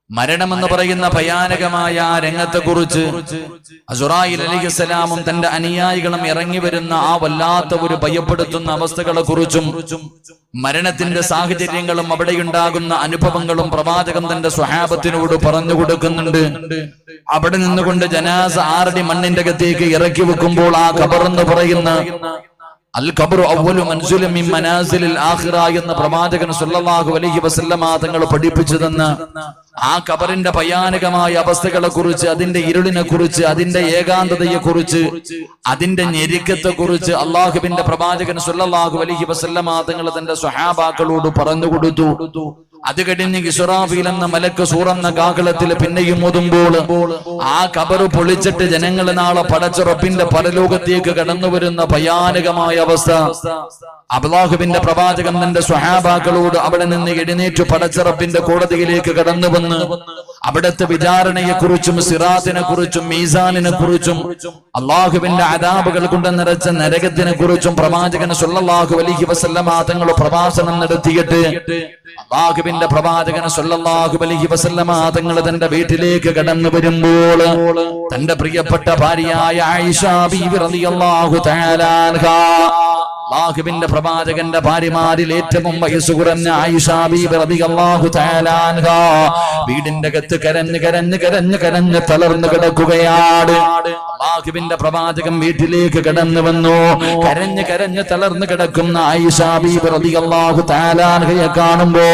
മരണമെന്ന് പറയുന്ന ഭയാനകമായ ആ രംഗത്തെക്കുറിച്ച് അസ്റായീൽ അലൈഹിസ്സലാമും തന്റെ അനുയായികളും ഇറങ്ങി വരുന്ന ആ വല്ലാത്ത ഒരു ഭയപ്പെടുത്തുന്ന അവസ്ഥകളെ കുറിച്ചും മരണത്തിന്റെ സാഹചര്യങ്ങളും അവിടെയുണ്ടാകുന്ന അനുഭവങ്ങളും പ്രവാചകൻ തന്റെ സ്വഹാബത്തിനോട് പറഞ്ഞു കൊടുക്കുന്നുണ്ട്. അവിടെ നിന്നുകൊണ്ട് ജനാസ 6 അടി മണ്ണിന്റെ അകത്തേക്ക് ഇറക്കി വെക്കുമ്പോൾ ആ ഖബർ എന്ന് പറയുന്ന അൽ ഖബ്റു അവ്വലു മൻസിലിൻ മിൻ മനാസിലിൽ ആഖിറ എന്ന പ്രവാചകൻ സല്ലല്ലാഹു അലൈഹി വസല്ലമ തങ്ങൾ പഠിപ്പിച്ചു തന്ന ആ ഖബറിന്റെ ഭയാനകമായ അവസ്ഥകളെ കുറിച്ച്, അതിന്റെ ഇരുളിനെ കുറിച്ച്, അതിന്റെ ഏകാന്തതയെ കുറിച്ച്, അതിന്റെ ഞെരുക്കത്തെ കുറിച്ച് അള്ളാഹുവിന്റെ പ്രവാചകൻ സല്ലല്ലാഹു അലൈഹി വസല്ലമ തങ്ങൾ തന്റെ സ്വഹാബാക്കളോട് പറഞ്ഞു കൊടുത്തു. അത് കഴിഞ്ഞ് ഇസ്റാഫീൽ എന്ന മലക്ക് സൂറന്ന കാഹളത്തിൽ പിന്നെയും ഓതുമ്പോൾ ആ ഖബർ പൊളിച്ചിട്ട് ജനങ്ങൾ നാളെ പടച്ച റബ്ബിന്റെ പരലോകത്തേക്ക് കടന്നു വരുന്ന ഭയാനകമായ അവസ്ഥ അല്ലാഹുവിന്റെ പ്രവാചകൻ തന്റെ സ്വഹാബാക്കളോട് അവിടെ നിന്ന് എഴുന്നേറ്റ് പടച്ച റബ്ബിന്റെ കോടതിയിലേക്ക് കടന്നു വന്ന് അവിടുത്തെ വിചാരണയെക്കുറിച്ചും സിറാത്തിനെ കുറിച്ചും മീസാനിനെ കുറിച്ചും അല്ലാഹുവിന്റെ അദാബുകൾ കൊണ്ട് നിറച്ച നരകത്തിനെ കുറിച്ചും പ്രവാചകൻ സല്ലല്ലാഹു അലൈഹി വസല്ലമ തങ്ങൾ പ്രഭാഷണം നടത്തിയിട്ട് അല്ലാഹുവിന്റെ പ്രവാചകൻ സല്ലല്ലാഹു അലൈഹി വസല്ലമ തങ്ങൾ തന്റെ വീട്ടിലേക്ക് കടന്നു വരുമ്പോൾ തന്റെ പ്രിയപ്പെട്ട ഭാര്യയായ ആയിഷ ബീവി റളിയല്ലാഹു തആല അൻഹാ, അല്ലാഹുവിന്റെ പ്രവാചകന്റെ ഭാര്യമാരിൽ ഏറ്റവും വയസ്സ് കുറഞ്ഞ ആയിഷ ബീവി റളിയല്ലാഹു തആല അൻഹാ വീടിന്റെ അകത്ത് കരഞ്ഞ് തളർന്നു കിടക്കുകയാണ്. അല്ലാഹുവിന്റെ പ്രവാചകൻ വീട്ടിലേക്ക് കടന്നു വന്നു. കരഞ്ഞ് തളർന്നു കിടക്കുന്ന ആയിഷ ബീവി റളിയല്ലാഹു തആല അൻഹയെ കാണുമ്പോ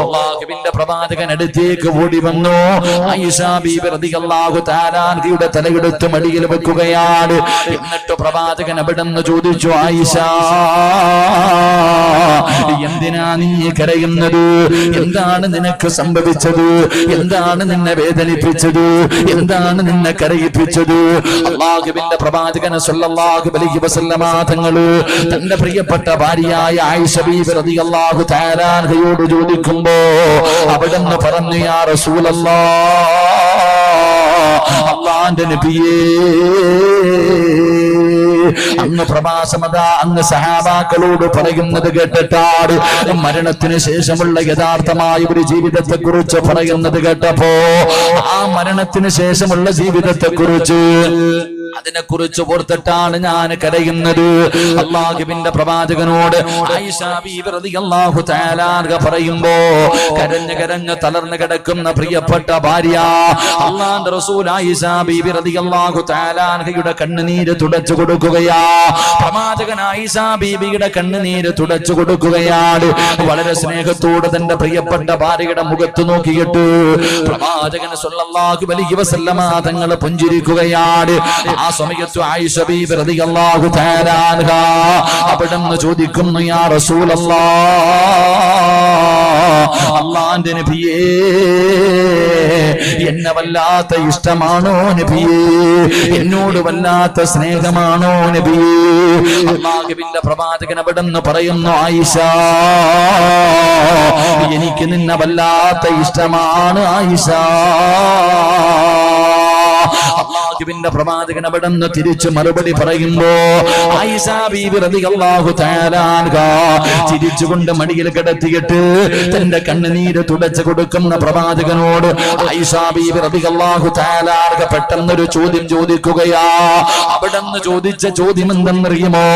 അല്ലാഹുവിന്റെ പ്രവാചകൻ അടുത്തേക്ക് ഓടി വന്നു. ആയിഷ ബീവി റളിയല്ലാഹു തആല അൻഹയുടെ തലയെടുത്ത് മടിയിൽ വെക്കുകയാണ്. എന്നിട്ട് പ്രവാചകൻ അവിടുന്ന് ചോദിച്ചു, ആയിഷ, എന്തിനാ നീ കരയുന്നത്? എന്താണ് നിനക്ക് സംഭവിച്ചത്? എന്താണ് നിന്നെ വേദനിപ്പിച്ചത്? എന്താണ് നിന്നെ കരയിപ്പിച്ചത്? അല്ലാഹുവിന്റെ പ്രവാചകൻ സല്ലല്ലാഹു അലൈഹി വസല്ലമ തങ്ങള് തന്റെ പ്രിയപ്പെട്ട ഭാര്യയായ ആയിഷ ബീവി റളിയല്ലാഹു തആല അൻഹയോട് ചോദിക്കുമ്പോ അവിടുന്ന് പറഞ്ഞു, യാ റസൂലല്ലാഹ്, അല്ലാഹുവിന്റെ നബിയേ, അങ്ങ് പ്രവാസമതാ അങ്ങ് സഹാബാക്കളോട് പറയുന്നത് കേട്ടിട്ടാണ് മരണത്തിന് ശേഷമുള്ള യഥാർത്ഥമായ ഒരു ജീവിതത്തെ കുറിച്ച് പറയുന്നത് കേട്ടപ്പോ ആ മരണത്തിന് ശേഷമുള്ള ജീവിതത്തെ കുറിച്ച് അതിനെക്കുറിച്ച് ഓർത്തിട്ടാണ് ഞാൻ കരയുന്നത്. അല്ലാഹുവിന്റെ പ്രവാചകനോട് ആയിഷ ബീവി റളിയല്ലാഹു തആല അൻഹ പറയുമ്പോ കരഞ്ഞ് തളർന്നു കിടക്കുന്ന പ്രിയപ്പെട്ട ഭാര്യ അല്ലാഹുവിന്റെ റസൂൽ ആയിഷ ബീവി റളിയല്ലാഹു തആല അൻഹയുടെ കണ്ണുനീര് തുടച്ചു കൊടുക്കുകയാ. പ്രവാചകൻ ആയിഷ ബീവിയുടെ കണ്ണുനീര് തുടച്ചു കൊടുക്കുകയാണ്. വളരെ സ്നേഹത്തോടെ തന്റെ പ്രിയപ്പെട്ട ഭാര്യയുടെ മുഖത്ത് നോക്കിയിട്ട് പ്രവാചകൻ സല്ലല്ലാഹു അലൈഹി വസല്ലമ തങ്ങൾ പുഞ്ചിരിക്കുകയാണ്. ആ സമയത്ത് ആയിഷ ബീവി റളിയല്ലാഹു തആല അൻഹ അവിടുന്ന് ചോദിക്കുന്നു, യാ റസൂലല്ലാഹ്, അല്ലാഹുവിന്റെ നബിയേ, എന്നെ വല്ലാത്ത ഇഷ്ടമാണോ നബിയേ? എന്നോട് വല്ലാത്ത സ്നേഹമാണോ നബിയേ? അല്ലാഹുവിന്റെ പ്രവാചകൻ അവിടുന്ന് പറയുന്നു, ആയിഷ, എനിക്ക് നിന്നെ വല്ലാത്ത ഇഷ്ടമാണ് ആയിഷ. അല്ലാഹുവിന്റെ പ്രവാചകൻ അവിടുന്ന് തിരിച്ചു മറുപടി പറയുമ്പോ ആയിഷ ബീവി റളിയല്ലാഹു തആല അൻഹ ചിരിച്ചുകൊണ്ട് മടിയിൽ കിടത്തിയിട്ട് തന്റെ കണ്ണുനീര് തുടച്ചു കൊടുക്കുന്ന പ്രവാചകനോട് ആയിഷ ബീവി റളിയല്ലാഹു തആല അൻഹ പെട്ടെന്നൊരു ചോദ്യം ചോദിക്കുകയാ. അവിടുന്ന് ചോദിച്ച ചോദ്യം എന്തെന്നറിയുമോ?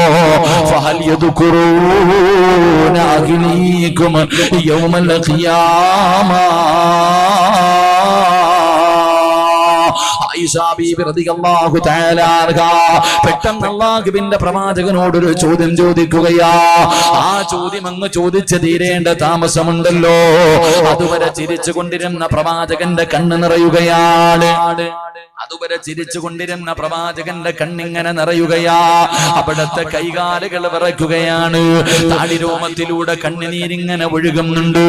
ഫഹൽ യദ്കുറൂന അഗ്നീകും യൗമൽ ഖിയാമ. ആയിഷ ബീവി റളിയല്ലാഹു തആല അൻഹ പെട്ടെന്ന് അല്ലാഹുവിന്റെ പ്രവാചകനോട് ഒരു ചോദ്യം ചോദിക്കുകയാ. ആ ചോദ്യം അങ്ങ് ചോദിച്ചു തീരേണ്ട താമസമുണ്ടല്ലോ. അതുവരെ ചിരിച്ചുകൊണ്ടിരുന്ന പ്രവാചകന്റെ കണ്ണ് നിറയുകയാണ്. അതുവരെ ചിരിച്ചുകൊണ്ടിരുന്ന പ്രവാചകന്റെ കണ്ണിങ്ങനെ നിറയുകയാ. അവിടുത്തെ കൈകാലുകൾ വിറയ്ക്കുകയാണ്. താടിരോമത്തിലൂടെ കണ്ണുനീരിങ്ങനെ ഒഴുകുന്നുണ്ട്.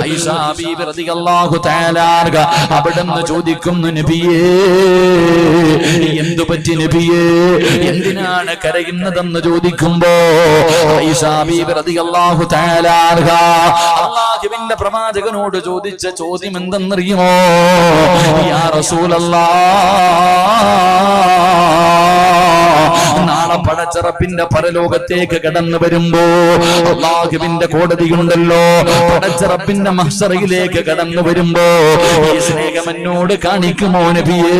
ആയിഷ ബീവി റളിയല്ലാഹു തആല അൻഹ അവിടുന്ന് ചോദിക്കുന്നു, നബിയേ, എന്തു പറ്റി നബിയേ? എന്തിനാണ് കരയുന്നതെന്ന് ചോദിക്കുമ്പോ ആയിഷ ബീവി റളിയല്ലാഹു തആല അൻഹ അല്ലാഹുവിന്റെ പ്രവാചകനോട് ചോദിച്ച ചോദ്യം എന്തെന്നറിയുമോ? യാ റസൂലല്ലാഹ്, നാളെ പടച്ചറപ്പിന്റെ പരലോകത്തേക്ക് കടന്നു വരുമ്പോ അല്ലാഹുവിന്റെ കോടതിയുണ്ടല്ലോ, പടച്ചറപ്പിന്റെ മഹ്ശറിലേക്ക് കടന്നു വരുമ്പോ ഈ സ്നേഹം എന്നോട് കാണിക്കുമോ നബിയേ?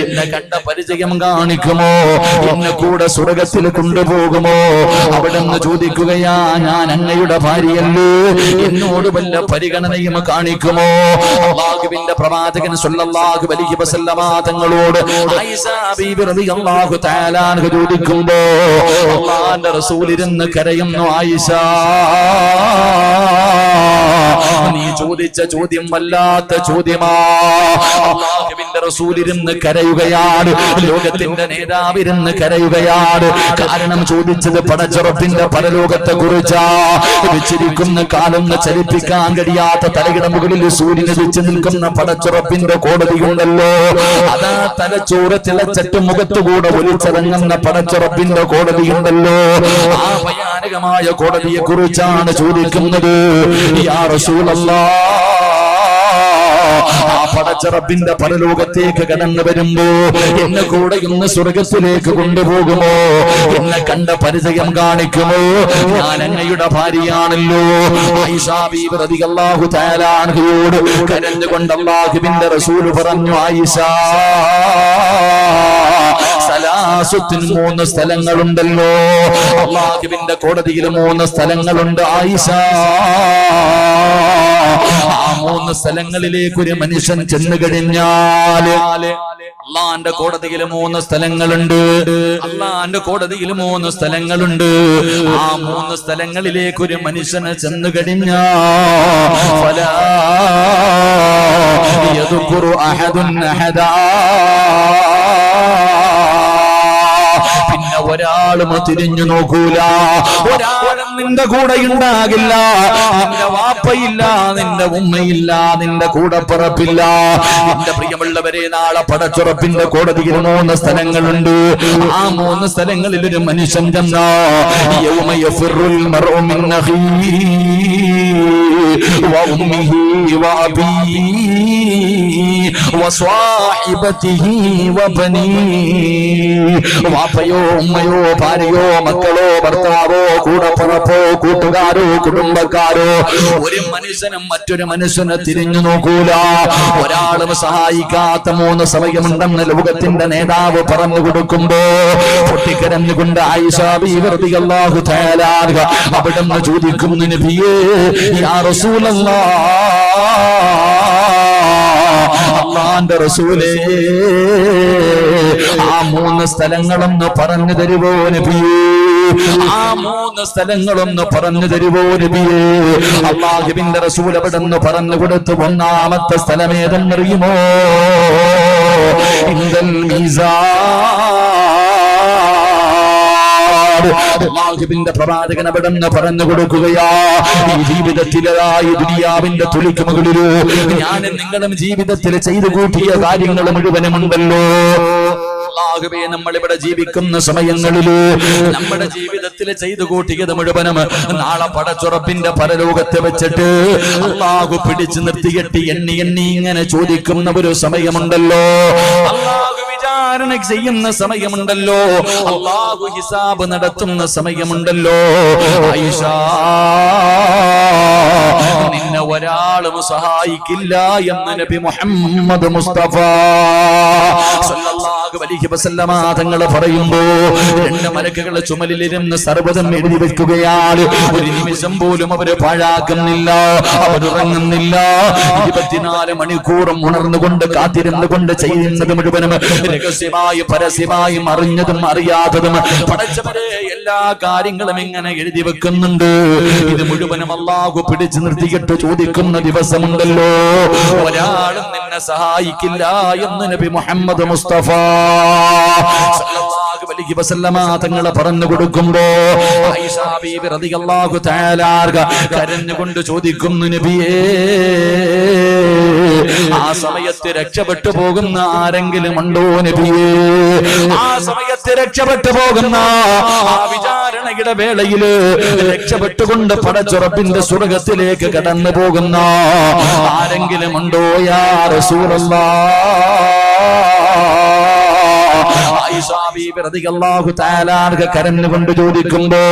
എന്നെ കണ്ട പരിചയം കാണിക്കുമോ? എന്നെ കൂടെ സ്വർഗത്തിൽ കൊണ്ടുപോകുമോ? അവിടെന്ന് ചോദിക്കുകയാ, ഞാൻ അങ്ങയുടെ ഭാര്യയല്ലേ, എന്നോട് വല്ല പരിഗണനയും കാണിക്കുമോ? അല്ലാഹുവിന്റെ പ്രവാചകൻ സ്വല്ലല്ലാഹു അലൈഹി വസല്ലമ തങ്ങളോട് ആയിഷ ബീബി റളിയല്ലാഹു തആല അൻഹ ചോദിക്കുമ്പോ അല്ലാഹുവിന്റെ റസൂൽ ഇരുന്ന് കരയുന്നു. ആയിഷ, നീ ചോദിച്ച ചോദ്യം വല്ലാത്ത ചോദ്യമാ. അല്ലാഹുവിന്റെ റസൂൽ ഇരുന്ന് കരയുകയാണ്, ലോകത്തിന്റെ നേതാവിരുന്ന് കരയുകയാണ്. കാരണം ചോദിച്ചത് പടച്ചുറപ്പിന്റെ പരലോകത്തെ കുറിച്ചാ. വെച്ചിരിക്കുന്ന കാലൊന്ന് ചലിപ്പിക്കാൻ കഴിയാത്ത തലയുടെ മുകളിൽ സൂര്യന് വെച്ച് നിൽക്കുന്ന പടച്ചുറപ്പിന്റെ കോടതിയുണ്ടല്ലോ, അതാ തലച്ചോറ് തിളച്ചിട്ട് മുഖത്തുകൂടെ ഒലിച്ചിറങ്ങുന്ന പടച്ചുറപ്പിന്റെ കോടതിയുണ്ടല്ലോ. ആ ഭയാനകമായ കോടതിയെ കുറിച്ചാണ് ചോദിക്കുന്നത്. യാ റസൂലല്ലാഹ്, ആ പടച്ചറപ്പിന്റെ പരലോകത്തേക്ക് കടന്നു വരുമ്പോ എന്നെ കൂടെ ഇന്ന് സ്വർഗത്തിലേക്ക് കൊണ്ടുപോകുമോ? എന്നെ കണ്ട പരിചയം കാണിക്കുമോ? ഞാൻ അങ്ങയുടെ ഭാര്യയാണല്ലോ. ആയിഷാ ബീബി റളിയല്ലാഹു തആല അൻഹയോട് കരഞ്ഞുകൊണ്ട് അല്ലാഹുവിന്റെ റസൂൽ പറഞ്ഞു, ആയിഷ, സലാസുത്തിന് 3 സ്ഥലങ്ങളുണ്ടല്ലോ. അല്ലാഹുവിന്റെ കോടതിയിൽ 3 സ്ഥലങ്ങളുണ്ട് ആയിഷ. ആ 3 സ്ഥലങ്ങളിലേക്ക് ഒരു മനുഷ്യൻ ചെന്നു കഴിഞ്ഞാല് അള്ളാന്റെ കോടതിയിൽ 3 സ്ഥലങ്ങളുണ്ട്. അള്ളാന്റെ കോടതിയിൽ 3 സ്ഥലങ്ങളുണ്ട്. ആ 3 സ്ഥലങ്ങളിലേക്ക് ഒരു മനുഷ്യന് ചെന്നു കഴിഞ്ഞാ ഫലാ യദ്കുറു അഹദുൻ അഹദാ, പിന്നെ ഒരാളും തിരിഞ്ഞു നോക്കൂല, ഒരാളും നിന്റെ കൂടെ ഉണ്ടാകില്ല. നിന്റെ വാപ്പയില്ല, നിന്റെ ഉമ്മയില്ല, നിന്റെ കൂടെ പിറപ്പില്ല. എന്റെ പ്രിയമുള്ളവരെ, നാളെ പടച്ചുറപ്പിന്റെ കോടതിയിൽ 3 സ്ഥലങ്ങളുണ്ട്. ആ 3 സ്ഥലങ്ങളിൽ ഒരു മനുഷ്യൻ ചെന്നാ യൗമ യഫിറുൽ മർഉ മിൻ അഖീഹി വ ഉമ്മിഹി വ അബീഹി വ സ്വഹിബതിഹി വ ബനീഹി. വാപ്പയോ ഉമ്മയോ ഭാര്യയോ മക്കളോ ഭർത്താവോ കൂടപ്പുറപ്പോ കൂട്ടുകാരോ കുടുംബക്കാരോ ഒരു മനുഷ്യനും മറ്റൊരു മനുഷ്യനെ തിരിഞ്ഞു നോക്കൂല. ഒരാളും സഹായിക്കാത്ത 3 സമയമുണ്ടെന്ന് ലോകത്തിന്റെ നേതാവ് പറഞ്ഞു കൊടുക്കുമ്പോ പൊട്ടിക്കരഞ്ഞുകൊണ്ട് ആയിഷ ബീവി റളിയല്ലാഹു തആല അൻഹ അവിടുന്ന് ചോദിക്കുന്നു, നബിയേ, യാ റസൂലല്ലാഹ്, അല്ലാഹുവിന്റെ റസൂലേ, ആ 3 സ്ഥലങ്ങളൊന്ന് പറഞ്ഞു തരുവോ നബിയേ? ആ 3 സ്ഥലങ്ങളൊന്ന് പറഞ്ഞു തരുവോ നബിയേ? അല്ലാഹുവിന്റെ റസൂൽ അവിടുന്ന് പറഞ്ഞു കൊടുത്തു. 1ാമത്തെ സ്ഥലം ഏതെന്നറിയുമോ? ഇൻദൽ മീസാൻ. അല്ലാഹുവിന്റെ പ്രവാചകൻ അവിടുന്ന് പറഞ്ഞു കൊടുക്കുകയാ, ഈ ജീവിതത്തിലായി ദുനിയാവിന്റെ തുലിക്ക് മുകളിലോ ഞാനും നിങ്ങളും ജീവിതത്തിൽ ചെയ്തു കൂട്ടിയ കാര്യങ്ങൾ മുഴുവനുമുണ്ടല്ലോ. അല്ലാഹുവേ, നമ്മളിവിടെ ജീവിക്കുന്ന സമയങ്ങളില് നമ്മുടെ ജീവിതത്തിൽ ചെയ്തു കൂട്ടിയത് മുഴുവനും നാളെ പടച്ചുറപ്പിന്റെ പരലോകത്തെ വെച്ചിട്ട് അല്ലാഹു പിടിച്ചു നിർത്തിയിട്ട് എണ്ണി എണ്ണി ഇങ്ങനെ ചോദിക്കുന്ന ഒരു സമയമുണ്ടല്ലോ. അല്ലാഹു വിചാരണ ചെയ്യുന്ന സമയമുണ്ടല്ലോ. അല്ലാഹു ഹിസാബ് നടത്തുന്ന സമയമുണ്ടല്ലോ. ആയിഷ, നിന്നെ ഒരാളും സഹായിക്കില്ല എന്ന് നബി മുഹമ്മദ് മുസ്തഫ സല്ലല്ലാഹു അലൈഹി വസല്ലമ തങ്ങൾ പറയുമ്പോ 2 മലക്കുകൾ ചുമലിലിരുന്ന് സർവ്വതും എഴുതി വെക്കുകയാണ്. ഒരു നിമിഷം പോലും അവര് പാഴാക്കുന്നില്ല, അവരുറങ്ങുന്നില്ല. 24 മണിക്കൂറും ഉണർന്നുകൊണ്ട് കാത്തിരുന്നുകൊണ്ട് ചെയ്യുന്നത് മുഴുവനും രഹസ്യമായി പരസ്യമായും അറിഞ്ഞതും അറിയാത്തതും പടച്ചവരെ എല്ലാ കാര്യങ്ങളും ഇങ്ങനെ എഴുതി വെക്കുന്നുണ്ട്. ഇത് മുഴുവനും അല്ലാഹു പിടിച്ചു നിർത്തിയിട്ട് ചോദിക്കുന്ന ദിവസമുണ്ടല്ലോ, ഒരാളും നിന്നെ സഹായിക്കില്ല എന്ന് നബി മുഹമ്മദ് മുസ്തഫ സല്ലല്ലാഹു അലൈഹി വസല്ലമ തങ്ങൾ പറഞ്ഞു കൊടുക്കുമ്പോ ആയിഷ ബീബി റളിയല്ലാഹു തആല അൻഹ കരഞ്ഞുകൊണ്ട് ചോദിക്കുന്നു, നബിയേ, ആ സമയത്ത് രക്ഷപ്പെട്ടു പോകുന്ന ആരെങ്കിലും ഉണ്ടോ നബിയേ? ആ സമയത്ത് രക്ഷപ്പെട്ടു പോകുന്ന ആ വിചാരണയുടെ വേളയില് രക്ഷപ്പെട്ടുകൊണ്ട് പടച്ചുറപ്പിന്റെ സ്വർഗത്തിലേക്ക് കടന്നു പോകുന്ന ആരെങ്കിലും ഉണ്ടോ യാ റസൂലല്ലാഹ്? ആയിഷാ ബീബി റളിയല്ലാഹു തആല അൻഹ കരഞ്ഞുകൊണ്ട് ചോദിക്കുമ്പോ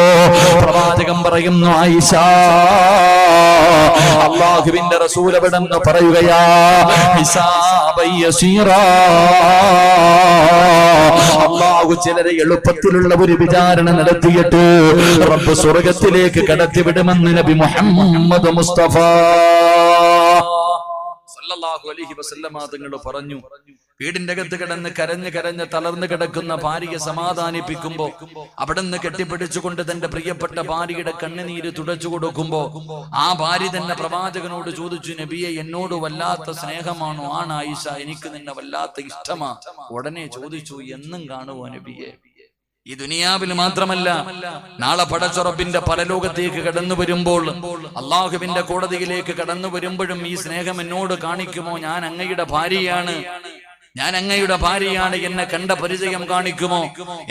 പ്രവാചകൻ പറയുന്നു, ആയിഷ, അല്ലാഹുവിന്റെ റസൂൽ എവിടെന്ന് പറയുകയാ, ഹിസാബൻ യസീറാ, അല്ലാഹു ചിലരെ എളുപ്പത്തിലുള്ള ഒരു വിചാരണ നടത്തിയിട്ട് റബ്ബ് സ്വർഗ്ഗത്തിലേക്ക് കടത്തിവിടുമെന്ന് നബി മുഹമ്മദ് മുസ്തഫ സല്ലല്ലാഹു അലൈഹി വസല്ലമ തങ്ങൾ പറഞ്ഞു. വീടിന്റെ അകത്ത് കിടന്ന് കരഞ്ഞ് തളർന്നു കിടക്കുന്ന ഭാര്യയെ സമാധാനിപ്പിക്കുമ്പോ അവിടുന്ന് കെട്ടിപ്പിടിച്ചുകൊണ്ട് തന്റെ പ്രിയപ്പെട്ട ഭാര്യയുടെ കണ്ണുനീര് തുടച്ചു കൊടുക്കുമ്പോ ആ ഭാര്യ തന്നെ പ്രവാചകനോട് ചോദിച്ചു, നബിയെ, എന്നോട് വല്ലാത്ത സ്നേഹമാണോ? ആണ് ആയിഷ, എനിക്ക് നിന്നെ വല്ലാത്ത ഇഷ്ടമാ. ഉടനെ ചോദിച്ചു, എന്നും കാണുവോ നബിയെ? ഈ ദുനിയാവിൽ മാത്രമല്ല, നാളെ പടച്ചുറപ്പിന്റെ പരലോകത്തേക്ക് കടന്നു വരുമ്പോൾ, അള്ളാഹുവിന്റെ കോടതിയിലേക്ക് കടന്നു വരുമ്പോഴും ഈ സ്നേഹം എന്നോട് കാണിക്കുമോ? ഞാൻ അങ്ങയുടെ ഭാര്യയാണ്, എന്നെ കണ്ട പരിചയം കാണിക്കുമോ?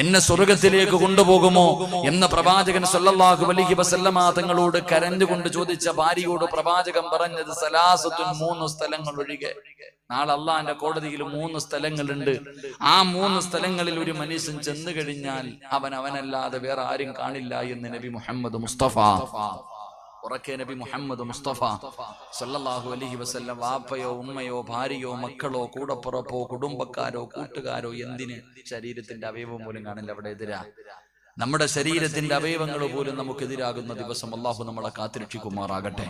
എന്നെ സ്വർഗത്തിലേക്ക് കൊണ്ടുപോകുമോ എന്ന് പ്രവാചകൻ സല്ലല്ലാഹു അലൈഹി വസല്ലമ തങ്ങളോട് കരഞ്ഞുകൊണ്ട് ചോദിച്ച ഭാര്യയോട് പ്രവാചകൻ പറഞ്ഞത്, സലാസത്തുൻ, 3 സ്ഥലങ്ങൾ ഒഴികെ. നാളെ അള്ളാന്റെ കോടതിയിൽ 3 സ്ഥലങ്ങളുണ്ട്. ആ 3 സ്ഥലങ്ങളിൽ ഒരു മനുഷ്യൻ ചെന്നു കഴിഞ്ഞാൽ അവനല്ലാതെ വേറെ ആരും കാണില്ല എന്ന് നബി മുഹമ്മദ് മുസ്തഫ ഉറക്കെ നബി മുഹമ്മദ് മുസ്തഫ സല്ലല്ലാഹു അലൈഹി വസല്ലം വാപ്പയോ ഉമ്മയോ ഭാര്യയോ മക്കളോ കൂടപ്പുറപ്പോ കുടുംബക്കാരോ കൂട്ടുകാരോ എന്തിന് ശരീരത്തിന്റെ അവയവം പോലും കാണില്ല, അവിടെ എതിരാ. നമ്മുടെ ശരീരത്തിന്റെ അവയവങ്ങൾ പോലും നമുക്കെതിരാകുന്ന ദിവസം അള്ളാഹു നമ്മളെ കാത്തിരക്ഷിക്കുമാറാകട്ടെ.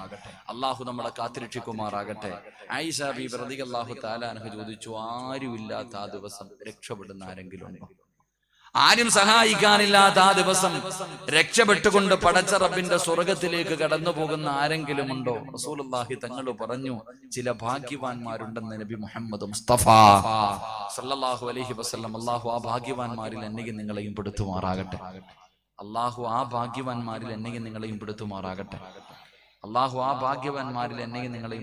ആയിഷ ബീബി റളിയല്ലാഹു തആല അൻഹ ചോദിച്ചു, ആരുമില്ലാത്ത ആ ദിവസം രക്ഷപ്പെടുന്ന ആരെങ്കിലും ഉണ്ടോ? ആരും സഹായിക്കാനില്ലാത്ത ആ ദിവസം രക്ഷപ്പെട്ടുകൊണ്ട് പടച്ച റബ്ബിന്റെ സ്വർഗത്തിലേക്ക് കടന്നു പോകുന്ന ആരെങ്കിലും ഉണ്ടോ? റസൂലുള്ളാഹി തങ്ങൾ പറഞ്ഞു, ചില ഭാഗ്യവാന്മാരുണ്ടെന്ന് നബി മുഹമ്മദ് മുസ്തഫ സല്ലല്ലാഹു അലൈഹി വസല്ലം. അല്ലാഹു ആ ഭാഗ്യവാന്മാരിൽ എന്നെയും നിങ്ങളെയും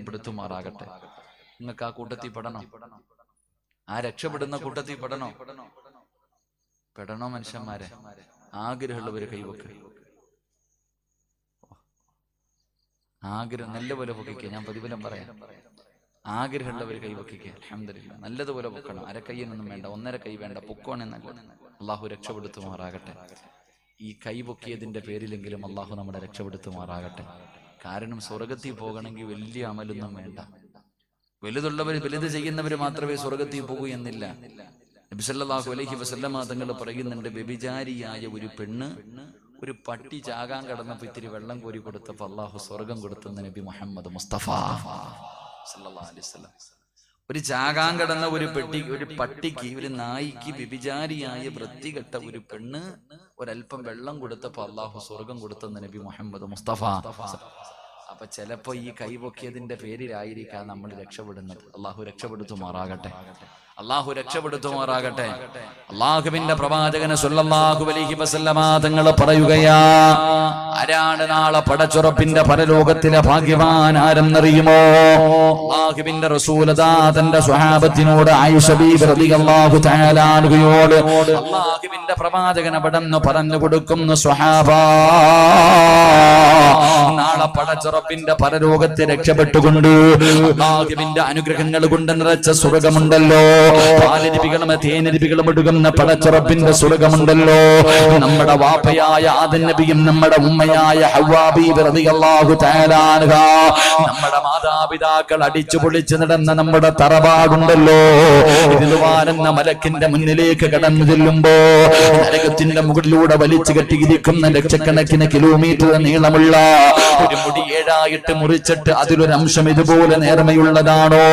പെടുത്തുമാറാകട്ടെ. നിങ്ങൾക്ക് ആ കൂട്ടത്തിൽ പെടണം, ആ രക്ഷപ്പെടുന്ന കൂട്ടത്തിൽ പെടണോ മനുഷ്യന്മാരെ? ആഗ്രഹമുള്ളവര് കൈവക്ക്, ആഗ്രഹം നല്ലപോലെ പൊക്കിക്കുക. ഞാൻ പ്രതിഫലം പറയാം. ആഗ്രഹമുള്ളവര് കൈവക്കിക്കുക. അൽഹംദുലില്ലാഹ്, നല്ലതുപോലെ പൊക്കണം. അരക്കയ്യൊന്നും വേണ്ട, 1.5 കൈ വേണ്ട, പൊക്കോണേ നല്ലത്. അള്ളാഹു രക്ഷപ്പെടുത്തുമാറാകട്ടെ. ഈ കൈ പൊക്കിയതിന്റെ പേരിലെങ്കിലും അള്ളാഹു നമ്മുടെ രക്ഷപ്പെടുത്തുമാറാകട്ടെ. കാരണം സ്വർഗത്തിൽ പോകണമെങ്കിൽ വലിയ അമലൊന്നും വേണ്ട. വലുത് ചെയ്യുന്നവര് മാത്രമേ സ്വർഗത്തിൽ പോകൂ എന്നില്ല. നബി സല്ലല്ലാഹു അലൈഹി വസല്ലമ തങ്ങൾ പറയുന്നുണ്ട്, വ്യഭിചാരിയായ ഒരു പെണ്ണ് ഒരു പട്ടി ചാകാൻ കടന്നപ്പോ ഇത്തിരി വെള്ളം കോരി കൊടുത്തപ്പോ അള്ളാഹു സ്വർഗം കൊടുത്തെന്ന് നബി മുഹമ്മദ് മുസ്തഫ സല്ലല്ലാഹു അലൈഹി വസല്ലം. ഒരു ചാകാൻ കടന്ന ഒരു പട്ടിക്ക്, ഒരു നായിക്ക്, വ്യഭിചാരിയായ വൃത്തികെട്ട ഒരു പെണ്ണ് ഒരല്പം വെള്ളം കൊടുത്തപ്പോ അള്ളാഹു സ്വർഗം കൊടുത്തെന്ന് നബി മുഹമ്മദ് മുസ്തഫ. അപ്പൊ ചിലപ്പോ ഈ കൈപൊക്കിയതിന്റെ പേരിലായിരിക്കാം നമ്മൾ രക്ഷപ്പെടുന്നത്. അള്ളാഹു രക്ഷപ്പെടുത്തുമാറാകട്ടെ. അള്ളാഹുവിന്റെ പ്രവാചകന് സല്ലല്ലാഹു അലൈഹി വസല്ലമ തങ്ങൾ പറയുകയാ, ആരാണ് നാളെ പടച്ചുറപ്പിന്റെ പരലോകത്തിലെ ഭാഗ്യവാൻ ആരെന്നറിയുമോ? അള്ളാഹുവിന്റെ റസൂൽ തന്റെ സ്വഹാബത്തിനോട്, ആയിഷ ബീബി റളിയല്ലാഹു തആല അൻഹയോട് അള്ളാഹുവിന്റെ പ്രവാചകൻ അവിടെന്ന് പറഞ്ഞു കൊടുക്കുന്നു, സ്വഹാബാ, നാളെ പടച്ചുറപ്പിന്റെ പരലോകത്തെ രക്ഷപ്പെട്ടുകൊണ്ട് അള്ളാഹുവിന്റെ അനുഗ്രഹങ്ങൾ കൊണ്ട് നിറച്ച സ്വർഗമുണ്ടല്ലോ, പാലരുവികളും തേനരുവികളും ഒടുകുന്ന പടച്ചുറപ്പിന്റെ സ്വർഗമുണ്ടല്ലോ. നമ്മുടെ വാപ്പയായ ആദം നബിയും നമ്മുടെ ഉമ്മയായ ഹവ്വാ ബീബി റളിയല്ലാഹു തആല അൻഹ, നമ്മുടെ മാതാപിതാക്കൾ അടിച്ചു പൊളിച്ച് നടന്ന നമ്മുടെ തറവാടുണ്ടല്ലോ, ഇതിലുവാനെന്ന മലക്കിന്റെ മുന്നിലേക്ക് കടന്നു ചെല്ലുമ്പോ നരകത്തിന്റെ മുകളിലൂടെ വലിച്ചു കെട്ടിയിരിക്കുന്ന ലക്ഷക്കണക്കിന് കിലോമീറ്റർ നീളമുള്ള ഒരു മുടി 7ആയിട്ട് മുറിച്ചിട്ട് അതിലൊരു അംശം ഇതുപോലെ നേർമയുള്ളതാണോ,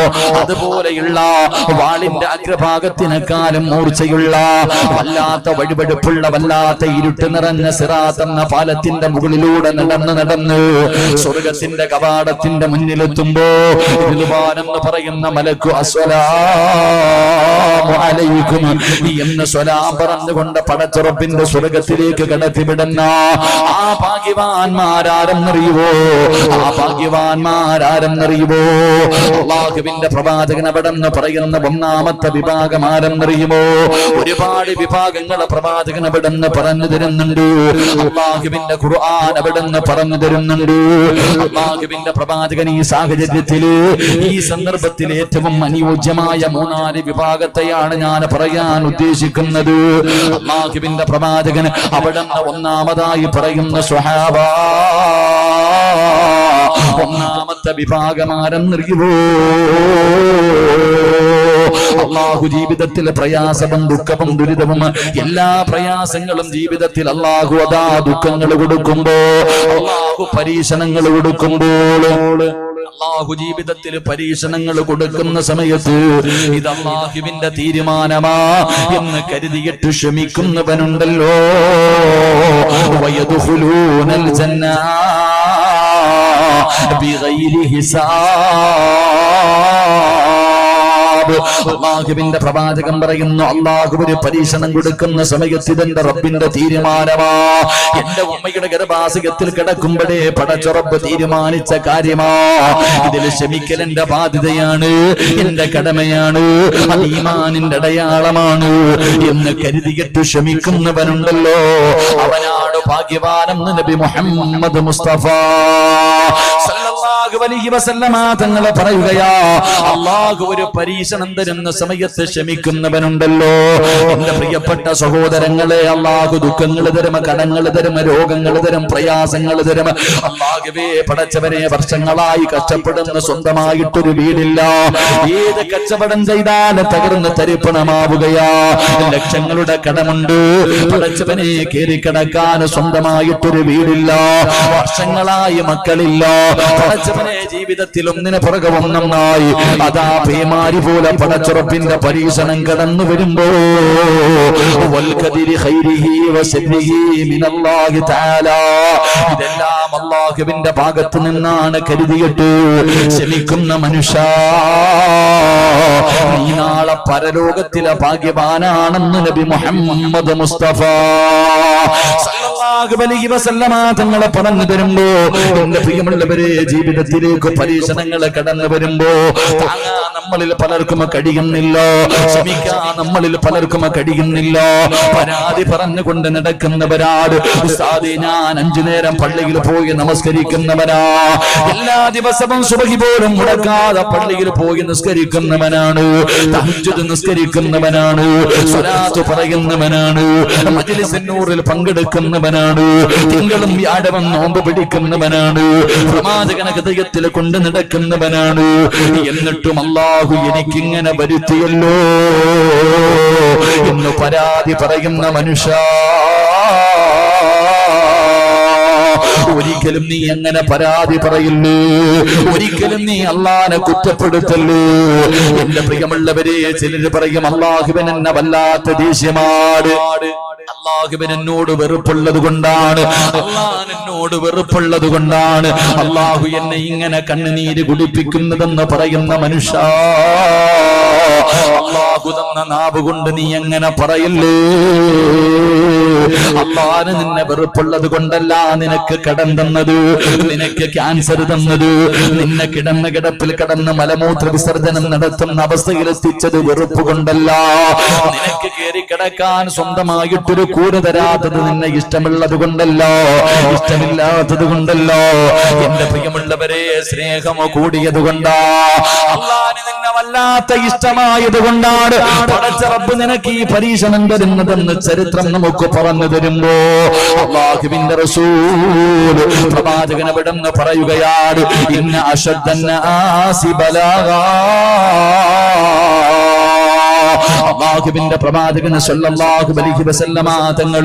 അതുപോലെയുള്ള വാളിന്റെ അഗ്രഭാഗത്തിനെക്കാളും മൂർച്ചയുള്ള വല്ലാത്ത വഴിവെടുപ്പുള്ള വല്ലാത്ത ഇരുട്ട് നിറഞ്ഞ സിറാത്ത് എന്ന പാലത്തിന്റെ മുകളിലൂടെ നടന്ന് സ്വർഗത്തിന്റെ കവാടത്തിന്റെ മുന്നിലെത്തുമ്പോ എന്ന് പറയുന്ന മലക്കു അസ്സലാമു അലൈക്കും എന്ന് സ്വലാം പറഞ്ഞുകൊണ്ട് പടച്ചുറപ്പിന്റെ സ്വർഗത്തിലേക്ക് കടത്തിവിടുന്ന ആ ഭാഗ്യവാന്മാരാരെന്നറിയുവോ? അള്ളാഹുവിന്റെ പ്രവാചകൻ അവിടെ പറയുന്ന ഒന്നാമത്തെ വിഭാഗം ആരെന്നറിയുമോ? ഒരുപാട് വിഭാഗങ്ങളെ പ്രവാചകൻ അവിടുന്ന് പറഞ്ഞു തരുന്നുണ്ട്. അല്ലാഹുവിന്റെ ഖുർആൻ അവിടുന്ന് പറഞ്ഞു തരുന്നുണ്ട്. അല്ലാഹുവിന്റെ പ്രവാചകൻ ഈ സാഹചര്യത്തില്, ഈ സന്ദർഭത്തിൽ ഏറ്റവും അനുയോജ്യമായ മൂന്നാല് വിഭാഗത്തെയാണ് ഞാൻ പറയാൻ ഉദ്ദേശിക്കുന്നത്. അല്ലാഹുവിന്റെ പ്രവാചകൻ അവിടുന്ന് ഒന്നാമതായി പറയുന്ന സ്വഹാബ, ഒന്നാമത്തെ വിഭാഗമാരെന്നറിയുമോ? അല്ലാഹു ജീവിതത്തിൽ പ്രയാസവും ദുഃഖവും ദുരിതവും എല്ലാ പ്രയാസങ്ങളും ജീവിതത്തിൽ അല്ലാഹു അതാ ദുഃഖങ്ങൾ കൊടുക്കുമ്പോ, അല്ലാഹു പരീക്ഷണങ്ങൾ കൊടുക്കുമ്പോൾ, അല്ലാഹു ജീവിതത്തിൽ പരീക്ഷണങ്ങൾ കൊടുക്കുന്ന സമയത്ത് ഇത് അല്ലാഹുവിന്റെ തീരുമാനമാ എന്ന് കരുതിയിട്ട് ക്ഷമിക്കുന്നവനുണ്ടല്ലോ. വയദ്ഖുലൂനൽ ജന്ന ബിഗൈരി ഹിസാബ്. അല്ലാഹുവിന്റെ പ്രവാചകൻ പറയുന്നു, അല്ലാഹു ഒരു പരീക്ഷണം കൊടുക്കുന്ന സമയത്ത് ഇതെന്റെ റബ്ബിന്റെ തീരുമാനമാ. എന്റെ ഉമ്മയുടെ ഗർഭാശയത്തിൽ കിടക്കുമ്പോഴേ പടച്ച റബ്ബ് തീരുമാനിച്ച കാര്യമാ. ഇതിൽ ക്ഷമിക്കൽ എന്റെ ബാധ്യതയാണ്, എന്റെ കടമയാണ്, അത് ഈമാനിന്റെ അടയാളമാണ് എന്ന് കരുതിയിട്ട് ക്ഷമിക്കുന്നവനുണ്ടല്ലോ, അവനാണ് ഭാഗ്യവാനെന്ന് നബി മുഹമ്മദ് മുസ്തഫ സല്ലല്ലാഹു അലൈഹി വസല്ലമ തങ്ങളെ പറയുകയാ. അല്ലാഹു ഒരു പരീക്ഷണം തരുന്ന സമയത്ത് ക്ഷമിക്കുന്നവനുണ്ടല്ലോ. എന്റെ പ്രിയപ്പെട്ട സഹോദരങ്ങളെ, അല്ലാഹു ദുഃഖങ്ങൾ തരും, കടങ്ങൾ തരും, രോഗങ്ങൾ തരും, പ്രയാസങ്ങൾ തരും. അല്ലാഹുവേ പടച്ചവനെ, വർഷങ്ങളായി കഷ്ടപ്പെടുന്ന സ്വന്തമായിട്ടൊരു വീടില്ല, ഏത് കച്ചവടം ചെയ്താലും തകർന്ന് തരിപ്പണമാവുകയാ. ലക്ഷങ്ങളുടെ കടമുണ്ട്, പടച്ചവനെ കേറിക്കിടക്കാൻ സ്വന്തമായിട്ടൊരു വീടില്ല, വർഷങ്ങളായി മക്കളില്ല. പടച്ചവനെ ജീവിതത്തിൽ ഒന്നിന് പുറകെ ഒന്നായി അതാ പേമാരി പോലെ പടച്ചുറപ്പിന്റെ പരീക്ഷണം കടന്നു വരുമ്പോ, ഇതെല്ലാം അല്ലാഹുവിന്റെ ഭാഗത്ത് നിന്നാണ് കരുതിയിട്ട് ക്ഷമിക്കുന്ന മനുഷ്യ, നീ നാളെ പരലോകത്തിലെ ഭാഗ്യവാനാണെന്ന് നബി മുഹമ്മദ് മുസ്തഫ സല്ലല്ലാഹു അലൈഹി വസല്ലമ തങ്ങളെ പറഞ്ഞു തരുമ്പോ, എന്റെ പ്രിയമുള്ളവരെ, ജീവിതത്തിലേക്ക് പരീക്ഷണങ്ങൾ കടന്നു വരുമ്പോ താങ്ങാൻ നമ്മളിൽ പലർക്കും കഴിയുന്നില്ല, ക്ഷമിക്കാൻ നമ്മളിൽ പലർക്കും കഴിയുന്നില്ല. പരാതി പറഞ്ഞുകൊണ്ട് നടക്കുന്നവരാട്, ഉസ്താദേ ഞാൻ 5 നേരം പള്ളിയിൽ പോയി നമസ്കരിക്കുന്നവനാ, എല്ലാ ദിവസവും സുബഹി പോലും മുടക്കാതെ പള്ളിയിൽ പോയി നിസ്കരിക്കുന്നവനാണ്, തഹജ്ജുദ് നിസ്കരിക്കുന്നവനാണ്, സ്വലാത്ത് പറയുന്നവനാണ്, മജ്ലിസിൻ നൂറിൽ പങ്കെടുക്കുന്നവനാണ്, തിങ്കളും വ്യാഴവും നോമ്പ് പിടിക്കുന്നവനാണ്, പ്രവാചകന ഹൃദയത്തിൽ കൊണ്ട് നടക്കുന്നവനാണ്. എന്നിട്ടും അല്ലാഹു എനിക്കിങ്ങനെ വരുത്തിയല്ലോ എന്ന് പരാതി പറയുന്ന മനുഷ്യ, ഒരിക്കലും നീ അങ്ങനെ പരാതി പറയില്ലേ, ഒരിക്കലും നീ അല്ലാഹുവിനെ കുറ്റപ്പെടുത്തല്ലേ. എന്റെ പ്രിയമുള്ളവരെ, ചിലര് പറയും അല്ലാഹുവിൻ എന്നെ വല്ലാത്ത ദേഷ്യമാണ്, അല്ലാഹുവിൻ എന്നോട് വെറുപ്പുള്ളത് കൊണ്ടാണ്, അല്ലാഹു എന്നോട് വെറുപ്പുള്ളത് കൊണ്ടാണ് അല്ലാഹു എന്നെ ഇങ്ങനെ കണ്ണുനീര് കുടിപ്പിക്കുന്നതെന്ന് പറയുന്ന മനുഷ്യ, അല്ലാഹു തന്ന നാവ് കൊണ്ട് നീ എങ്ങനെ പറയല്ലേ. അല്ലാഹു നിന്നെ വെറുപ്പുള്ളത് കൊണ്ടല്ല നിനക്ക് കടം തന്നത്, നിനക്ക് ക്യാൻസർ തന്നത്, നിന്നെ കിടന്ന കിടപ്പിൽ കിടന്ന് മലമൂത്ര വിസർജനം നടത്തുന്ന അവസ്ഥയിലെത്തിച്ചത് വെറുപ്പ് കൊണ്ടല്ല, നിനക്ക് കയറി കിടക്കാൻ സ്വന്തമായിട്ടൊരു കൂര തരാത്തത് നിന്നെ ഇഷ്ടമുള്ളത് കൊണ്ടല്ലോ, ഇഷ്ടമില്ലാത്തത് കൊണ്ടല്ലോ. എന്റെ പ്രിയമുള്ളവരെ, സ്നേഹമോ കൂടിയത് കൊണ്ടാ, അല്ലാഹുവിന് നിന്നെ വല്ലാത്ത ഇഷ്ടമായത് കൊണ്ടാണ് പടച്ച റബ്ബ് നിനക്ക് ഈ പരീക്ഷണം തരുന്നതെന്ന് ചരിത്രം നമുക്ക് പറഞ്ഞു തരുമ്പോ, അല്ലാഹുവിന്റെ റസൂൽ പ്രവാചകൻ അവിടുന്ന് പറയുകയാണ്, ഇന്ന അശദ്ദന്നാസി ബലാഗാ. അല്ലാഹുവിന്റെ പ്രവാചകൻ സല്ലല്ലാഹു അലൈഹി വസല്ലമ തങ്ങൾ,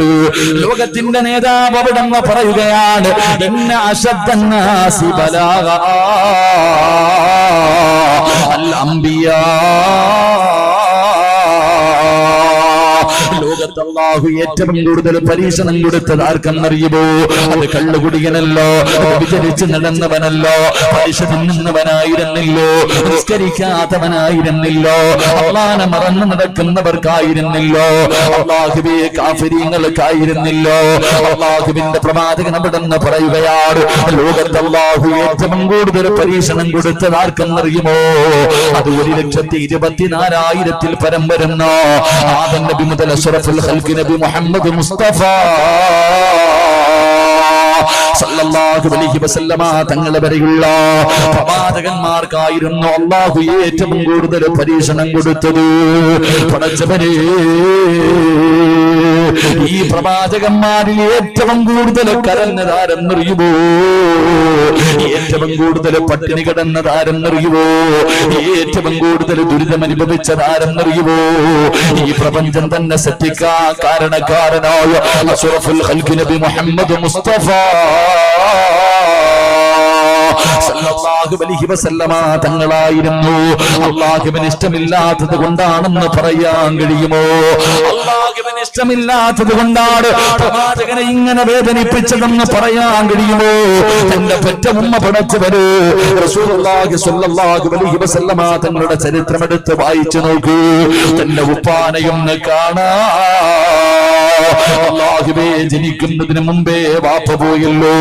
ലോകത്തിന്റെ നേതാവ് അവിടുന്ന് പറയുകയാണ്, ഇന്ന അശദ്ദന്നാസി ബലാഗാ അൽ അംബിയാ. ലോകത്ത് അല്ലാഹു ഏറ്റവും കൂടുതൽ പരീക്ഷണം കൊടുത്തത് ആർക്കെന്നറിയുമോ? അത് കള്ളുകുടിയനല്ലോ, വിചരിച്ച് നടന്നവനല്ലോ, പലിശ തിന്നുന്നവനായിരുന്നില്ലോ, നിസ്കരിക്കാത്തവനായിരുന്നില്ലോ, അള്ളാനെ മറന്നു നടക്കുന്നവർക്കായിരുന്നില്ലോ, അല്ലാഹുവേ കാഫിരീങ്ങൾക്കായിരുന്നില്ലോ. അല്ലാഹുവിന്റെ പ്രവാചകൻ അവിടെന്ന് പറയുകയാണ്, ലോകത്ത് അല്ലാഹു ഏറ്റവും കൂടുതൽ പരീക്ഷണം കൊടുത്തത് ആർക്കെന്നറിയുമോ? അത് 1,24,000 പരം വരുന്ന ആദം നബി മുതൽ അഷ്റഫുൽ ഖൽഖ് നബി മുഹമ്മദ് മുസ്തഫ സല്ലല്ലാഹു അലൈഹി വസല്ലമ തങ്ങളെ വരെയുള്ള പ്രവാചകന്മാർക്കായിരുന്നു അല്ലാഹു ഏറ്റവും കൂടുതൽ പരീക്ഷണം കൊടുത്തത്. പടച്ചവനെ, ഈ പ്രവാചകന്മാരിൽ ഏറ്റവും കൂടുതൽ കരഞ്ഞതാരെന്നറിയുമോ? ഏറ്റവും കൂടുതൽ പട്ടിണി കിടന്നതാരെന്നറിയുമോ? ഏറ്റവും കൂടുതൽ ദുരിതം അനുഭവിച്ചതാരെന്നറിയുമോ? ഈ പ്രപഞ്ചം തന്നെ സൃഷ്ടിക്കാൻ കാരണക്കാരനായ അഷ്റഫുൽ ഖൽഖ് നബി മുഹമ്മദ് മുസ്തഫ സല്ലല്ലാഹു അലൈഹി വസല്ലമ തങ്ങളായിരുന്നു. അല്ലാഹുവിന് ഇഷ്ടമില്ലാത്തത് കൊണ്ടാണെന്ന് പറയാൻ കഴിയുമോ? അല്ലാഹുവിന് ഇഷ്ടമില്ലാത്തത് കൊണ്ടാണ് പ്രവാചകനെ ഇങ്ങനെ വേദനിപ്പിച്ചതെന്ന് പറയാൻ കഴിയുമോ? തന്റെ പെറ്റ ഉമ്മ പടച്ചവര് റസൂലുള്ളാഹി സ്വല്ലല്ലാഹു അലൈഹി വസല്ലമ തങ്ങളുടെ ചരിത്രമെടുത്ത് വായിച്ചു നോക്കൂ. തന്റെ ഉപ്പാനയൊന്ന് കാണാ. അല്ലാഹുവേ, ജനിക്കുന്നതിന് മുമ്പേ വാപ്പ പോയല്ലോ,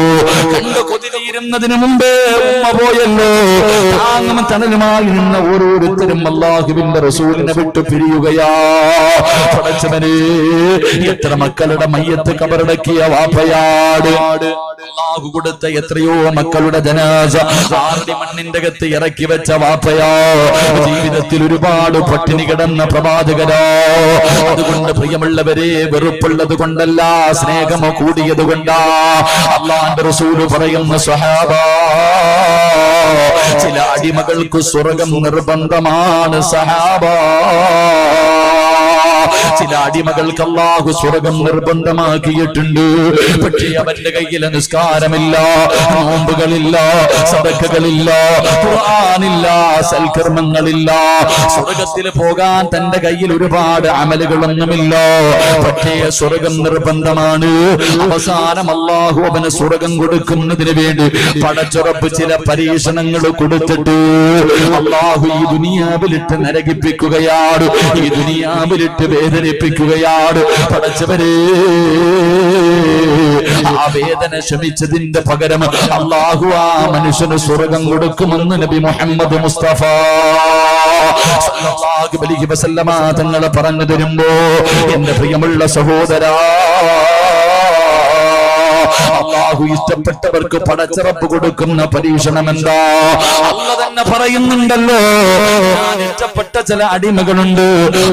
കണ്ടു കൊതിരുന്നതിന് മുമ്പേ ഉമ്മ പോയല്ലോ. താങ്ങും തണലുമായി നിന്ന ഓരോരുത്തരും അല്ലാഹുവിന്റെ റസൂലിനെ വിട്ടു പിരിയുകയാ. പടച്ചവനെ, എത്ര മക്കളുടെ മയ്യത്ത് കബറടക്കിയ വാപ്പയാട്. അല്ലാഹു കൊടുത്ത എത്രയോ മക്കളുടെ ജനാസ ആർടി മണ്ണിന്റെ അകത്ത് ഇറക്കി വെച്ച വാപ്പയാ. ജീവിതത്തിൽ ഒരുപാട് പട്ടിണി കിടന്ന പ്രവാചകരാ. അതുകൊണ്ട് പ്രിയമുള്ളവരെ, വെറുപ്പുള്ളത് കൊണ്ടല്ല, സ്നേഹമോ കൂടിയത് കൊണ്ടാ. അല്ലാഹുവിന്റെ റസൂല് പറയുന്ന സ്വഹാബാ, ചില അടിമകൾക്ക് സ്വർഗം നിർബന്ധമാണ് സഹാബാ. ചില അടിമകൾക്ക് അല്ലാഹു സ്വർഗം നിർബന്ധമാക്കിയിട്ടുണ്ട്. പക്ഷേ അവന്റെ കയ്യിൽ നിസ്കാരമില്ല, നോമ്പുകളില്ല, സദഖകളില്ല, ഖുർആനില്ല, സൽക്കർമ്മങ്ങളില്ല. സ്വർഗത്തിൽ പോകാൻ തന്റെ കയ്യിൽ ഒരുപാട് അമലുകളൊന്നുമില്ല. പക്ഷേ സ്വർഗം നിർബന്ധമാണ്. അവസാനം അല്ലാഹു അവന് സ്വർഗം കൊടുക്കുന്നതിന് വേണ്ടി പടച്ചുറപ്പ് ചില പരീക്ഷണങ്ങൾ കൊടുത്തിട്ട് അല്ലാഹു ഈ ദുനിയാവിലിട്ട് നരകിപ്പിക്കുകയാണ്, ഈ ദുനിയാവിലിട്ട് വേദനിപ്പിക്കുകയാണ്. പടച്ചവരെ, ആ വേദന ശമിച്ചതിന്റെ പകരം അല്ലാഹു ആ മനുഷ്യന് സ്വർഗം കൊടുക്കുമെന്ന് നബി മുഹമ്മദ് മുസ്തഫ സല്ലല്ലാഹു അലൈഹി വസല്ലമ തങ്ങൾ പറഞ്ഞു തരുമ്പോ, എന്റെ പ്രിയമുള്ള സഹോദരാ, അല്ലാഹു ഇഷ്ടപ്പെട്ടവർക്ക് പടച്ചിറപ്പ് കൊടുക്കുന്ന പരീക്ഷണം എന്താ? അല്ലാഹു തന്നെ പറയുന്നുണ്ടല്ലോ, ഞാൻ ഇഷ്ടപ്പെട്ട ചില അടിമകളുണ്ട്,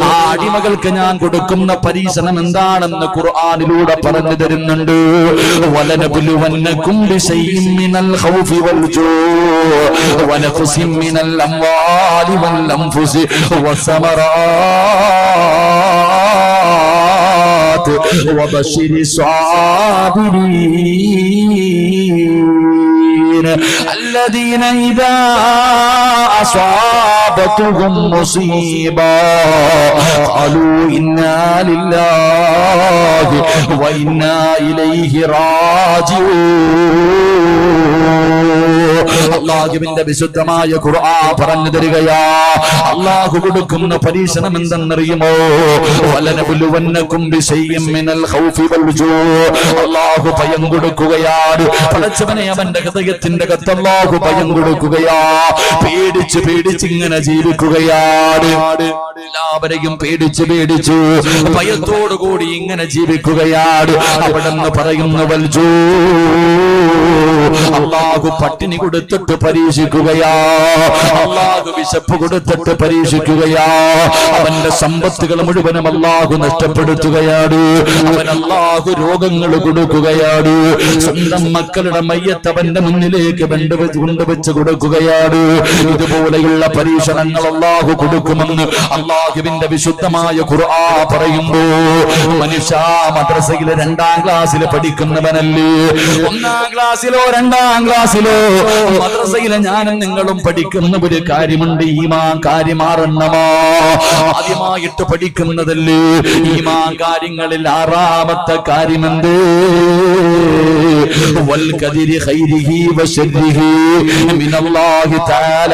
ആ അടിമകൾക്ക് ഞാൻ കൊടുക്കുന്ന പരീക്ഷണം എന്താണെന്ന് ഖുർആനിലൂടെ പറഞ്ഞു തരുന്നുണ്ട്. വലനബുലുവന്നകും ബിശൈഇൻ മിനൽ ഖൗഫി വൽ ജൂഇ വനഖ്സിൻ മിനൽ അംവാലി വൽ അൻഫുസി വസ്സമറാത്ത് وبشر الصابرين الذين إذا أصابتهم مصيبة قالوا إنا لله وإنا إليه راجعون. അല്ലാഹുവിന്റെ വിശുദ്ധമായ ഖുർആൻ പറഞ്ഞു തരികയാ, അല്ലാഹു കൊടുക്കുന്ന പരീക്ഷണം എന്തെന്നറിയുമോ? വലനബുലുവന്നകും ബിശൈഇൻ മിനൽ ഖൗഫി വൽ ജൂഇ. അല്ലാഹു ഭയം കൊടുക്കുകയാണ്. പടച്ചവനെ, അവന്റെ ഹൃദയത്തിന്റെ അകത്ത് അല്ലാഹു ഭയം കൊടുക്കുകയാ. പേടിച്ച് പേടിച്ച് ഇങ്ങനെ ജീവിക്കുകയാണ്. എല്ലാവരെയും പേടിച്ച് പേടിച്ചു ഭയത്തോടുകൂടി ഇങ്ങനെ ജീവിക്കുകയാണ്. അവിടെന്ന് പറയുന്ന വൽ ജൂഇ, അല്ലാഹു പട്ടിണി കൊടുത്തിട്ട് പരീക്ഷിക്കുകയാ. അല്ലാഹു വിശപ്പ് കൊടുത്തിട്ട് പരീക്ഷിക്കുകയാ. അവന്റെ സമ്പത്തുകൾ മുഴുവനും അല്ലാഹു നഷ്ടപ്പെടുത്തുകയാണ്. അവൻ അല്ലാഹു രോഗങ്ങൾ കൊടുക്കുകയാണ്. സ്വന്തം മക്കളുടെ മയ്യത്ത് അവന്റെ മുന്നിലേക്ക് കൊണ്ടുവച്ച് കൊടുക്കുകയാണ്. ഇതുപോലെയുള്ള പരീക്ഷ പരീക്ഷണങ്ങൾ അല്ലാഹു കൊടുക്കുമെന്ന് അല്ലാഹുവിന്റെ വിശുദ്ധമായ ഖുർആൻ പറയുന്നു. മനുഷ്യ മദ്രസയിലെ 2ാം ക്ലാസ്സിൽ പഠിക്കുന്നവനല്ലേ, 1ാം ക്ലാസ്സിലോ 2ാം ക്ലാസ്സിലോ മദ്രസയിലെ ഞാനും നിങ്ങളും പഠിക്കുന്ന ഒരു കാര്യമുണ്ട്, ഈമാൻ കാര്യമാറണമോ. ആദ്യമായിട്ട് പഠിക്കുന്നതല്ലേ ഈമാൻ കാര്യങ്ങളിൽ 6ാമത്തെ കാര്യമെന്ത്? വൽ ഖദരി ഖൈരിഹി വശർരിഹി മിനല്ലാഹി തആല.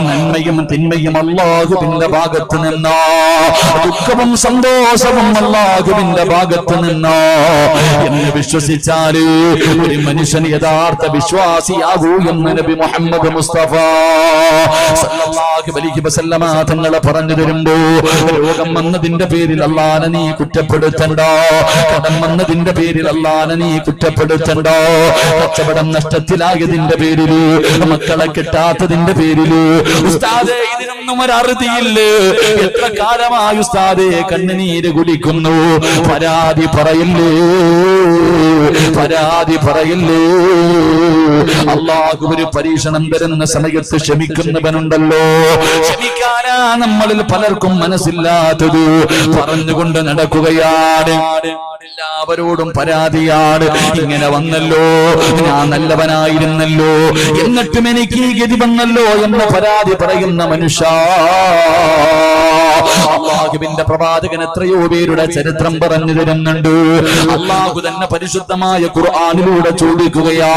നന്മയും തിന്മയും അല്ലാഹുവിന്റെ ഭാഗത്ത് നിന്നോ, ദുഃഖവും സന്തോഷവും അല്ലാഹുവിന്റെ ഭാഗത്ത് നിന്നോ എന്ന് വിശ്വസിച്ചാല് ഒരു മനുഷ്യൻ യഥാർത്ഥ വിശ്വാസിയാകൂ എന്ന് നബി മുഹമ്മദ് മുസ്തഫ സല്ലല്ലാഹു അലൈഹി വസല്ലമ തങ്ങൾ പറഞ്ഞു തരുമ്പോ, രോഗം വന്നതിന്റെ പേരിൽ അല്ലാഹനെ നീ കുറ്റപ്പെടുത്തണ്ട, കടം വന്നതിന്റെ പേരിൽ അല്ലാഹനെ നീ കുറ്റപ്പെടുത്തണ്ട, കച്ചവടം നഷ്ടത്തിലായതിന്റെ പേരില്, മക്കളെ കിട്ടാത്തതിന്റെ പേരില്, ഉസ്താദേ ഇതിനൊന്നും ഒരു അറുതിയില്ലേ, എത്ര കാലമായി ഉസ്താദേ കണ്ണുനീര് കുടിക്കുന്നു, പരാതി പറയില്ലേ, പരാതി പറയില്ലേ. അല്ലാഹു ഒരു പരീക്ഷണം തരുന്ന സമയത്ത് ക്ഷമിക്കുന്നവനുണ്ടല്ലോ. ക്ഷമിക്കാനാ നമ്മളിൽ പലർക്കും മനസ്സില്ലാത്തത്, പറഞ്ഞുകൊണ്ട് നടക്കുകയാണ്. എല്ലാവരോടും പരാതിയാണ്, ഇങ്ങനെ വന്നല്ലോ, ഞാൻ നല്ലവനായിരുന്നല്ലോ, എന്നിട്ടും എനിക്ക് ഈ ഗതി വന്നല്ലോ എന്ന പരാതി പറയുന്ന മനുഷ്യ. അല്ലാഹുവിന്റെ പ്രവാചകൻ എത്രയോ പേരുടെ ചരിത്രം പറഞ്ഞു തരുന്നുണ്ട്. അല്ലാഹു തന്നെ പരിശുദ്ധമായ ഖുർആനിലൂടെ ചോദിക്കുകയാ,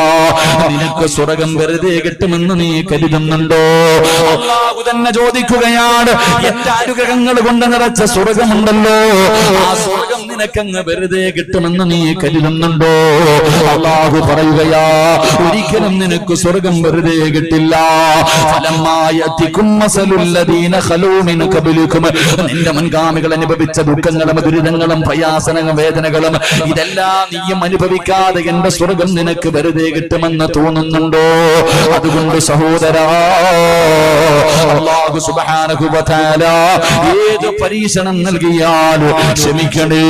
നിനക്ക് സ്വർഗം വെറുതെ കിട്ടുമെന്ന് നീ കരുതുന്നുണ്ടോ? അല്ലാഹു തന്നെ ചോദിക്കുകയാണ്, എന്റെ അനുഗ്രഹങ്ങൾ കൊണ്ട് നിറച്ച സ്വർഗമുണ്ടല്ലോ, ആ സ്വർഗം നിനക്കങ്ങ് വെറുതെ കിട്ടുമെന്ന് നീ കരുതുന്നുണ്ടോ? അല്ലാഹു പറയുകയാ, ഒരിക്കലും നിനക്ക് സ്വർഗം വെറുതെ കിട്ടില്ല. ഫലമായതികും മസലുല്ലദീന ഖലൂ മിൻ ഖബലികും, നിന്റെ മുൻഗാമികൾ അനുഭവിച്ച ദുഃഖങ്ങളും ദുരിതങ്ങളും പ്രയാസങ്ങളും വേദനകളും ഇതെല്ലാം നീയും അനുഭവിക്കാതെ എന്റെ സ്വർഗം നിനക്ക് വെറുതെ കിട്ടുമെന്ന് തോന്നുന്നുണ്ടോ? അതുകൊണ്ട് സഹോദരാ, അല്ലാഹു സുബ്ഹാനഹു വ തആല ഏത് പരീക്ഷണം നൽകിയാലും ക്ഷമിക്കണേ,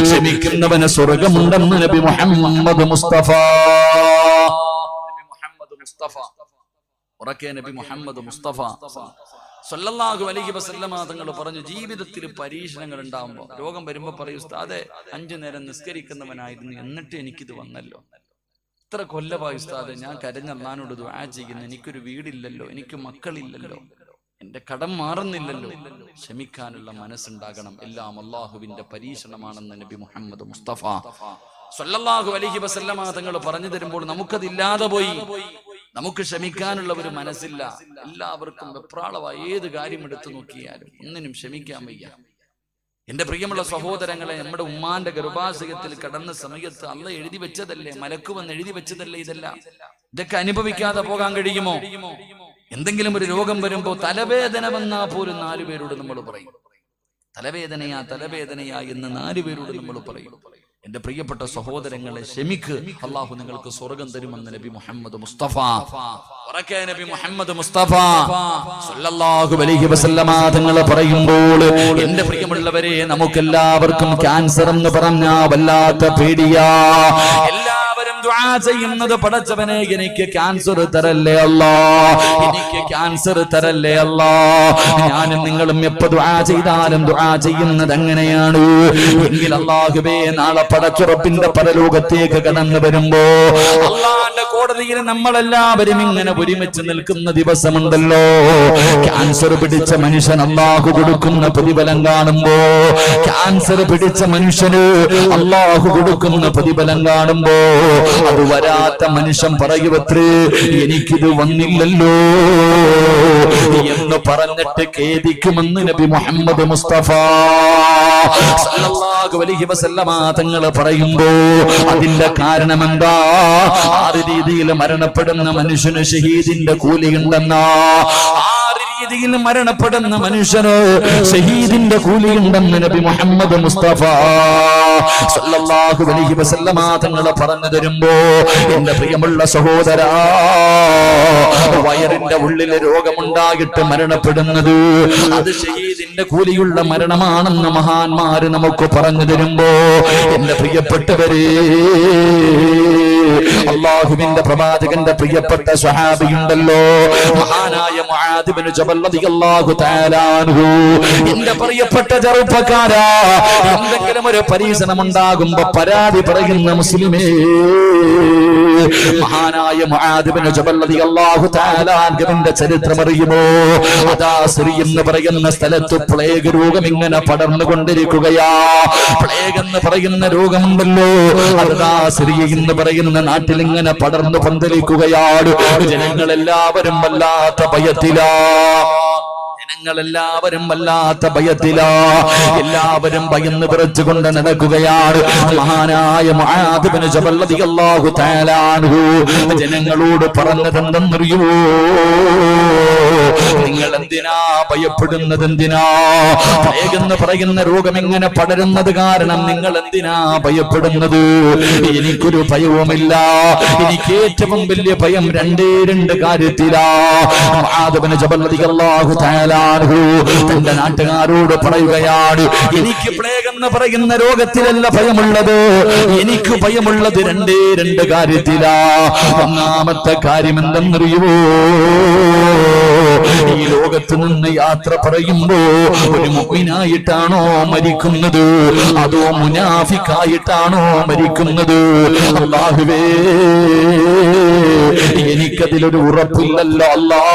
ക്ഷമിക്കുന്നവന് സ്വർഗമുണ്ടെന്ന് നബി മുഹമ്മദ് മുസ്തഫ. നബി മുഹമ്മദ് മുസ്തഫ ഉറക്കെ നബി മുഹമ്മദ് മുസ്തഫ സല്ലല്ലാഹു അലൈഹി വസല്ലമ തങ്ങൾ പറഞ്ഞു, ജീവിതത്തിൽ പരീക്ഷണങ്ങൾ ഉണ്ടാകുമ്പോൾ, രോഗം വരുമ്പോ പറയൂ, ഉസ്താദേ 5 നേരം നിസ്കരിക്കുന്നവനായിരുന്നു, എന്നിട്ട് എനിക്കിത് വന്നല്ലോ, ഇത്ര കൊല്ലമായി ഉസ്താദേ ഞാൻ കരഞ്ഞ അല്ലാഹുവോട് ദുആ ചെയ്യുന്നു, എനിക്കൊരു വീടില്ലല്ലോ, എനിക്ക് മക്കളില്ലല്ലോ, എന്റെ കടം മാറുന്നില്ലല്ലോ. ക്ഷമിക്കാനുള്ള മനസ്സുണ്ടാകണം. എല്ലാം അല്ലാഹുവിന്റെ പരീക്ഷണമാണെന്ന് നബി മുഹമ്മദ് മുസ്തഫ സല്ലല്ലാഹു അലൈഹി വസല്ലമ തങ്ങൾ പറഞ്ഞു തരുമ്പോൾ നമുക്കതില്ലാതെ പോയി. നമുക്ക് ക്ഷമിക്കാനുള്ള ഒരു മനസ്സില്ല. എല്ലാവർക്കും വെപ്രാളമായി ഏത് കാര്യം എടുത്തു നോക്കിയാലും ഒന്നിനും ക്ഷമിക്കാൻ വയ്യ. എന്റെ പ്രിയമുള്ള സഹോദരങ്ങളെ, നമ്മുടെ ഉമ്മാന്റെ ഗർഭാശയത്തിൽ കടന്ന സമയത്ത് അള്ള എഴുതി വെച്ചതല്ലേ, മലക്കുവെന്ന് എഴുതി വെച്ചതല്ലേ ഇതെല്ലാം. ഇതൊക്കെ അനുഭവിക്കാതെ പോകാൻ കഴിയുമോ? എന്തെങ്കിലും ഒരു രോഗം വരുമ്പോ തലവേദന വന്നാ പോലും 4 പേരോട് നമ്മൾ പറയും, തലവേദനയാ തലവേദനയാ എന്ന് 4 പേരോട് നമ്മൾ പറയും. എന്റെ പ്രിയപ്പെട്ട സഹോദരങ്ങളെ, ക്ഷമിക്ക്, അല്ലാഹു നിങ്ങൾക്ക് സ്വർഗം തരുമെന്ന് നബി മുഹമ്മദ് മുസ്തഫ ഉറക്കെ നബി മുഹമ്മദ് മുസ്തഫ സല്ലല്ലാഹു അലൈഹി വസല്ലമ തങ്ങൾ പറയുമ്പോൾ, എന്റെ പ്രിയമുള്ളവരെ, നമുക്കെല്ലാവർക്കും ക്യാൻസർ എന്ന് പറഞ്ഞാ വല്ലാത്ത പേടിയാ. എല്ലാവരും ദുആ ചെയ്യുന്നത്, പടച്ചവനെ എനിക്ക് ക്യാൻസർ തരല്ലേ അല്ലാ, എനിക്ക് ക്യാൻസർ തരല്ലേ അല്ലാ. ഞാനും നിങ്ങളും എപ്പോ ദുആ ചെയ്താലും ദുആ ചെയ്യുന്നത് അങ്ങനെയാണ്. എങ്കിൽ അല്ലാഹുവേ, നാളെ പടച്ചുറപ്പിന്റെ പരലോകത്തേക്ക് കടന്നു വരുമ്പോ അല്ലാഹുവിന്റെ കോടതിയിൽ നമ്മളെല്ലാവരും ഇങ്ങനെ ഒരുമിച്ച് നിൽക്കുന്ന ദിവസമുണ്ടല്ലോ. ക്യാൻസർ പിടിച്ച മനുഷ്യൻ അല്ലാഹു കൊടുക്കുന്ന പ്രതിഫലം കാണുമ്പോ, ക്യാൻസർ പിടിച്ച മനുഷ്യന് അല്ലാഹു കൊടുക്കുന്ന പ്രതിഫലം കാണുമ്പോ, അത് വരാത്ത മനുഷ്യൻ പറയുവത്രേ, എനിക്കിത് വന്നില്ലല്ലോ എന്ന് പറഞ്ഞിട്ട് ഖേദിക്കുമെന്ന് നബി മുഹമ്മദ് മുസ്തഫ സല്ലല്ലാഹു അലൈഹി വസല്ലമ തങ്ങൾ പറയുമ്പോ, അതിന്റെ കാരണം എന്താ? 6 രീതിയിൽ മരണപ്പെടുന്ന മനുഷ്യന് ഷഹീദിന്റെ കൂലിയുണ്ടെന്നാ. 6 രീതിയിൽ മരണപ്പെടുന്ന മനുഷ്യന് ഷഹീദിന്റെ കൂലിയുണ്ടെന്ന് നബി മുഹമ്മദ് മുസ്തഫ സല്ലല്ലാഹു അലൈഹി വസല്ലമ തങ്ങൾ പറഞ്ഞു തരുമ്പോ, എന്റെ പ്രിയമുള്ള സഹോദരാ, വയറിന്റെ ഉള്ളിൽ രോഗമുണ്ടായിട്ട് മരണപ്പെടുന്നത് അത് ഷഹീദിന്റെ കൂലിയുള്ള മരണമാണെന്ന് മഹാന്മാര് നമുക്ക് പറഞ്ഞു തരുമ്പോ, എന്റെ പ്രിയപ്പെട്ടവരെ, അല്ലാഹുവിന്റെ പ്രവാചകന്റെ പ്രിയപ്പെട്ട സ്വഹാബിയുണ്ടല്ലോ, മഹാനായ മുആദ് ഇബ്നു ജബൽ റളിയല്ലാഹു തആല അൻഹു. എന്റെ പ്രിയപ്പെട്ട ചെറുപ്പക്കാരാ, എന്തെങ്കിലും ഒരു പരീക്ഷണം ഉണ്ടാകുമ്പോ പരാതി പറയുന്ന മുസ്ലിമേ, മഹാനായ മുആദ് ഇബ്നു ജബൽ റളിയല്ലാഹു തആല അൻഹുവിന്റെ ചരിത്രം അറിയുമോ? അതാ സിറി എന്ന് പറയുന്ന സ്ഥലത്ത് പ്ലേഗ് രോഗം ഇങ്ങനെ പടർന്നുകൊണ്ടിരിക്കുകയാ. പ്ലേഗ് എന്ന് പറയുന്ന രോഗമുണ്ടല്ലോ, അതാ സിറി എന്ന് പറയുന്ന നാട്ടിൽ ഇങ്ങനെ പടർന്നു പന്തലിക്കുകയാണ്. ജനങ്ങളെല്ലാവരും വല്ലാത്ത ഭയത്തിലാ. ജനങ്ങളെല്ലാവരും വല്ലാത്ത ഭയത്തിലാ. എല്ലാവരും ഭയന്ന് വിറച്ചുകൊണ്ട് നടക്കുകയാണ്. മഹാനായ മുആദ് ഇബ്നു ജബൽ റളിയല്ലാഹു തആല അൻഹു ജനങ്ങളോട് പറഞ്ഞതെന്തെന്നറിയോ? നിങ്ങൾ എന്തിനാ ഭയപ്പെടുന്നത്? എന്തിനാ എന്ന് പറയുന്ന രോഗം എങ്ങനെ പടരുന്നത് കാരണം നിങ്ങൾ എന്തിനാ ഭയപ്പെടുന്നത്? എനിക്കൊരു ഭയവുമില്ല. എനിക്ക് ഏറ്റവും വലിയ ഭയം രണ്ട് കാര്യത്തിലാ. മുആദ് ഇബ്നു ജബൽ റളിയല്ലാഹു തആല അൻഹു തന്റെ നാട്ടുകാരോട് പറയുകയാണ്, എനിക്ക് പ്ലേഗ് എന്ന് പറയുന്ന രോഗത്തിലല്ല ഭയമുള്ളത്, എനിക്ക് ഭയമുള്ളത് രണ്ട് കാര്യത്തിലാ. ഒന്നാമത്തെ കാര്യം എന്തെന്നറിയുമോ? ഈ ലോകത്ത് നിന്ന് യാത്ര പറയുമ്പോ ഒരു മുഅ്മിനായിട്ടാണോ മരിക്കുന്നത്, അതോ മുനാഫിക്കായിട്ടാണോ മരിക്കുന്നത്? അല്ലാഹുവേ, എനിക്കതിലൊരു ഉറപ്പില്ലല്ലോ അല്ലാഹ്.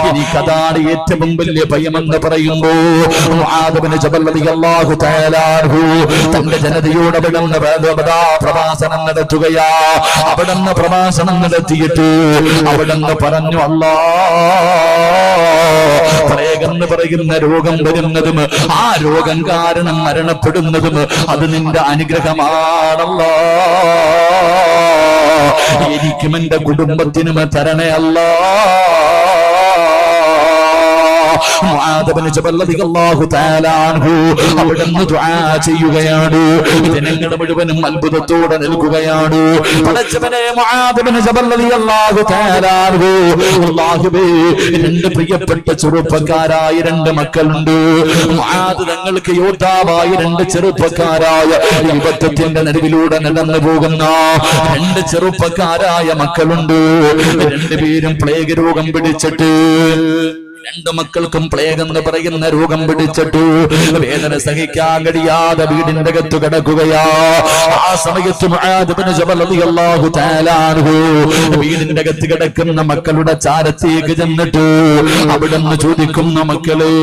എനിക്കതാണ് ഏറ്റവും വലിയ ഭയമെന്ന് പറയുമ്പോ മുആദ് ഇബ്നു ജബൽ റളിയല്ലാഹു തആല അൻഹു തന്റെ ജനതയോട് അവിടുന്ന് പ്രഭാഷണം നടത്തുകയാ. അവിടുന്ന് പ്രഭാഷണം നടത്തിയിട്ട് അവിടുന്ന് പറഞ്ഞു, അല്ലാഹ്, പ്ലേഗ് എന്ന് പറയുന്ന രോഗം വരുന്നതും ആ രോഗം കാരണം മരണപ്പെടുന്നതും അത് നിന്റെ അനുഗ്രഹമാണല്ലാഹ്. എനിക്കും എന്റെ കുടുംബത്തിനും തരണേ അല്ലാഹ്. മുആദ് ഇബ്നു ജബൽ റളിയല്ലാഹു തആല അൻഹു അവിടുന്ന് ദുആ ചെയ്യുകയാണ്. ജനങ്ങൾ മുഴുവനും അത്ഭുതത്തോടെ നിൽക്കുകയാണ്. പടച്ചവനെ, മുആദ് ഇബ്നു ജബൽ റളിയല്ലാഹു തആല അൻഹു, അല്ലാഹുവേ, രണ്ട് പ്രിയപ്പെട്ട ചെറുപ്പക്കാരായ രണ്ട് മക്കളുണ്ട്. മുആദ് തങ്ങൾക്ക് യോദ്ധാവായ രണ്ട് ചെറുപ്പക്കാരായ യുവത്വത്തിന്റെ നടുവിലൂടെ നടന്നു പോകുന്ന രണ്ട് ചെറുപ്പക്കാരായ മക്കളുണ്ട്. രണ്ടുപേരും പ്ലേഗ് രോഗം പിടിച്ചിട്ട്, രണ്ട് മക്കൾക്കും പ്ലേഗ് എന്ന് പറയുന്ന രോഗം പിടിച്ചിട്ടു വേദന സഹിക്കാൻ കഴിയാതെ വീടിന്റെ അകത്ത് കിടക്കുകയാ. ആ സമയത്ത് മുആദ് ഇബ്നു ജബൽ റളിയല്ലാഹു തആല അൻഹു വീടിന്റെ അകത്ത് കിടക്കുന്ന മക്കളുടെ ചാരത്തേക്ക് ചെന്നിട്ട് അവിടുന്ന് ചോദിക്കുന്ന, മക്കളെ,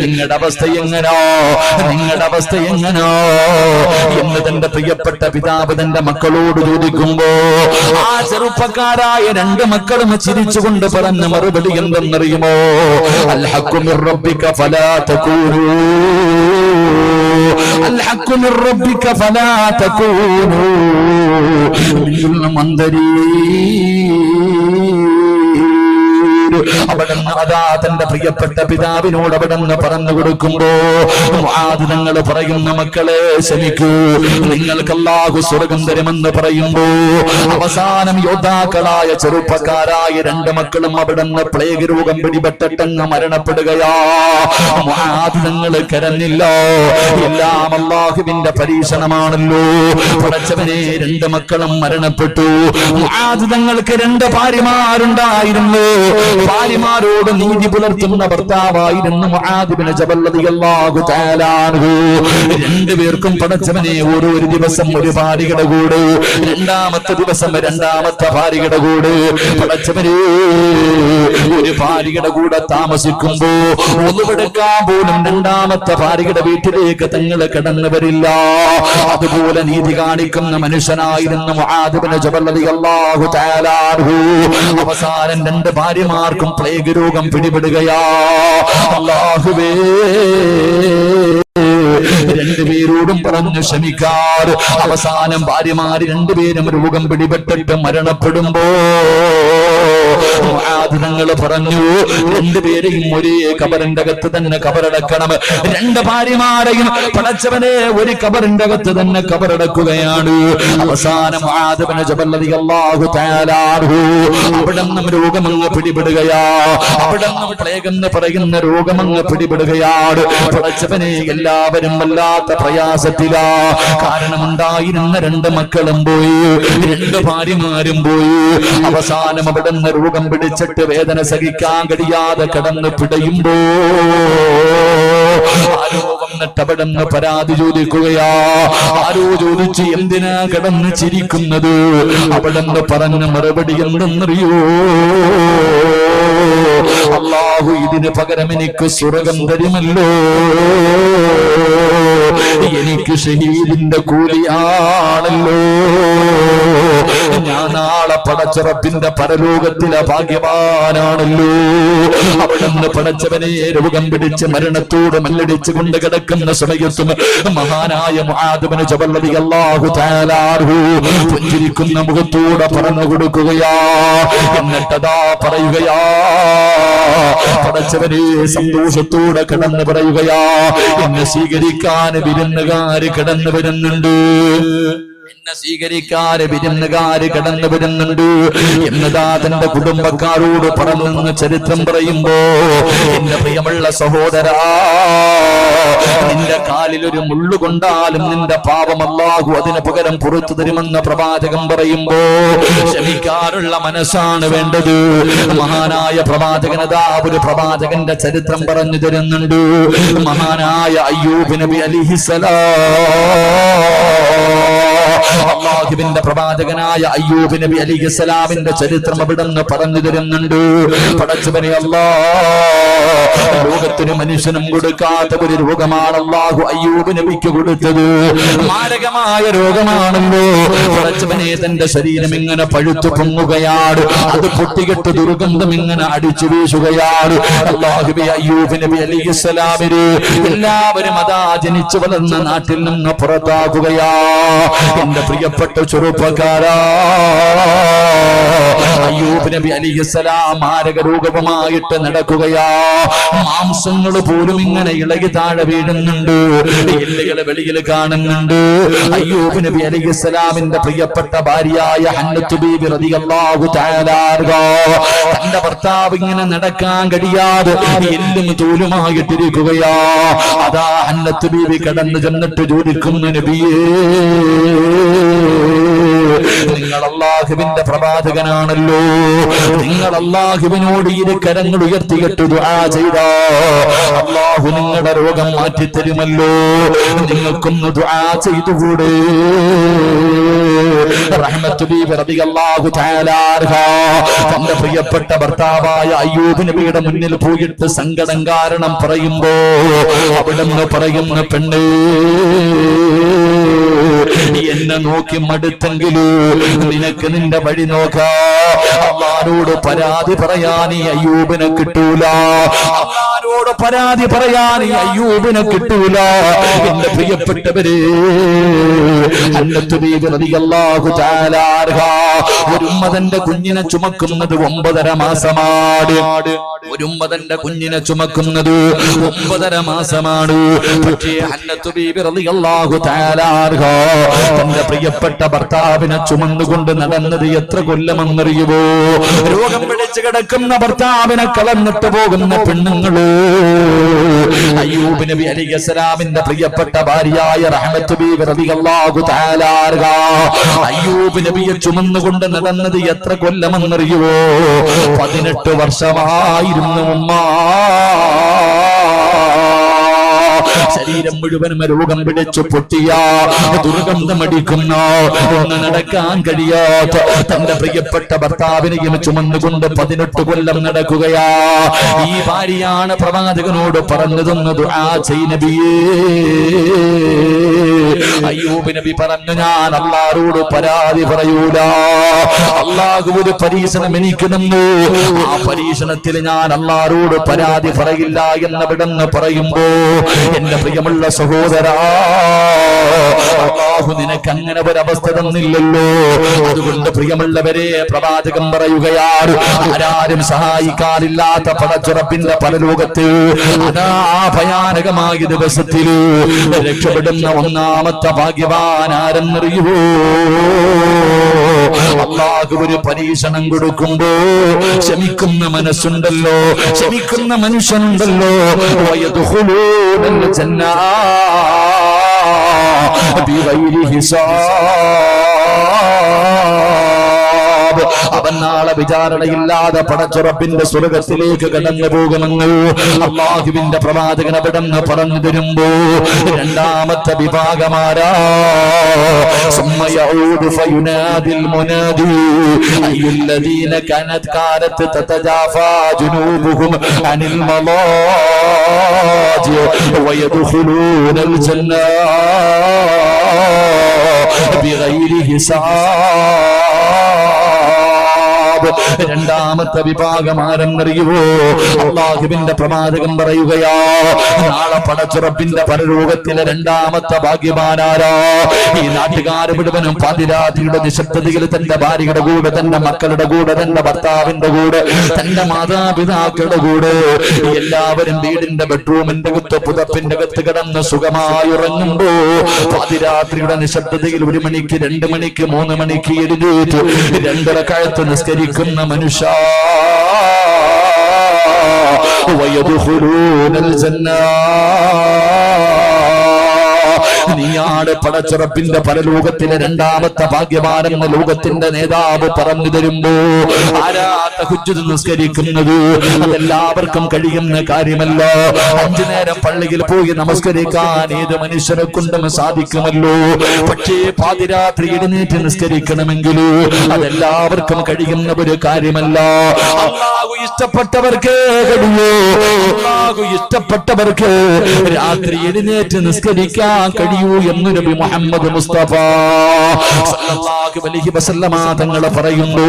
നിങ്ങളുടെ അവസ്ഥ എങ്ങനോ, നിങ്ങളുടെ അവസ്ഥ എങ്ങനോ എന്ന് തന്റെ പ്രിയപ്പെട്ട പിതാവ് തന്റെ മക്കളോട് ചോദിക്കുമ്പോ ആ ചെറുപ്പക്കാരായ രണ്ട് മക്കളും ചിരിച്ചുകൊണ്ട് പറഞ്ഞ മറുപടി എന്തെന്നറിയുമോ? അൽ ഹഖ്ഖു മിർ റബ്ബിക ഫലാ തകൂനൂ, അൽ ഹഖ്ഖു മിർ റബ്ബിക ഫലാ തകൂനൂ മിനൽ മുൻദരീൻ. അവിടുന്ന് അതാ തന്റെ പ്രിയപ്പെട്ട പിതാവിനോട് അവിടുന്ന് പറഞ്ഞു കൊടുക്കുമ്പോ മുആദ് തങ്ങൾ പറയുന്ന, മക്കളെ, ക്ഷമിക്കൂ, നിങ്ങൾക്ക് അല്ലാഹു സ്വർഗ്ഗം തരുമെന്ന് പറയുമ്പോ അവസാനം യോദ്ധാക്കളായ ചെറുപ്പക്കാരായ രണ്ട് മക്കളും അവിടുന്ന് പ്ലേഗ് രോഗം പിടിപെട്ടിട്ടങ്ങ് മരണപ്പെടുകയാ. മുആദ് തങ്ങൾ കരഞ്ഞില്ല. എല്ലാം അല്ലാഹുവിന്റെ പരീക്ഷണമാണല്ലോ. പടച്ചവനെ, രണ്ട് മക്കളും മരണപ്പെട്ടു. മുആദ് തങ്ങൾക്ക് രണ്ട് ഭാര്യമാരുണ്ടായിരുന്നു. ഭാര്യമാരോട് നീതി പുലർത്തുന്ന ഭർത്താവായിരുന്നു മുആദ് ഇബ്നു ജബൽ റളിയല്ലാഹു തആല അൻഹു. രണ്ടുപേർക്കും പടച്ചവനെ ഒരു ദിവസം ഒരു ഭാര്യയുടെ കൂടെ, രണ്ടാമത്തെ ദിവസം രണ്ടാമത്തെ ഭാര്യയുടെ കൂടെ. പടച്ചവനെ, ഒരു ഭാര്യയുടെ കൂടെ താമസിക്കുമ്പോ ഒന്നുമെടുക്കാൻ പോലും രണ്ടാമത്തെ ഭാര്യയുടെ വീട്ടിലേക്ക് തങ്ങൾ കടന്നു വരില്ല. അതുപോലെ നീതി കാണിക്കുന്ന മനുഷ്യനായിരുന്നു മുആദ് ഇബ്നു ജബൽ റളിയല്ലാഹു തആല അൻഹു. അവസാനം രണ്ട് ഭാര്യമാർക്കും പ്ലേഗ് രോഗം പിടിപെടുകയാ. അല്ലാഹുവേ, രണ്ടുപേരോടും പറഞ്ഞു ക്ഷമിക്കാറ്. അവസാനം ഭാര്യമാര് രണ്ടുപേരും രോഗം പിടിപെട്ടിട്ട് മരണപ്പെടുമ്പോ മുആദ് തങ്ങൾ പറഞ്ഞു, രണ്ടുപേരെയും ഒരേ കബറിന്റെ അകത്ത് തന്നെ കബറടക്കണം. രണ്ട് ഭാര്യമാരെയും പടച്ചവനെ ഒരു കബറിന്റെ അകത്ത് തന്നെ കബറടക്കുകയാണ്. അവസാനം മുആദ് ഇബ്നു ജബൽ റളിയല്ലാഹു തആല അൻഹു അവിടെന്നും രോഗമങ്ങ് പിടിപെടുകയാ. അവിടെന്നും പ്ലേഗ് എന്ന് പറയുന്ന രോഗമങ്ങ് പിടിപെടുകയാണ്. പടച്ചവനെ എല്ലാവരും വല്ലാത്ത പ്രയാസത്തിലാ. കാരണം ഉണ്ടായിരുന്ന രണ്ട് മക്കളും പോയി, രണ്ട് ഭാര്യമാരും പോയി. അവസാനം അവിടുന്ന് രോഗം പിടിച്ചിട്ട് വേദന സഹിക്കാൻ കഴിയാതെ കടന്ന് പിടയുമ്പോ ആരോ വന്നിട്ട് അവിടുന്ന് പരാതി ചോദിക്കുകയാ. ആരോ ചോദിച്ച് എന്തിനാ കടന്ന് ചിരിക്കുന്നത്? അവിടുന്ന് പറഞ്ഞ മറുപടി എന്തെന്നറിയോ? അല്ലാഹു ഇതിന് പകരം എനിക്ക് സ്വർഗ്ഗം തരുമല്ലോ, എനിക്ക് ഷഹീദിന്റെ കൂലിയാണല്ലോ, ഞാൻ നാളെ പടച്ചറപ്പിന്റെ പരലോകത്തിലെ ഭാഗ്യവാനാണല്ലോ. അവിടുന്ന് പടച്ചവനെ രോഗം പിടിച്ച് മരണത്തോട് മല്ലടിച്ചു കൊണ്ട് കിടക്കുന്ന സമയത്തും മഹാനായ മുആദ് ഇബ്നു ജബൽ റളിയല്ലാഹു തആല അൻഹു പുഞ്ചിരിക്കുന്ന മുഖത്തോടെ പറഞ്ഞു കൊടുക്കുകയാ. എന്നിട്ടതാ പറയുകയാ, പടച്ചവനെ സന്തോഷത്തോടെ കിടന്ന് പറയുകയാ, എന്നെ സ്വീകരിക്കാൻ വിരുന്നുകാര് കിടന്നു വരുന്നുണ്ട്, എന്നെ സ്വീകരിക്കാര് വിരുന്നുകാര് കടന്നു വരുന്നുണ്ട് എന്നതാ തന്റെ കുടുംബക്കാരോട് പറഞ്ഞെന്ന് ചരിത്രം പറയുമ്പോ, എന്റെ പ്രിയമുള്ള സഹോദരാ, നിന്റെ കാലിൽ ഒരു മുള്ളു കൊണ്ടാലും നിന്റെ പാപം അല്ലാഹു അതിന് പകരം പുറത്തു തരുമെന്ന് പ്രവാചകൻ പറയുമ്പോ ക്ഷമിക്കാനുള്ള മനസ്സാണ് വേണ്ടത്. മഹാനായ പ്രവാചകനതാ ഒരു പ്രവാചകന്റെ ചരിത്രം പറഞ്ഞു തരുന്നുണ്ട്. മഹാനായ അയ്യൂബ് നബി അലൈഹിസ്സലാം, അല്ലാഹുവിന്റെ പ്രവാചകനായ അയ്യൂബ് നബി അലൈഹിസ്സലാമിന്റെ ചരിത്രം അവിടുന്ന് പറഞ്ഞു തരുന്നുണ്ട്. പടച്ചവനെ അല്ലാഹ് ലോകത്തിന് മനുഷ്യനും കൊടുക്കാത്ത ഒരു രോഗമാണ് അല്ലാഹു അയ്യൂബ് നബിക്ക് കൊടുത്തത്. മാരകമായ രോഗമാണല്ലോ. പടച്ചവനെ തന്റെ ശരീരം ഇങ്ങനെ പഴുത്തു പൊങ്ങുകയാണ്, അത് പൊട്ടികെട്ട് ദുർഗന്ധം ഇങ്ങനെ അടിച്ചു വീശുകയാണ്. അല്ലാഹുവേ, അയ്യൂബ് നബി അലൈഹിസ്സലാമിന് എല്ലാവരും അതാ ജനിച്ചു വളർന്ന നാട്ടിൽ നിന്ന് പുറത്താക്കുകയാ. എന്റെ പ്രിയപ്പെട്ട ചെറുപ്പക്കാരാ, അയ്യൂബ് നബി അലൈഹിസ്സലാം മാരക രോഗവുമായിട്ട് നടക്കുകയാ. മാംസങ്ങൾ പോലും ഇങ്ങനെ ഇളകി താഴെ വീഴുന്നുണ്ട്, എല്ലുകൾ വെളിയിൽ കാണുന്നുണ്ട്. അയ്യൂബ് നബി അലൈഹിസ്സലാമിന്റെ പ്രിയപ്പെട്ട ഭാര്യയായ ഹന്നത്ത് ബീബി റളിയല്ലാഹു തആല അൻഹാ തന്റെ ഭർത്താവ് ഇങ്ങനെ നടക്കാൻ കഴിയാതെ എല്ലും തോലുമായിട്ടിരിക്കുകയാ. അതാ ഹന്നത്ത് ബീബി കടന്നു ചെന്നിട്ട് ചോദിക്കുന്നു, നബിയേ, നിങ്ങൾ അല്ലാഹുവിന്റെ പ്രവാചകനാണല്ലോ, നിങ്ങൾ അല്ലാഹുവിനോട് ഇരു കരങ്ങൾ ഉയർത്തിയിട്ട് ദുആ ചെയ്താ അല്ലാഹു നിങ്ങളുടെ രോഗം മാറ്റിത്തരുമല്ലോ, നിങ്ങൾക്കൊന്ന് ദുആ ചെയ്തുകൂടെ? റഹ്മത്ത് ബീബി റളിയല്ലാഹു തആല അൻഹാ തന്റെ പ്രിയപ്പെട്ട ഭർത്താവായ അയ്യൂബ് നബിയുടെ മുന്നിൽ പോയിട്ട് സങ്കടം കാരണം പറയുമ്പോ അവിടുന്ന് പറയുന്ന, പെണ്ണേ, എന്നെ നോക്കി മടുത്തെങ്കിലൂ നിനക്ക് നിന്റെ വഴി നോക്കാ. അല്ലാഹുവോട് പരാതി പറയാൻ ഈ അയ്യൂബിനെ കിട്ടൂല, അല്ലാഹുവോട് പരാതി പറയാൻ ഈ അയ്യൂബിനെ കിട്ടൂല. എന്റെ പ്രിയപ്പെട്ടവരെ, ഹന്നത്ത് ബീബി റളിയല്ലാഹു തആല അൻഹാ ഒരു ഉമ്മ തന്റെ കുഞ്ഞിനെ ചുമക്കുന്നത് 9.5 മാസമാണ്. ഒരു ഉമ്മ തന്റെ കുഞ്ഞിനെ ചുമക്കുന്നത് 9.5 മാസമാണ്. പക്ഷേ ഹന്നത്ത് ബീബി റളിയല്ലാഹു തആല അൻഹാ തന്റെ പ്രിയപ്പെട്ട ഭർത്താവിനെ ചുമന്നുകൊണ്ട് നടന്നത് എത്ര കൊല്ലമെന്നറിയുമോ? രോഗം പിടിച്ചു കിടക്കുന്ന ഭർത്താവിനെ കളഞ്ഞിട്ട് പോകുന്ന പെണ്ണുങ്ങള്. അയ്യൂബ് നബി അലൈഹിസ്സലാമിന്റെ പ്രിയപ്പെട്ട ഭാര്യയായ റഹ്മത്ത് ബീബി റളിയല്ലാഹു തആല അൻഹാ അയ്യൂബ് നബിയെ ചുമന്നുകൊണ്ട് നടന്നത് എത്ര കൊല്ലമെന്നറിയുമോ? 18 വർഷമായിരുന്നു ഉമ്മ. ശരീരം മുഴുവനും രോഗം പിടിച്ചു പൊട്ടിയ ദുർഗന്ധമടിക്കുന്ന ഒന്ന് നടക്കാൻ കഴിയാത്ത തന്റെ പ്രിയപ്പെട്ട ഭർത്താവിനെയും ചുമന്നുകൊണ്ട് 18 കൊല്ലം നടക്കുകയാ. ഈ ഭാര്യയാണ് പ്രവാചകനോട് പറഞ്ഞതെന്ന് ദുആ ചെയ് നബിയേ. അയ്യൂബ് നബി പറഞ്ഞു, ഞാൻ അല്ലാഹുവോട് പരാതി പറയൂല, അല്ലാഹു ഒരു പരീക്ഷണം എനിക്ക് തന്നു, ആ പരീക്ഷണത്തിൽ ഞാൻ അല്ലാഹുവോട് പരാതി പറയില്ല എന്നവിടെന്ന് പറയുമ്പോ എന്റെ പ്രിയമുള്ള സഹോദരാ, അല്ലാഹു നിനക്ക് അങ്ങനെ ഒരവസ്ഥ തന്നില്ലല്ലോ. അതുകൊണ്ട് പ്രിയമുള്ളവരെ, പ്രവാചകൻ പറയുകയാണ്, ആരാരും സഹായിക്കാനില്ലാത്ത പടച്ചുറപ്പിന്റെ പരലോകത്ത് അതാ ഭയാനകമായ ദിവസത്തിൽ രക്ഷപ്പെടുന്ന ഒന്നാമത്തെ ഭാഗ്യവാൻ ആരെന്നറിയുവോ? അല്ലാഹു ഒരു പരീക്ഷണം കൊടുക്കുമ്പോ ക്ഷമിക്കുന്ന മനസ്സുണ്ടല്ലോ, ക്ഷമിക്കുന്ന മനുഷ്യനുണ്ടല്ലോ, വയദ്ഖുലൂനൽ ജന്ന ബിഗൈരി ഹിസാബ്. അവൻ നാളെ വിചാരണയില്ലാതെ പടച്ചുറപ്പിന്റെ സ്വർഗത്തിലേക്ക് കടന്നു പോകുമെന്ന് അല്ലാഹുവിന്റെ പ്രവാചകൻ അവിടെന്ന് പറഞ്ഞു തരുമ്പോ രണ്ടാമത്തെ വിഭാഗമാരാ? ثم يعود فينادي المنادي أي الذين كانت تتجافى جنوبهم عن المضاجع ويدخلون الجنة بغير حساب. രണ്ടാമത്തെ വിഭാഗം ആരെന്നറിയുവോ? അല്ലാഹുവിന്റെ പ്രവാചകൻ പറയുകയാ, നാളെ പടച്ചുറപ്പിന്റെ പരലോകത്തിലെ രണ്ടാമത്തെ ഭാഗ്യവാനാരാ? ഈ നാട്ടുകാർ മുഴുവനും പാതിരാത്രിയുടെ നിശബ്ദതയിൽ തന്റെ ഭാര്യയുടെ കൂടെ, തന്റെ മക്കളുടെ കൂടെ, തന്റെ ഭർത്താവിന്റെ കൂടെ, തന്റെ മാതാപിതാക്കളുടെ കൂടെ എല്ലാവരും വീടിന്റെ ബെഡ്റൂമിന്റെ അകത്ത് പുതപ്പിന്റെ അകത്ത് കിടന്ന് സുഖമായി ഉറങ്ങുമ്പോ പാതിരാത്രിയുടെ നിശബ്ദതയിൽ 1 മണിക്ക് 2 മണിക്ക് 3 മണിക്ക് എഴുന്നേറ്റ് 2 റക്അത്ത് നിസ്കരിക്കുന്ന മനുഷ്യ വയദ്ഖുലൂനൽ ജന്ന. നീയാണ് പടച്ചുറപ്പിന്റെ പരലോകത്തിലെ രണ്ടാമത്തെ ഭാഗ്യവാനെന്ന് ലോകത്തിന്റെ നേതാവ് പറഞ്ഞു തരുമ്പോ ആരാ തഹജ്ജുദ് നിസ്കരിക്കുന്നത്? അതെല്ലാവർക്കും കഴിയുന്ന കാര്യമല്ല. 5 നേരം പള്ളിയിൽ പോയി നമസ്കരിക്കാൻ ഏത് മനുഷ്യനെ കൊണ്ടും സാധിക്കുമല്ലോ. പക്ഷേ പാതിരാത്രി എഴുന്നേറ്റ് നിസ്കരിക്കണമെങ്കിൽ അതെല്ലാവർക്കും കഴിയുന്ന ഒരു കാര്യമല്ല. അല്ലാഹു ഇഷ്ടപ്പെട്ടവർക്ക് കഴിയൂ. അല്ലാഹു ഇഷ്ടപ്പെട്ടവർക്ക് രാത്രി എഴുന്നേറ്റ് നിസ്കരിക്കാൻ കഴിയൂ എന്ന് നബി മുഹമ്മദ് മുസ്തഫ സല്ലല്ലാഹു അലൈഹി വസല്ലമ തങ്ങൾ പറയുന്നു.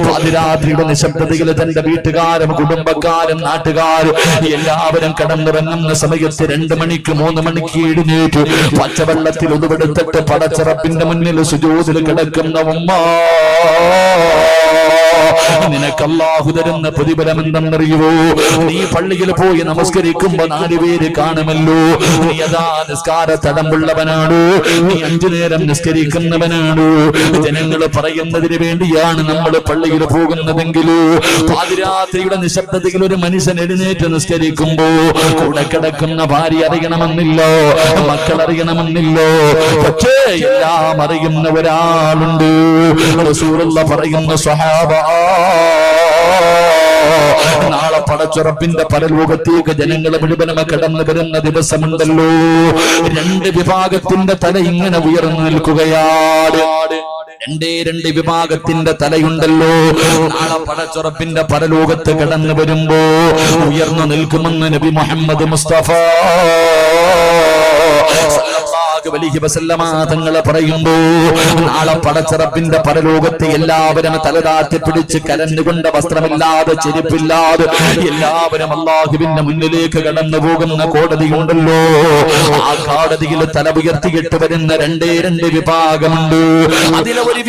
പാതിരാത്രിയുടെ നിശബ്ദതയിൽ തന്റെ വീട്ടുകാരും കുടുംബക്കാരും നാട്ടുകാരും എല്ലാവരും കടന്നിറങ്ങുന്ന സമയത്ത് 2 മണിക്ക് 3 മണിക്ക് എഴുന്നേറ്റ് പച്ചവെള്ളത്തിൽ ഉതുവെടുത്തിട്ട് പടച്ചിറപ്പിന്റെ മുന്നിൽ സുജൂദിൽ കിടക്കുന്ന ഉമ്മ, നിനക്ക് അല്ലാഹു തരുന്ന പ്രതിഫലം എന്തെന്നറിയുവോ? നീ പള്ളിയിൽ പോയി നമസ്കരിക്കുമ്പോ 4 പേര് കാണുമല്ലോ. നീ അതാ നിസ്കാര തടമ്പുള്ളവനാണ്, നീ 5 നേരം നിസ്കരിക്കുന്നവനാണ്. ജനങ്ങൾ പറയുന്നതിന് വേണ്ടിയാണ് നമ്മൾ പള്ളിയിൽ പോകുന്നതെങ്കിലോ പാതിരാത്രിയുടെ നിശബ്ദതയിൽ ഒരു മനുഷ്യൻ എഴുന്നേറ്റ് നിസ്കരിക്കുമ്പോ കൂടെ കിടക്കുന്ന ഭാര്യ അറിയണമെന്നില്ലോ, മക്കൾ അറിയണമെന്നില്ലോ. പക്ഷേ എല്ലാം അറിയുന്ന ഒരാളുണ്ട്. റസൂലുള്ളാഹി പറയുന്ന സ്വഹാബ, നാളെ പടച്ചുറപ്പിന്റെ പരലോകത്തേക്ക് ജനങ്ങളെ മുഴുവനും കടന്നു വരുന്ന ദിവസമുണ്ടല്ലോ. 2 വിഭാഗത്തിന്റെ തല ഇങ്ങനെ ഉയർന്നു നിൽക്കുകയാണ്. 2 വിഭാഗത്തിന്റെ തലയുണ്ടല്ലോ. നാളെ പടച്ചുറപ്പിന്റെ പരലോകത്ത് കടന്നു വരുമ്പോ ഉയർന്നു നിൽക്കുമെന്ന് നബി മുഹമ്മദ് മുസ്തഫ തങ്ങളെ പറയുമ്പോ നാളെ പടച്ചിറപ്പിന്റെ പരലോകത്ത് എല്ലാവരും തലതാത്തി പിടിച്ച് കരഞ്ഞുകൊണ്ട് വസ്ത്രമില്ലാതെ ചെരുപ്പില്ലാതെ എല്ലാവരും അല്ലാഹുവിന്റെ മുന്നിലേക്ക് കടന്നു പോകുന്ന കോടതിയുണ്ടല്ലോ. ആ കോടതിയിൽ തല ഉയർത്തിയിട്ട് വരുന്ന 2 വിഭാഗമുണ്ട്. അതിലെ ഒരു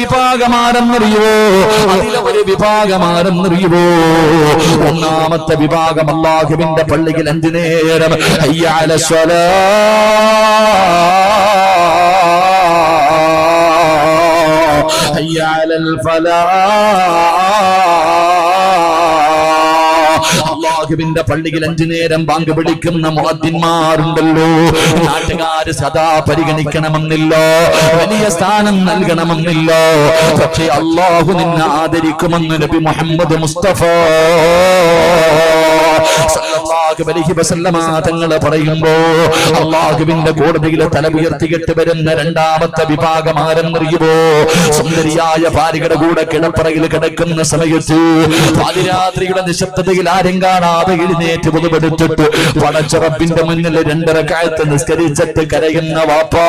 വിഭാഗമാരെന്നറിയോ? ഒന്നാമത്തെ വിഭാഗം അല്ലാഹുവിന്റെ പള്ളിയിൽ 5 നേരം ഹയ്യ അലസ് حي على الفلاح. അല്ലാഹുവിന്റെ പള്ളിയിൽ 5 നേരം ബാങ്ക് വിളിക്കുന്ന മുഅദ്ദിൻമാരുണ്ടല്ലോ. നാട്ടുകാര് സദാ പരിഗണിക്കണമെന്നില്ല, വലിയ സ്ഥാനം നൽകണമെന്നില്ല. പക്ഷേ അല്ലാഹു നിന്നെ ആദരിക്കുമെന്ന് നബി മുഹമ്മദ് മുസ്തഫ സല്ലല്ലാഹു അലൈഹി വസല്ലമ തങ്ങൾ പറയുമ്പോ അല്ലാഹുവിന്റെ കോടതിയിൽ തല ഉയർത്തിയിട്ട് വരുന്ന 2ാമത്തെ വിഭാഗം ആരെന്നറിയുമോ? സുന്ദരിയായ ഭാര്യയുടെ കൂടെ കിടപ്പറയിൽ കിടക്കുന്ന സമയത്ത് പാതിരാത്രിയുടെ നിശബ്ദതയിൽ ആരും കാണാതെ എഴുന്നേറ്റ് പുതുപെടുത്തിട്ട് പടച്ചുറപ്പിന്റെ മുന്നിൽ 2 റക്അത്ത് നിസ്കരിച്ചിട്ട് കരയുന്ന വാപ്പാ,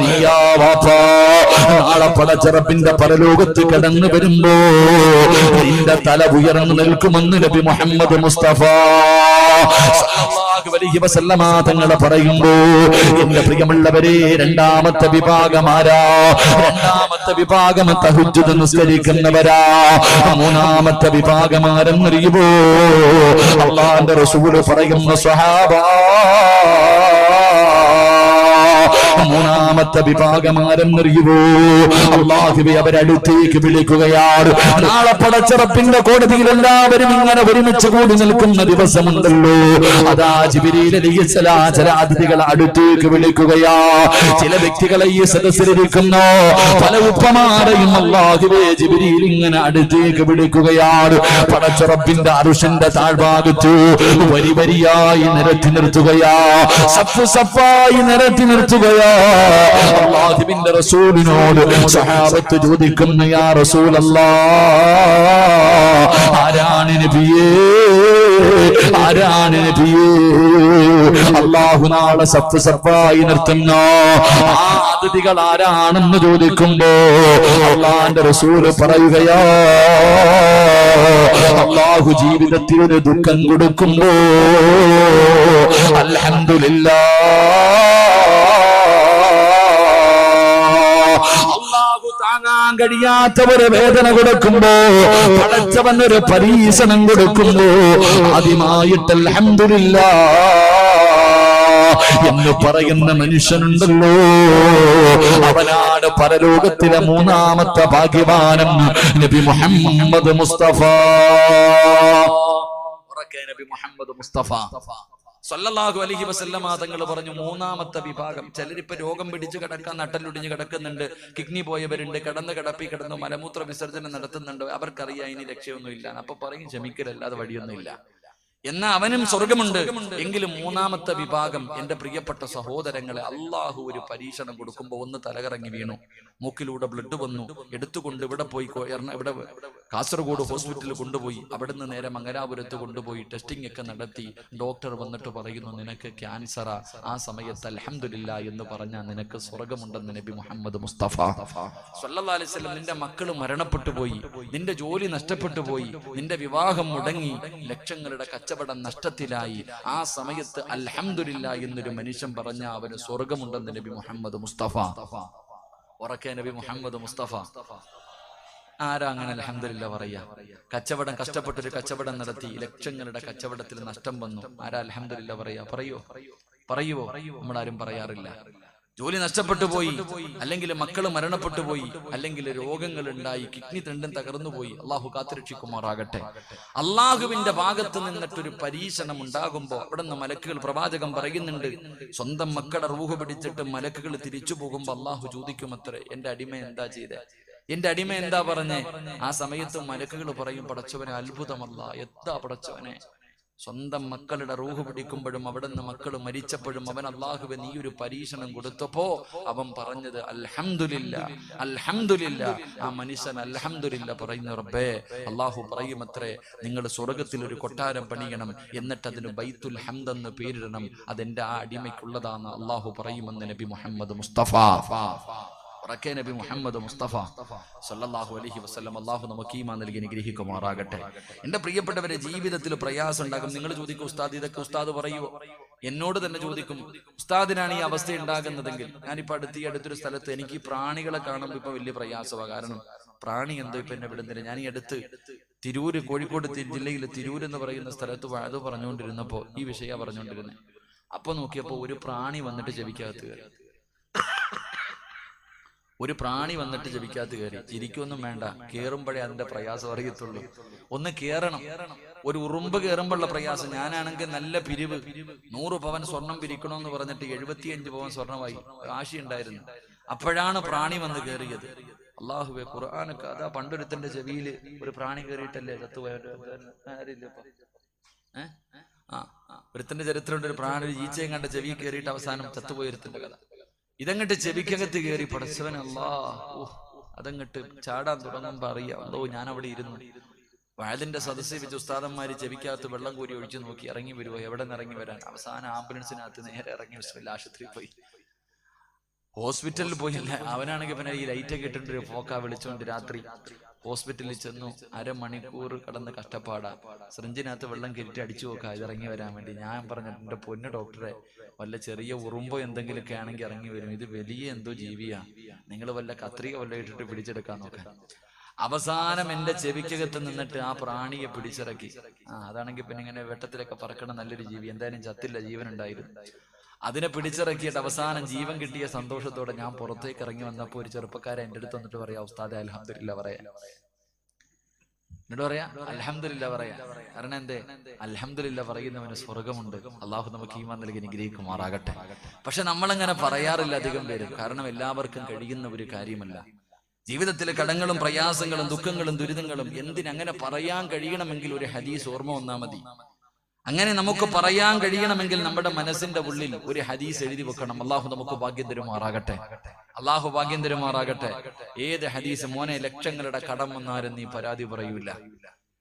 നീയാ വാപ്പാ നാളെ പടച്ചിറപ്പിന്റെ പരലോകത്ത് കടന്നു വരുമ്പോ നിന്റെ തല ഉയർന്നു നിൽക്കുമെന്ന് നബി മുഹമ്മദ് മുസ്തഫ സ്വല്ലല്ലാഹു അലൈഹി വസല്ലമ തങ്ങൾ പറയുമ്പോ എന്റെ പ്രിയമുള്ളവരെ രണ്ടാമത്തെ വിഭാഗമാരാ? രണ്ടാമത്തെ വിഭാഗം തഹജ്ജുദ് നിസ്കരിക്കുന്നവരാ. മൂന്നാമത്തെ വിഭാഗമാരെന്നറിയുമോ? അല്ലാഹുവിന്റെ റസൂൽ പറയുന്ന സ്വഹാബാ, മൂന്നാമത്തെ വിഭാഗമാരെന്നറിയുമോ? അല്ലാഹുവേ അവരടുത്തേക്ക് വിളിക്കുകയാണ്. നാളെ പടച്ചറപ്പിന്റെ കോടതിയിൽ എല്ലാവരും ഇങ്ങനെ ഒരുമിച്ച് കൂടി നിൽക്കുന്ന ദിവസമുണ്ടല്ലോ. അതാ ജിബ്രീൽ അലൈഹിസ്സലാം ചില അതിഥികളെ അടുത്തേക്ക് വിളിക്കുകയാ. ചില വ്യക്തികളെ ഈ സദസ്സിലിരിക്കുന്നു പല ഉപ്പമാരെയും അല്ലാഹുവേ ജിബ്രീൽ ഇങ്ങനെ അടുത്തേക്ക് വിളിക്കുകയാണ്. പടച്ചറപ്പിന്റെ അർശിന്റെ താഴ്ഭാഗത്ത് വരി വരിയായി നിരത്തി നിർത്തുകയാ, സഫ് സഫായി നിരത്തി നിർത്തുകയാ. അല്ലാഹുവിന്റെ റസൂലിനോട് സഹാബത്ത് ചോദിക്കുന്നു, യാ റസൂലല്ലാഹ്, ആരാണ് നബിയേ, ആരാണ് നബിയേ? അല്ലാഹു നാളെ സഫ് സഫായി നിർത്തുന്ന ആ അതിഥികൾ ആരാണെന്ന് ചോദിക്കുമ്പോ അല്ലാഹുവിന്റെ റസൂല് പറയുകയാ, അല്ലാഹു ജീവിതത്തിൽ ഒരു ദുഃഖം കൊടുക്കുമ്പോ അൽഹംദുലില്ലാഹ്, അല്ലാഹു താങ്ങാൻ കഴിയാത്ത ഒരു വേദന കൊടുക്കുമ്പോ, പടച്ചവൻ ഒരു പരീക്ഷണം കൊടുക്കുമ്പോ ആദ്യമായിട്ട് അൽഹംദുലില്ലാഹ് എന്ന് പറയുന്ന മനുഷ്യനുണ്ടല്ലോ, അവനാണ് പരലോകത്തിലെ മൂന്നാമത്തെ ഭാഗ്യവാനം. നബി മുഹമ്മദ് മുസ്തഫ, നബി മുഹമ്മദ് മുസ്തഫ സല്ലല്ലാഹു അലൈഹി വസല്ലമ തങ്ങൾ പറഞ്ഞു മൂന്നാമത്തെ വിഭാഗം. ചിലരിപ്പോ രോഗം പിടിച്ച് കിടക്കാൻ നട്ടലൊടിഞ്ഞ് കിടക്കുന്നുണ്ട്, കിഡ്നി പോയവരുണ്ട്, കിടന്ന് മലമൂത്ര വിസർജനം നടത്തുന്നുണ്ട്. അവർക്കറിയാം ഇനി രക്ഷയൊന്നുമില്ല. അപ്പൊ പറയും ക്ഷമിക്കലല്ലാതെ വഴിയൊന്നുമില്ല. എന്നാ അവനും സ്വർഗമുണ്ട്. എങ്കിലും മൂന്നാമത്തെ വിഭാഗം, എന്റെ പ്രിയപ്പെട്ട സഹോദരങ്ങളെ, അള്ളാഹു ഒരു പരീക്ഷണം കൊടുക്കുമ്പോ ഒന്ന് തലകറങ്ങി വീണു, മൂക്കിലൂടെ ബ്ലഡ് വന്നു, എടുത്തുകൊണ്ട് ഇവിടെ പോയി ഇവിടെ കാസർഗോഡ് ഹോസ്പിറ്റലിൽ കൊണ്ടുപോയി. അവിടുന്ന് നേരെ മംഗലാപുരത്ത് കൊണ്ടുപോയി ടെസ്റ്റിംഗ് ഒക്കെ നടത്തി. ഡോക്ടർ വന്നിട്ട് പറയുന്നു, നിനക്ക് ക്യാൻസറാ. ആ സമയത്ത് അൽഹംദുലില്ലാ എന്ന് പറഞ്ഞാൽ നിനക്ക് സ്വർഗമുണ്ടെന്ന് നബി മുഹമ്മദ് മുസ്തഫ സല്ലല്ലാഹു അലൈഹി വസല്ലം. നിന്റെ മക്കൾ മരണപ്പെട്ടു പോയി, നിന്റെ ജോലി നഷ്ടപ്പെട്ടു പോയി, നിന്റെ വിവാഹം മുടങ്ങി, ലക്ഷങ്ങളുടെ കച്ചവടം നഷ്ടത്തിലായി. ആ സമയത്ത് അൽഹംദുലില്ലാ എന്നൊരു മനുഷ്യൻ പറഞ്ഞ അവന് സ്വർഗമുണ്ടെന്ന് നബി മുഹമ്മദ് മുസ്തഫ. ഉറക്കെ നബി മുഹമ്മദ് മുസ്തഫ. ആരാ അങ്ങനെ അൽഹംദുലില്ലാ പറയാ? കച്ചവടം കഷ്ടപ്പെട്ടൊരു കച്ചവടം നടത്തി, ലക്ഷങ്ങളുടെ കച്ചവടത്തിൽ നഷ്ടം വന്നു. ആരാ അൽഹംദുലില്ലാ പറയാ? പറയുവോ? നമ്മളാരും പറയാറില്ല. ജോലി നഷ്ടപ്പെട്ടു പോയി, അല്ലെങ്കിൽ മക്കൾ മരണപ്പെട്ടു പോയി, അല്ലെങ്കിൽ രോഗങ്ങൾ ഉണ്ടായി, കിഡ്നി രണ്ടും തകർന്നു പോയി. അള്ളാഹു കാത്തുരക്ഷിക്കുമാറാകട്ടെ. അള്ളാഹുവിന്റെ ഭാഗത്ത് നിന്നിട്ടൊരു പരീക്ഷണം ഉണ്ടാകുമ്പോ അവിടുന്ന് മലക്കുകൾ, പ്രവാചകൻ പറയുന്നുണ്ട്, സ്വന്തം മക്കളുടെ റൂഹ് പിടിച്ചിട്ട് മലക്കുകൾ തിരിച്ചു പോകുമ്പോ അള്ളാഹു ചോദിക്കുമത്രേ, എന്റെ അടിമ എന്താ ചെയ്തേ, എന്റെ അടിമ എന്താ പറഞ്ഞേ? ആ സമയത്ത് മലക്കുകൾ പറയും, പടച്ചവനെ അത്ഭുതമല്ല, എന്താ പടച്ചവനെ, സ്വന്തം മക്കളുടെ റൂഹ് പിടിക്കുമ്പോഴും അവിടുന്ന് മക്കൾ മരിച്ചപ്പോഴും അവൻ അല്ലാഹുവേ നീ ഒരു പരീക്ഷണം കൊടുത്തപ്പോ അവൻ പറഞ്ഞത് അൽഹംദുലില്ലാ, അൽഹംദുലില്ലാ. ആ മനുഷ്യൻ അൽഹംദുലില്ലാ പറയുന്നു. റബ്ബേ, അല്ലാഹു പറയുമത്രേ, നിങ്ങൾ സ്വർഗത്തിൽ ഒരു കൊട്ടാരം പണിയണം, എന്നിട്ട് അതിന് ബൈത്തുൽ ഹംദ് എന്ന് പേരിടണം, അതെന്റെ ആ അടിമയ്ക്കുള്ളതാണ് അല്ലാഹു പറയുമെന്ന് നബി മുഹമ്മദ് മുസ്തഫ. നബി മുഹമ്മദ് മുസ്തഫ സല്ലല്ലാഹു അലൈഹി വസല്ലം. അല്ലാഹു നമുക്ക് ഈമാൻ നൽകി അനുഗ്രഹിക്കുമാറാകട്ടെ. എന്റെ പ്രിയപ്പെട്ടവരെ, ജീവിതത്തിൽ പ്രയാസം ഉണ്ടാകും. നിങ്ങൾ ചോദിക്കും, ഉസ്താദ് ഇതൊക്കെ ഉസ്താദ് പറയുവോ? എന്നോട് തന്നെ ചോദിക്കും, ഉസ്താദിനാണ് ഈ അവസ്ഥ ഉണ്ടാകുന്നതെങ്കിൽ. ഞാനിപ്പോ അടുത്തൊരു സ്ഥലത്ത് എനിക്ക് ഈ പ്രാണികളെ കാണുമ്പോൾ ഇപ്പൊ വലിയ പ്രയാസമാണ്. കാരണം പ്രാണി എന്തോ ഇപ്പൊ എന്നെ വിടുന്നില്ല. ഞാൻ ഈ അടുത്ത് തിരൂര്, കോഴിക്കോട് ജില്ലയിലെ തിരൂര് എന്ന് പറയുന്ന സ്ഥലത്ത് അത് പറഞ്ഞുകൊണ്ടിരുന്നപ്പോ ഈ വിഷയ പറഞ്ഞുകൊണ്ടിരുന്നത്. അപ്പൊ നോക്കിയപ്പോ ഒരു പ്രാണി വന്നിട്ട് ചെവിക്കകത്ത് കയറി. ഒരു പ്രാണി വന്നിട്ട് ചെവിക്കകത്ത് കയറി. ചിരിക്കൊന്നും വേണ്ട, കേറുമ്പോഴേ അതിന്റെ പ്രയാസം അറിയത്തുള്ളൂ. ഒന്ന് കേറണം. ഒരു ഉറുമ്പ് കയറുമ്പോഴുള്ള പ്രയാസം. ഞാനാണെങ്കിൽ നല്ല പിരിവ്, 100 പവൻ സ്വർണം പിരിക്കണമെന്ന് പറഞ്ഞിട്ട് 75 പവൻ സ്വർണമായി ആശി ഉണ്ടായിരുന്നു. അപ്പോഴാണ് പ്രാണി വന്ന് കയറിയത്. അള്ളാഹുവേ, ഖുർആനൊക്കെ അതാ പണ്ടൊരുത്തന്റെ ചെവിയിൽ ഒരു പ്രാണി കയറിയിട്ടല്ലേ ചത്തുപോയിട്ട് ആരില്ലപ്പോ. ഒരുത്തന്റെ ചരിത്രമുണ്ട്, ഒരു പ്രാണി ഈച്ചയും കണ്ട ചെവി കയറിയിട്ട് അവസാനം ചത്തുപോയൊരുത്തന്റെ കഥ. ഇതങ്ങട്ട് ചെവിക്കകത്ത് കയറി. പടച്ചവൻ അല്ലാഹ്, അതങ്ങട്ട് ചാടാൻ തുടങ്ങുമ്പോ അറിയാം, ഞാൻ അവിടെ ഇരുന്നു വയലിന്റെ സദസ്സിൽ വെച്ച് ഉസ്താദന്മാര് ചെവിക്കകത്ത് വെള്ളം കോരി ഒഴിച്ചു നോക്കി, ഇറങ്ങി വരുവോ, എവിടെ നിന്ന് ഇറങ്ങി വരാൻ. അവസാനം ആംബുലൻസിനകത്ത് നേരെ ഇറങ്ങി ബിസ്മില്ലാ ആശുപത്രിയിൽ പോയി, ഹോസ്പിറ്റലിൽ പോയില്ല. അവനാണെങ്കിൽ പിന്നെ ഈ ലൈറ്റൊക്കെ ഇട്ടിട്ടൊരു ഫോക്കാ വിളിച്ചോണ്ട് രാത്രി ഹോസ്പിറ്റലിൽ ചെന്നു, അരമണിക്കൂർ കടന്ന് കഷ്ടപ്പാടാ. സിറിഞ്ചിനകത്ത് വെള്ളം കയറ്റി അടിച്ചു നോക്കാം ഇതിറങ്ങി വരാൻ വേണ്ടി. ഞാൻ പറഞ്ഞു, എൻ്റെ പൊന്നു ഡോക്ടറെ, വല്ല ചെറിയ ഉറുമ്പോ എന്തെങ്കിലുമൊക്കെ ആണെങ്കിൽ ഇറങ്ങി വരും, ഇത് വലിയ എന്തോ ജീവിയാ, നിങ്ങൾ വല്ല കത്രിക വല്ല ഇട്ടിട്ട് പിടിച്ചെടുക്കാൻ നോക്കാൻ. അവസാനം എന്റെ ചെവിക്കകത്ത് നിന്നിട്ട് ആ പ്രാണിയെ പിടിച്ചിറക്കി. അതാണെങ്കിൽ പിന്നെ ഇങ്ങനെ വെട്ടത്തിലൊക്കെ പറക്കണ നല്ലൊരു ജീവി, എന്തായാലും ചത്തില്ല, ജീവൻ ഉണ്ടായിരുന്നു. അതിനെ പിടിച്ചിറക്കിയിട്ട് അവസാനം ജീവൻ കിട്ടിയ സന്തോഷത്തോടെ ഞാൻ പുറത്തേക്ക് ഇറങ്ങി വന്നപ്പോൾ ഒരു ചെറുപ്പക്കാരൻ എൻ്റെ അടുത്ത് വന്നിട്ട് പറയാ, ഉസ്താദെ അൽഹംദുലില്ലാ പറയാ. എന്നിട്ട് പറയാ അൽഹംദുലില്ലാ പറയാ. കാരണം എന്തേ? അൽഹംദുലില്ലാ പറയുന്നവന് സ്വർഗമുണ്ട്. അള്ളാഹു നമുക്ക് ഈമാൻ നൽകി അനുഗ്രഹിക്കുമാറാകട്ടെ. പക്ഷെ നമ്മളങ്ങനെ പറയാറില്ല അധികം പേരും. കാരണം എല്ലാവർക്കും കഴിയുന്ന ഒരു കാര്യമല്ല. ജീവിതത്തിലെ കടങ്ങളും പ്രയാസങ്ങളും ദുഃഖങ്ങളും ദുരിതങ്ങളും എന്തിനങ്ങനെ പറയാൻ കഴിയണമെങ്കിൽ ഒരു ഹദീസ് ഓർമ്മ വന്നാൽ മതി. അങ്ങനെ നമുക്ക് പറയാൻ കഴിയണമെങ്കിൽ നമ്മുടെ മനസ്സിന്റെ ഉള്ളിൽ ഒരു ഹദീസ് എഴുതി വെക്കണം. അള്ളാഹു നമുക്ക് ഭാഗ്യം തരുമാറാകട്ടെ. അള്ളാഹു ഭാഗ്യം തരുമാറാകട്ടെ. ഏത് ഹദീസ്? മോനെ, ലക്ഷങ്ങളുടെ കടം വന്നാലും നീ പരാതി പറയൂല.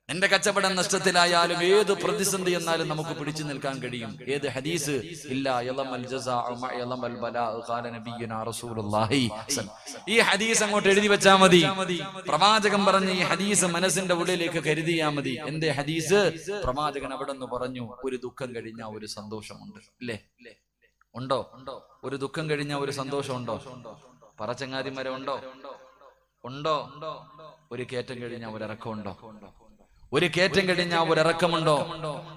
എന്റെ കച്ചവടം നഷ്ടത്തിലായാലും ഏത് പ്രതിസന്ധി എന്നാലും നമുക്ക് പിടിച്ചു നിൽക്കാൻ കഴിയും. ഏത് ഹദീസ്? ഇല്ല യളമൽ ജസാഉ മഅ യളമൽ ബലാഉ ഖാല നബിയുനാ റസൂലുള്ളാഹി. ഈ ഹദീസ് അങ്ങോട്ട് എഴുതി വെച്ചാ മതി. പ്രവാചകൻ പറഞ്ഞ ഈ ഹദീസ് മനസ്സിന്റെ ഉള്ളിലേക്ക് കരുതിയാ മതി. എന്തേ ഹദീസ്? പ്രവാചകൻ അവിടെ നിന്ന് പറഞ്ഞു, ഒരു ദുഃഖം കഴിഞ്ഞാൽ ഒരു സന്തോഷമുണ്ട്. ഇല്ലേ? ഉണ്ടോ? ഒരു ദുഃഖം കഴിഞ്ഞാൽ ഒരു സന്തോഷം ഉണ്ടോ? പറച്ചങ്ങാതിമാരെ ഉണ്ടോ? ഉണ്ടോ? ഒരു കയറ്റം കഴിഞ്ഞാൽ ഒരു ഇറക്കമുണ്ടോ? ഒരു കയറ്റം കഴിഞ്ഞാൽ ഒരു ഇറക്കമുണ്ടോ?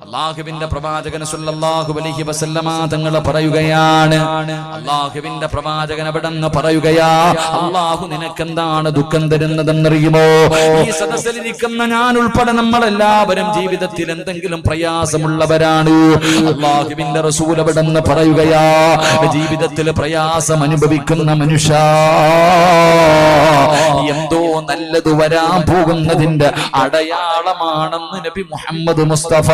അള്ളാഹുവിന്റെ പ്രവാചകൻ സല്ലല്ലാഹു അലൈഹി വസല്ലമ തങ്ങൾ പറയുകയാണ്, അള്ളാഹുവിന്റെ പ്രവാചകൻ അവിടെന്ന് പറയുകയാ, അള്ളാഹു നിനക്കെന്താണ് ദുഃഖം തരുന്നതെന്നറിയുമോ? ഈ സദസ്സിലിരിക്കുന്ന ഞാൻ ഉൾപ്പെടെ നമ്മളെല്ലാവരും ജീവിതത്തിൽ എന്തെങ്കിലും പ്രയാസമുള്ളവരാണ്. അള്ളാഹുവിന്റെ റസൂൽ അവിടെന്ന് പറയുകയാ, ജീവിതത്തിൽ പ്രയാസം അനുഭവിക്കുന്ന മനുഷ്യ, എന്തോ നല്ലത് വരാൻ പോകുന്നതിന്റെ അടയാളമാണെന്ന് നബി മുഹമ്മദ് മുസ്തഫ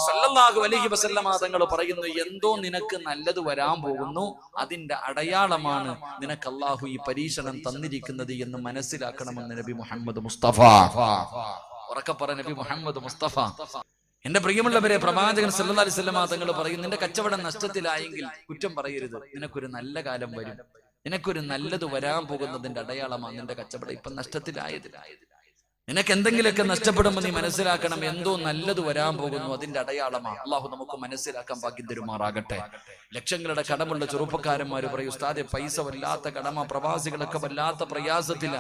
സല്ലല്ലാഹു അലൈഹി വസല്ലമ തങ്ങൾ പറയുന്നു. എന്തോ നിനക്ക് നല്ലത് വരാൻ പോകുന്നു, അതിന്റെ അടയാളമാണ് നിനക്ക് അല്ലാഹു ഈ പരീക്ഷണം തന്നിരിക്കുന്നത് എന്ന് മനസ്സിലാക്കണമെന്ന് നബി മുഹമ്മദ് മുസ്തഫ. ഉറക്കെ പറ, നബി മുഹമ്മദ് മുസ്തഫ. എന്റെ പ്രിയമുള്ളവരെ, പ്രവാചകൻ സല്ലല്ലാഹു അലൈഹി വസല്ലമ തങ്ങൾ പറയുന്നു, നിന്റെ കച്ചവടം നഷ്ടത്തിലായെങ്കിൽ കുറ്റം പറയരുത്, നിനക്കൊരു നല്ല കാലം വരും, നിനക്കൊരു നല്ലത് വരാൻ പോകുന്നതിന്റെ അടയാളമാണ് നിന്റെ കച്ചവടം ഇപ്പൊ നഷ്ടത്തിലായത്. നിനക്ക് എന്തെങ്കിലുമൊക്കെ നഷ്ടപ്പെടുമ്പോൾ നീ മനസ്സിലാക്കണം, എന്തോ നല്ലത് വരാൻ പോകുന്നു, അതിന്റെ അടയാളമാണ്. അള്ളാഹു നമുക്ക് മനസ്സിലാക്കാൻ ഭാഗ്യം തരുമാറാകട്ടെ. ലക്ഷങ്ങളുടെ കടമുള്ള ചെറുപ്പക്കാരന്മാര് പറയും, ഉസ്താദെ പൈസ വല്ലാത്ത കടമ, പ്രവാസികളൊക്കെ വല്ലാത്ത പ്രയാസത്തില,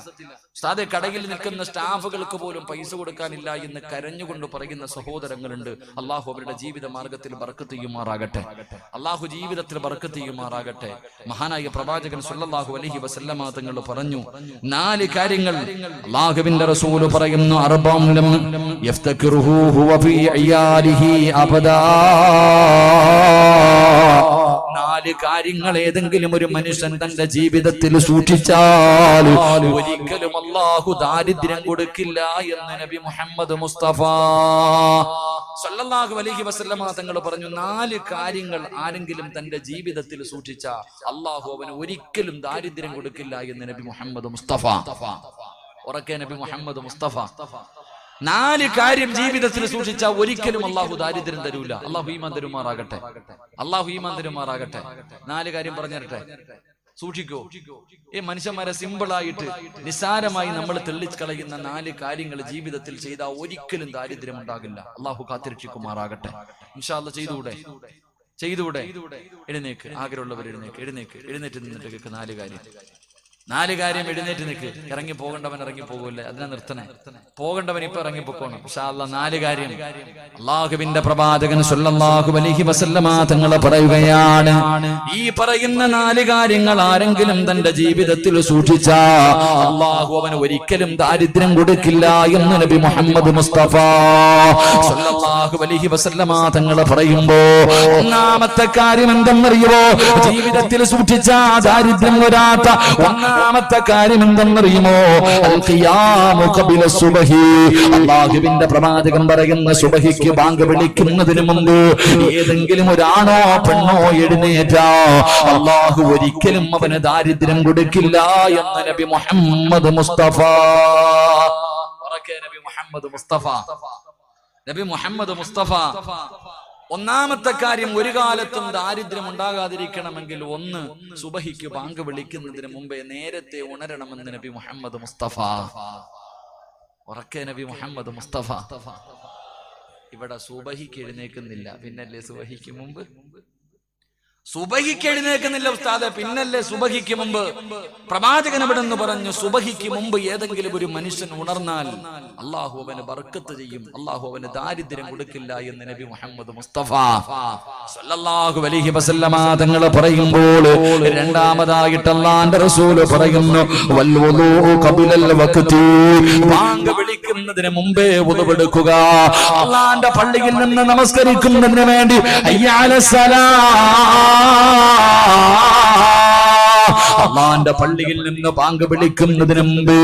ഉസ്താദെ കടയിൽ നിൽക്കുന്ന സ്റ്റാഫുകൾക്ക് പോലും പൈസ കൊടുക്കാനില്ല എന്ന് കരഞ്ഞുകൊണ്ട് പറയുന്ന സഹോദരങ്ങളുണ്ട്. അള്ളാഹു അവരുടെ ജീവിത മാർഗത്തിൽ ബർക്കത്ത് ചെയ്യുമാറാകട്ടെ. അള്ളാഹു ജീവിതത്തിൽ ബർക്കത്ത് ചെയ്യുമാറാകട്ടെ. മഹാനായ പ്രവാചകൻ സല്ലല്ലാഹു അലൈഹി വസല്ലമ തങ്ങൾ പറഞ്ഞു, 4 കാര്യങ്ങൾ അള്ളാഹുവിന്റെ റസൂൽ പറയുന്നു, അർബഉൻ യഫ്തകിറുഹു ഹുവ ഫീ അയാലിഹി അബദാ. 4 കാര്യങ്ങൾ ഏതെങ്കിലും ഒരു മനുഷ്യൻ തന്റെ ജീവിതത്തിൽ സൂക്ഷിച്ചാൽ ഒരിക്കലും അല്ലാഹു ദാരിദ്ര്യം കൊടുക്കില്ല എന്ന് നബി മുഹമ്മദ് മുസ്തഫ സല്ലല്ലാഹു അലൈഹി വസല്ലമ തങ്ങൾ പറഞ്ഞു. 4 കാര്യങ്ങൾ ആരെങ്കിലും തന്റെ ജീവിതത്തിൽ സൂക്ഷിച്ചാൽ അല്ലാഹു അവന് ഒരിക്കലും ദാരിദ്ര്യം കൊടുക്കില്ല എന്ന് നബി മുഹമ്മദ് മുസ്തഫ. ഉറക്കെ, നബി മുഹമ്മദ് മുസ്തഫ. 4 കാര്യം ജീവിതത്തിൽ സൂക്ഷിച്ചാൽ ഒരിക്കലും അള്ളാഹു ദാരിദ്ര്യം തരൂല. അള്ളാഹു ഈമാൻ തരുമാറാകട്ടെ. അള്ളാഹു ഈമാൻ തരുമാറാകട്ടെ. 4 കാര്യം പറഞ്ഞിരട്ടെ, സൂക്ഷിക്കോ. ഈ മനുഷ്യന്മാരെ സിമ്പിളായിട്ട് നിസാരമായി നമ്മൾ തെളിച്ചുകളയുന്ന 4 കാര്യങ്ങൾ ജീവിതത്തിൽ ചെയ്താൽ ഒരിക്കലും ദാരിദ്ര്യം ഉണ്ടാകില്ല. അള്ളാഹു കാത്തിരക്ഷിക്കുമാറാകട്ടെ. ഇൻഷാ അല്ലാഹ് ചെയ്തൂടെ? എഴുന്നേക്ക്, ആഗ്രഹമുള്ളവർ എഴുന്നേറ്റ് നിന്നിട്ട് കേൾക്ക് 4 കാര്യം എഴുന്നേറ്റ് നിൽക്ക്. ഇറങ്ങി പോകേണ്ടവൻ ഇറങ്ങി പോകൂല്ലേ, അതിനെ നിർത്തണേ. പോകേണ്ടവൻ ഇപ്പൊ ഇറങ്ങി പോക്കണം. ഇൻഷാ അല്ലാഹ് 4 കാര്യം അള്ളാഹുവിന്റെ പ്രവാചകൻ സല്ലല്ലാഹു അലൈഹി വസല്ലമ തങ്ങൾ പറയുകയാണ്, ഈ പറയുന്ന 4 കാര്യങ്ങൾ ആരെങ്കിലും തന്റെ ജീവിതത്തിൽ സൂക്ഷിച്ചാൽ അള്ളാഹു അവന് ഒരിക്കലും ദാരിദ്ര്യം കൊടുക്കില്ല എന്ന് നബി മുഹമ്മദ് മുസ്തഫ സല്ലല്ലാഹു അലൈഹി വസല്ലമ തങ്ങൾ പറയുമ്പോ, ഒന്നാമത്തെ കാര്യം എന്തെന്നറിയുമോ? ജീവിതത്തിൽ സൂക്ഷിച്ചാൽ ദാരിദ്ര്യം വരാത്ത ഒന്നാമത്തെ കാര്യം എന്തെന്നറിയുമോ? അല്ലാഹുവിന്റെ പ്രവാചകൻ പറയുന്ന സുബഹിക്ക് ബാങ്ക് വിളിക്കുന്നതിന് മുമ്പ് ഏതെങ്കിലും ഒരാണോ പെണ്ണോ എഴുന്നേറ്റാ അല്ലാഹു ഒരിക്കലും അവന് ദാരിദ്ര്യം കൊടുക്കില്ല എന്ന് നബി മുഹമ്മദ് മുസ്തഫ. നബി മുഹമ്മദ് മുസ്തഫ. ഒന്നാമത്തെ കാര്യം, ഒരു കാലത്തും ദാരിദ്ര്യം ഉണ്ടാകാതിരിക്കണമെങ്കിൽ ഒന്ന്, സുബഹിക്ക് ബാങ്ക് വിളിക്കുന്നതിന് മുമ്പേ നേരത്തെ ഉണരണമെന്ന് നബി മുഹമ്മദ് മുസ്തഫ. ഉറക്കെ നബി മുഹമ്മദ് മുസ്തഫ. ഇവിടെ സുബഹിക്ക് എഴുന്നേക്കുന്നില്ല, പിന്നല്ലേ സുബഹിക്ക് മുമ്പ്? സുബഹിക്ക് എഴുന്നേക്കുന്നില്ല ഉസ്താദെ, പിന്നല്ലേ സുബഹിക്ക് മുമ്പ്? പ്രവാചകൻ എവിടെന്ന് പറഞ്ഞു, സുബഹിക്ക് മുമ്പ് ഏതെങ്കിലും ഒരു മനുഷ്യൻ ഉണർന്നാൽ അള്ളാഹു അവന് ബർക്കത്ത് ചെയ്യും, അള്ളാഹു അവന് ദാരിദ്ര്യം കൊടുക്കില്ല എന്ന് നബി മുഹമ്മദ് മുസ്തഫ സല്ലല്ലാഹു അലൈഹി വസല്ലമ തങ്ങൾ പറയുമ്പോൾ, രണ്ടാമതായിട്ട് അല്ലാഹുവിന്റെ റസൂൽ പറയുന്നു, വൽ വുളൂ ഖബിലൽ വഖ്തി, ബാങ്ക് വിളിക്കുന്നതിന് മുമ്പേ വുളൂ എടുക്കുക. അല്ലാഹുവിന്റെ പള്ളിയിൽ നിന്ന് നമസ്കരിക്കുന്നതിന് വേണ്ടി ഹയ്യ അലസ്സലാ, അള്ളാന്റെ പള്ളിയിൽ നിന്ന് ബാങ്ക് വിളിക്കുന്നതിന് മുമ്പ്,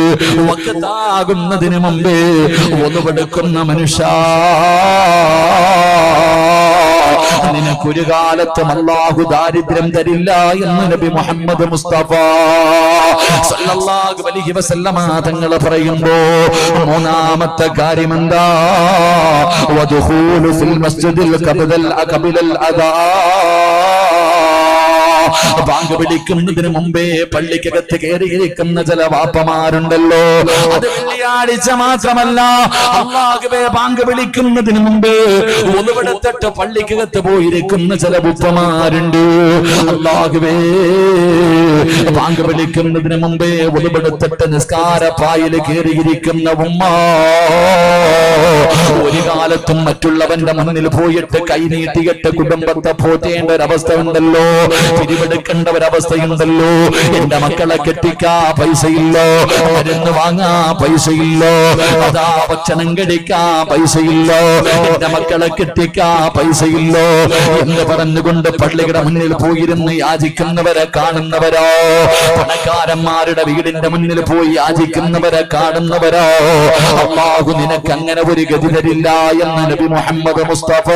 വഖ്താകുന്നതിന് മുമ്പേ ഒന്നുപെടുക്കുന്ന മനുഷ്യ, നിനക്കൊരു കാലത്തും അല്ലാഹു ദാരിദ്ര്യം തരില്ല എന്ന് നബി മുഹമ്മദ് മുസ്തഫ സല്ലല്ലാഹു അലൈഹി വസല്ലമ തങ്ങൾ പറയുമ്പോ, മൂന്നാമത്തെ കാര്യം എന്താ? വദഖൂലു ഫിൽ മസ്ജിദിൽ ഖബിലൽ അദാ, ബാങ്ക് വിളിക്കുന്നതിന് മുമ്പേ പള്ളിക്കകത്ത് കയറിയിരിക്കുന്ന ചില വാപ്പമാരുണ്ടല്ലോ. അത് വെള്ളിയാഴ്ച മാത്രമല്ല, അല്ലാഹുവേ ബാങ്ക് വിളിക്കുന്നതിന് മുമ്പേ ഒന്നുപെടുത്തിട്ട് പള്ളിക്കകത്ത് പോയിരിക്കുന്ന ചില ഉപ്പമാരുണ്ട്. അല്ലാഹുവേ ബാങ്ക് വിളിക്കുന്നതിന് മുമ്പേ ഒന്നുപെടുത്തിട്ട് നിസ്കാരപ്പായിൽ കയറിയിരിക്കുന്ന ഉമ്മ, ഒരു കാലത്തും മറ്റുള്ളവന്റെ മുന്നിൽ പോയിട്ട് കൈനീട്ടിയിട്ട് കുടുംബത്തെ പോറ്റേണ്ട ഒരവസ്ഥ ഉണ്ടല്ലോ, പിരിവെടുക്കേണ്ട ഒരവസ്ഥയുണ്ടല്ലോ. എന്റെ മക്കളെ കെട്ടിക്കാ പൈസയില്ലോ, മരുന്ന് വാങ്ങാ പൈസയില്ലോ, അതാ ഭക്ഷണം കഴിക്കാ പൈസയില്ലോ, എന്റെ മക്കളെ കെട്ടിക്കാ പൈസയില്ലോ എന്ന് പറഞ്ഞുകൊണ്ട് പള്ളിയുടെ മുന്നിൽ പോയിരുന്ന് യാചിക്കുന്നവരെ കാണുന്നവരോ, പണക്കാരന്മാരുടെ വീടിന്റെ മുന്നിൽ പോയി യാചിക്കുന്നവരെ കാണുന്നവരോ, അല്ലാഹു നിനക്ക് അങ്ങനെ ഒരു ഗതി തരില്ല എന്ന് നബി മുഹമ്മദ് മുസ്തഫ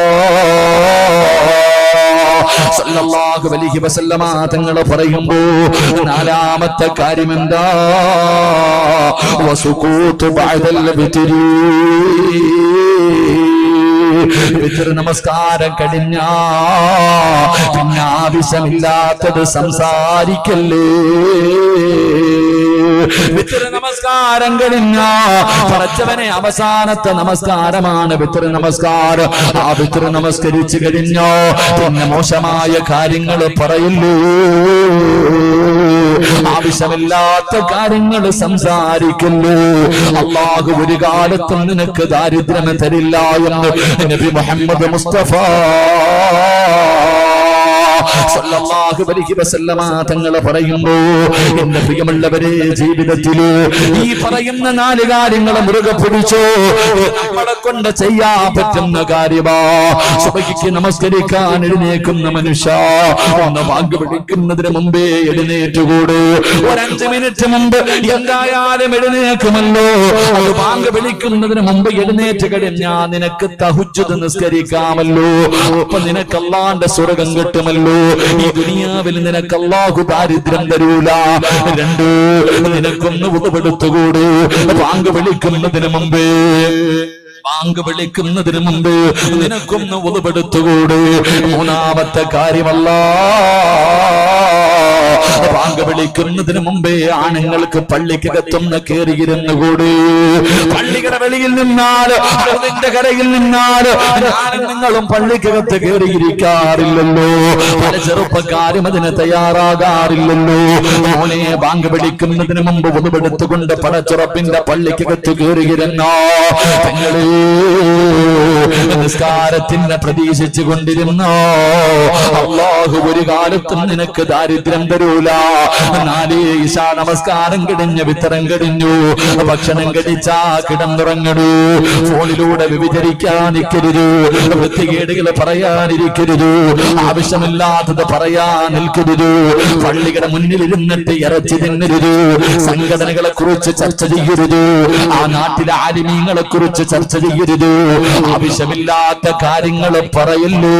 സല്ലല്ലാഹു അലൈഹി വസല്ലമ തങ്ങൾ പറയുമ്പോ, നാലാമത്തെ കാര്യം എന്താ? വസുകൂതു ബഅദൽ വിത്രി, വിത്ർ നമസ്കാരം കഴിഞ്ഞാ പിന്നെ ആവശ്യമില്ലാത്തത് സംസാരിക്കല്ലേ. വിത്ർ നമസ്കാരം കഴിഞ്ഞ പടച്ചവനെ അവസാനത്തെ നമസ്കാരമാണ് വിത്ർ നമസ്കാരം. ആ വിത്ർ നമസ്കരിച്ചു കഴിഞ്ഞോ പിന്നെ മോശമായ കാര്യങ്ങൾ പറയല്ലോ, ആവശ്യമില്ലാത്ത കാര്യങ്ങൾ സംസാരിക്കല്ലോ. അല്ലാഹു ഒരു കാലത്തും നിനക്ക് ദാരിദ്ര്യം തരില്ല എന്ന് നബി മുഹമ്മദ് മുസ്തഫ സല്ലല്ലാഹു അലൈഹി വസല്ലമ തങ്ങൾ പറയുമ്പോ, എന്റെ പ്രിയമുള്ളവരെ, ജീവിതത്തിൽ ഈ പറയുന്ന 4 കാര്യങ്ങൾ മുറുകെ പിടിച്ചോ. നമ്മളെ കൊണ്ട് ചെയ്യാൻ പറ്റുന്ന കാര്യമാ. സുബഹിക്ക് നമസ്കരിക്കാൻ എഴുന്നേക്കുന്ന മനുഷ്യ, ഒന്ന് ബാങ്ക് വിളിക്കുന്നതിന് മുമ്പേ എഴുന്നേറ്റുകൂട്. ഒരു 5 മിനിറ്റ് മുമ്പ് എന്തായാലും എഴുന്നേക്കുമല്ലോ. അത് ബാങ്ക് വിളിക്കുന്നതിന് മുമ്പ് എഴുന്നേറ്റ് കഴിഞ്ഞാ നിനക്ക് തഹജ്ജുദ് നിസ്കരിക്കാമല്ലോ. അപ്പൊ നിനക്ക് അല്ലാഹുവിന്റെ സ്വർഗ്ഗം കിട്ടുമല്ലോ. ഈ ദുനിയാവിൽ നിനക്ക് അല്ലാഹു ദാരിദ്ര്യം തരൂല. 2, നിനക്കൊന്ന് ഉതവെടുത്തുകൂട്. ബാങ്ക് വിളിക്കുന്നതിന് മുമ്പേ, ബാങ്ക് വിളിക്കുന്നതിന് മുമ്പ് നിനക്കൊന്ന് ഉതവെടുത്തുകൂട്. മൂന്നാമത്തെ കാര്യമല്ല, ബാങ്ക് വിളിക്കുന്നതിന് മുമ്പേ ആണുങ്ങൾക്ക് പള്ളിക്കകത്തൊന്ന് കയറിയിരുന്നുകൂടി. പള്ളിയുടെ വെളിയിൽ നിന്നാൽ, അതിന്റെ കരയിൽ നിന്നാൽ നിങ്ങളും പള്ളിക്കകത്ത് കയറിയിരിക്കാറില്ലല്ലോ. പല ചെറുപ്പക്കാരും അതിന് തയ്യാറാകാറില്ലല്ലോ. മോനെ, ബാങ്ക് വിളിക്കുന്നതിന് മുമ്പ് ഉതവെടുത്തുകൊണ്ട് പടച്ചുറപ്പിന്റെ പള്ളിക്കകത്ത് കയറിയിരുന്നോ. പെങ്ങളെ, നിസ്കാരത്തിനെ പ്രതീക്ഷിച്ചു കൊണ്ടിരുന്നോ. അല്ലാഹു ഒരു കാലത്തും നിനക്ക് ദാരിദ്ര്യം തരൂല. 4 ഇശാ നമസ്കാരം കഴിഞ്ഞ് വിത്തരം കഴിഞ്ഞു, ഭക്ഷണം കഴിച്ചാ കിടന്നുറങ്ങണു. ഫോണിലൂടെ വ്യഭിചരിക്കാനിരിക്കരുത്, വൃത്തികേടുകൾ പറയാനിരിക്കരുത്, ആവശ്യമില്ലാത്തത് പറയാൻ നിൽക്കരുത്. പള്ളിയുടെ മുന്നിൽ ഇരുന്നിട്ട് ഇറച്ചി തിന്നരുത്, സംഘടനകളെ കുറിച്ച് ചർച്ച ചെയ്യരുത്, ആ നാട്ടിലെ ആലിമീങ്ങളെ കുറിച്ച് ചർച്ച ചെയ്യരുത്. ആവശ്യമില്ലാത്ത കാര്യങ്ങൾ പറയല്ലോ.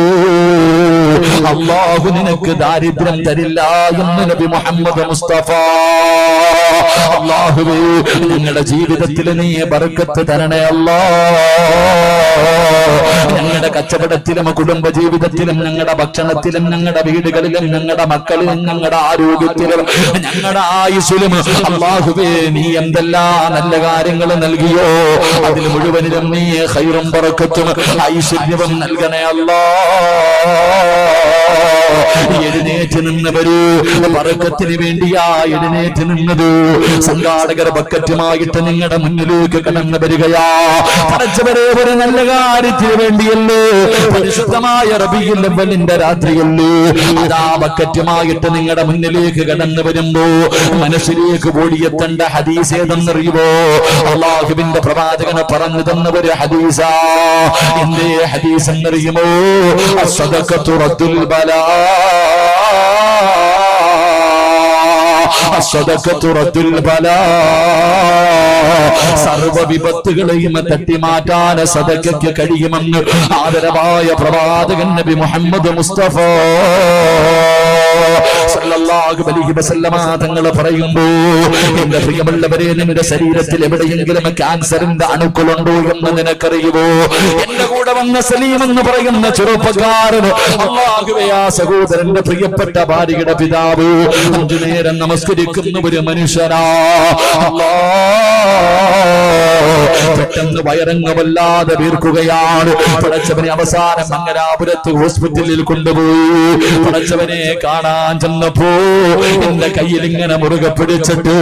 അല്ലാഹു നിനക്ക് ദാരിദ്ര്യം തരില്ല എന്ന് നബി മുഹമ്മദ് മുസ്തഫ. അല്ലാഹുവേ ഞങ്ങളുടെ ജീവിതത്തിൽ നീ ബർക്കത്ത് തരണേ അല്ലാഹ്. ഞങ്ങളുടെ കച്ചവടത്തിലും കുടുംബ ജീവിതത്തിലും ഞങ്ങളുടെ ഭക്ഷണത്തിലും ഞങ്ങളുടെ വീടുകളിലും ഞങ്ങളുടെ മക്കളിലും ഞങ്ങളുടെ ആരോഗ്യത്തിലും ഞങ്ങളുടെ ആയുസ്സിലും അല്ലാഹുവേ നീ എന്തെല്ലാം നല്ല കാര്യങ്ങൾ നൽകിയോ അതിൽ മുഴുവനിലും നീ ഖൈറും ബറക്കത്തും ഐശ്വര്യവും നൽകണേ അല്ലാഹ്. എഴുന്നേറ്റ് നിന്നവര് ബറക്കത്തിന് വേണ്ടിയാ എഴുന്നേറ്റ് നിന്നത്. സംഘാടകർ ബക്കറ്റുമായിട്ട് നിങ്ങളുടെ മുന്നിലേക്ക് കടന്നു വരികയാ. പടച്ചവരെ ഒരു നല്ല കാര്യത്തിന് വേണ്ടിയല്ലേ, പരിശുദ്ധമായ റബീഉൽ അവ്വലിന്റെ രാത്രിയല്ലേ, അതാ ബക്കറ്റുമായിട്ട് നിങ്ങളുടെ മുന്നിലേക്ക് കടന്നു വരുമ്പോ മനസ്സിലേക്ക് ഓടിയെത്തേണ്ട ഹദീസ് ഏതെന്നറിയുമോ? അല്ലാഹുവിന്റെ പ്രവാചകന് പറഞ്ഞു തന്ന ഒരു ഹദീസാ. എന്തേ ഹദീസ് എന്നറിയുമോ? അസ്സദഖത്തു റദ്ദുൽ ബലാ, അസ്സദഖത്തു റദ്ദുൽ ബലാ. സർവ വിപത്തുകളെയും തട്ടിമാറ്റാൻ സദഖയ്ക്ക് കഴിയുമെന്ന് ആദരവായ പ്രവാചകൻ നബി മുഹമ്മദ് മുസ്തഫ സല്ലല്ലാഹു അലൈഹി വസല്ലമ തങ്ങൾ പറയുമ്പോ, എന്റെ പ്രിയമുള്ളവരെ, നിന്റെ ശരീരത്തിൽ എവിടെയെങ്കിലും ക്യാൻസറിന്റെ അണുക്കളുണ്ടോ എന്ന് നിനക്കറിയുമോ? എന്റെ കൂടെ വന്ന സലീം എന്ന് പറയുന്ന ചെറുപ്പക്കാരന് അല്ലാഹുവേ, ആ സഹോദരന്റെ പ്രിയപ്പെട്ട ഭാര്യയുടെ പിതാവ് 5 നേരം നമസ്കരിക്കുന്ന ഒരു മനുഷ്യനാ. പെട്ടെന്ന് വയറങ്ങ് വല്ലാതെ വീർക്കുകയാണ്. പടച്ചവനെ അവസാനം മംഗലാപുരത്ത് ഹോസ്പിറ്റലിൽ കൊണ്ടുപോയി. പടച്ചവനെ കാണാൻ ചെന്നപ്പോ എന്റെ കയ്യിൽ ഇങ്ങനെ മുറുകെ പിടിച്ചിട്ട്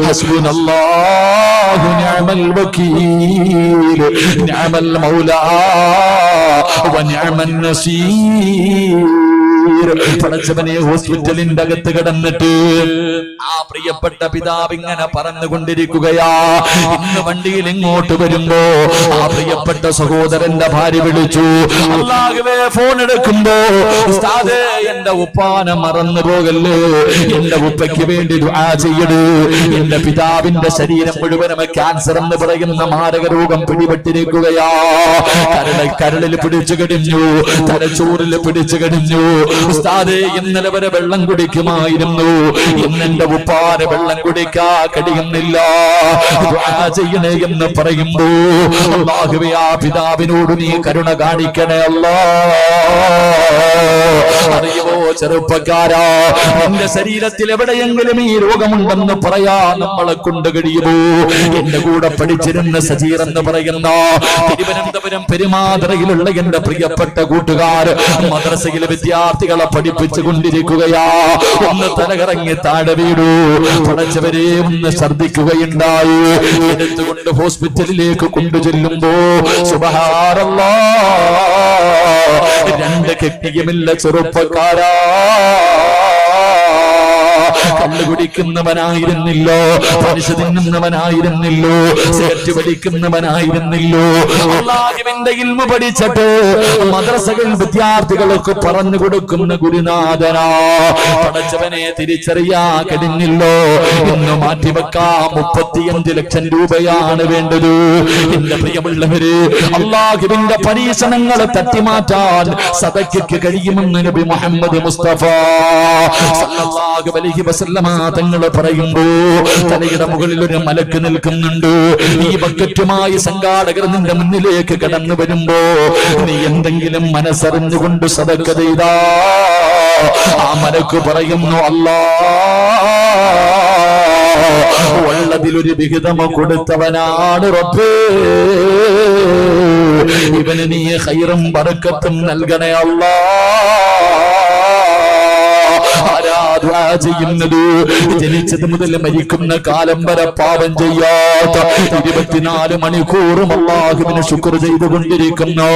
ഹസ്ബുനല്ലാഹു നിഅമൽ വകീൽ നിഅമൽ മൗലാ വ നിഅമൻ നസീർ. പടച്ചവനെ ഹോസ്പിറ്റലിന്റെ അകത്ത് കിടന്നിട്ട് ആ പ്രിയപ്പെട്ട പിതാവ് ഇങ്ങനെ പറഞ്ഞുകൊണ്ടിരിക്കുകയാ. ഇന്ന് വണ്ടിയിൽ ഇങ്ങോട്ട് വരുമ്പോ ആ പ്രിയപ്പെട്ട സഹോദരന്റെ ഭാര്യ വിളിച്ചു. അല്ലാഹുവേ, ഫോൺ എടുക്കുമ്പോ ഉസ്താദേ, എന്റെ ഉപ്പാനെ മറന്നു പോകല്ലേ, എന്റെ ഉപ്പയ്ക്ക് വേണ്ടി ദുആ ചെയ്യടൂ. എന്റെ പിതാവിന്റെ ശരീരം മുഴുവനും ക്യാൻസർ എന്ന് പറയുന്ന മാരക രോഗം പിടിപെട്ടിരിക്കുകയാ. കരളിൽ പിടിച്ചു കഴിഞ്ഞു, തലച്ചോറിൽ പിടിച്ചു കഴിഞ്ഞു. ഉസ്താദേ, ഇന്നലെ വരെ വെള്ളം കുടിക്കുമായിരുന്നു, ഇന്നെന്റെ ഉപ്പാനെ വെള്ളം കുടിക്കാ കഴിയുന്നില്ല, ദുആ ചെയ്യണേ എന്ന് പറയുമ്പോ അല്ലാഹുവേ, ആ പിതാവിനോട് നീ കരുണ കാണിക്കണേ അല്ലാഹ്. അറിയുമോ ചെറുപ്പക്കാരാ, എന്റെ ശരീരത്തിൽ എവിടെയെങ്കിലും ഈ രോഗമുണ്ടെന്ന് പറയാ നമ്മളെ കൊണ്ട് കഴിയുമോ? എന്റെ കൂടെ പഠിച്ചിരുന്ന സജീർ എന്ന് പറയുന്ന തിരുവനന്തപുരം പെരുമാതുറയിലുള്ള എന്റെ പ്രിയപ്പെട്ട കൂട്ടുകാർ മദ്രസയിലെ വിദ്യാർത്ഥികളെ പഠിപ്പിച്ചു കൊണ്ടിരിക്കുകയാ. ഒന്ന് തലകറങ്ങി താഴെ വീടൂ. പടച്ചവരെ, ഒന്ന് ഛർദ്ദിക്കുകയുണ്ടായി. എടുത്തുകൊണ്ട് ഹോസ്പിറ്റലിലേക്ക് കൊണ്ടുചെല്ലുമ്പോ സുബ്ഹാനല്ലാഹ്, 2 കിഡ്നിയുമില്ല ചെറുപ്പക്കാരാ. കള്ളു കുടിക്കുന്നവനായിരുന്നില്ലോ, പലിശ തിന്നുന്നവനായിരുന്നില്ലോ, സിഗരറ്റ് വലിക്കുന്നവനായിരുന്നില്ലോ. അല്ലാഹുവിന്റെ ഇൽമു പഠിച്ചിട്ട് മദ്രസകൾ വിദ്യാർത്ഥികൾക്ക് പറഞ്ഞു കൊടുക്കുന്ന ഗുരുനാഥനാ. പടച്ചവനെ തിരിച്ചറിയാ കഴിഞ്ഞില്ലോ. ഇന്ന് മാറ്റിവെക്കാം 35 ലക്ഷം രൂപയാണ് വേണ്ടത്. എന്റെ പ്രിയമുള്ളവര്, അല്ലാഹുവിന്റെ പരീക്ഷണങ്ങളെ തട്ടിമാറ്റാൻ സദഖയ്ക്ക് കഴിയുമെന്ന് നബി മുഹമ്മദ് മുസ്തഫ സല്ലല്ലാഹു അലൈഹി വസല്ലമ തങ്ങൾ പറയുമ്പോ തലയുടെ മുകളിൽ ഒരു മലക്ക് നിൽക്കുന്നുണ്ട്. ഈ ബക്കറ്റുമായി സംഘാടകർ നിന്റെ മുന്നിലേക്ക് കടന്നു വരുമ്പോ നീ എന്തെങ്കിലും മനസ്സറിഞ്ഞുകൊണ്ട് സദഖ ചെയ്താ ആ മലക്ക് പറയുന്നു, അല്ലാഹ് ഉള്ളതിലൊരു വിഹിതം കൊടുത്തവനാണ് റബ്ബേ, ഇവന് നീ ഖൈറും ബറക്കത്തും നൽകണേ അല്ലാഹ്. ചെയ്യുന്നത് ജനിച്ചത് മുതൽ മരിക്കുന്ന കാലം വരെ പാപം ചെയ്യാത്ത 24 മണിക്കൂറും അല്ലാഹുവിനെ ശുക്ർ ചെയ്തുകൊണ്ടിരിക്കുന്നു,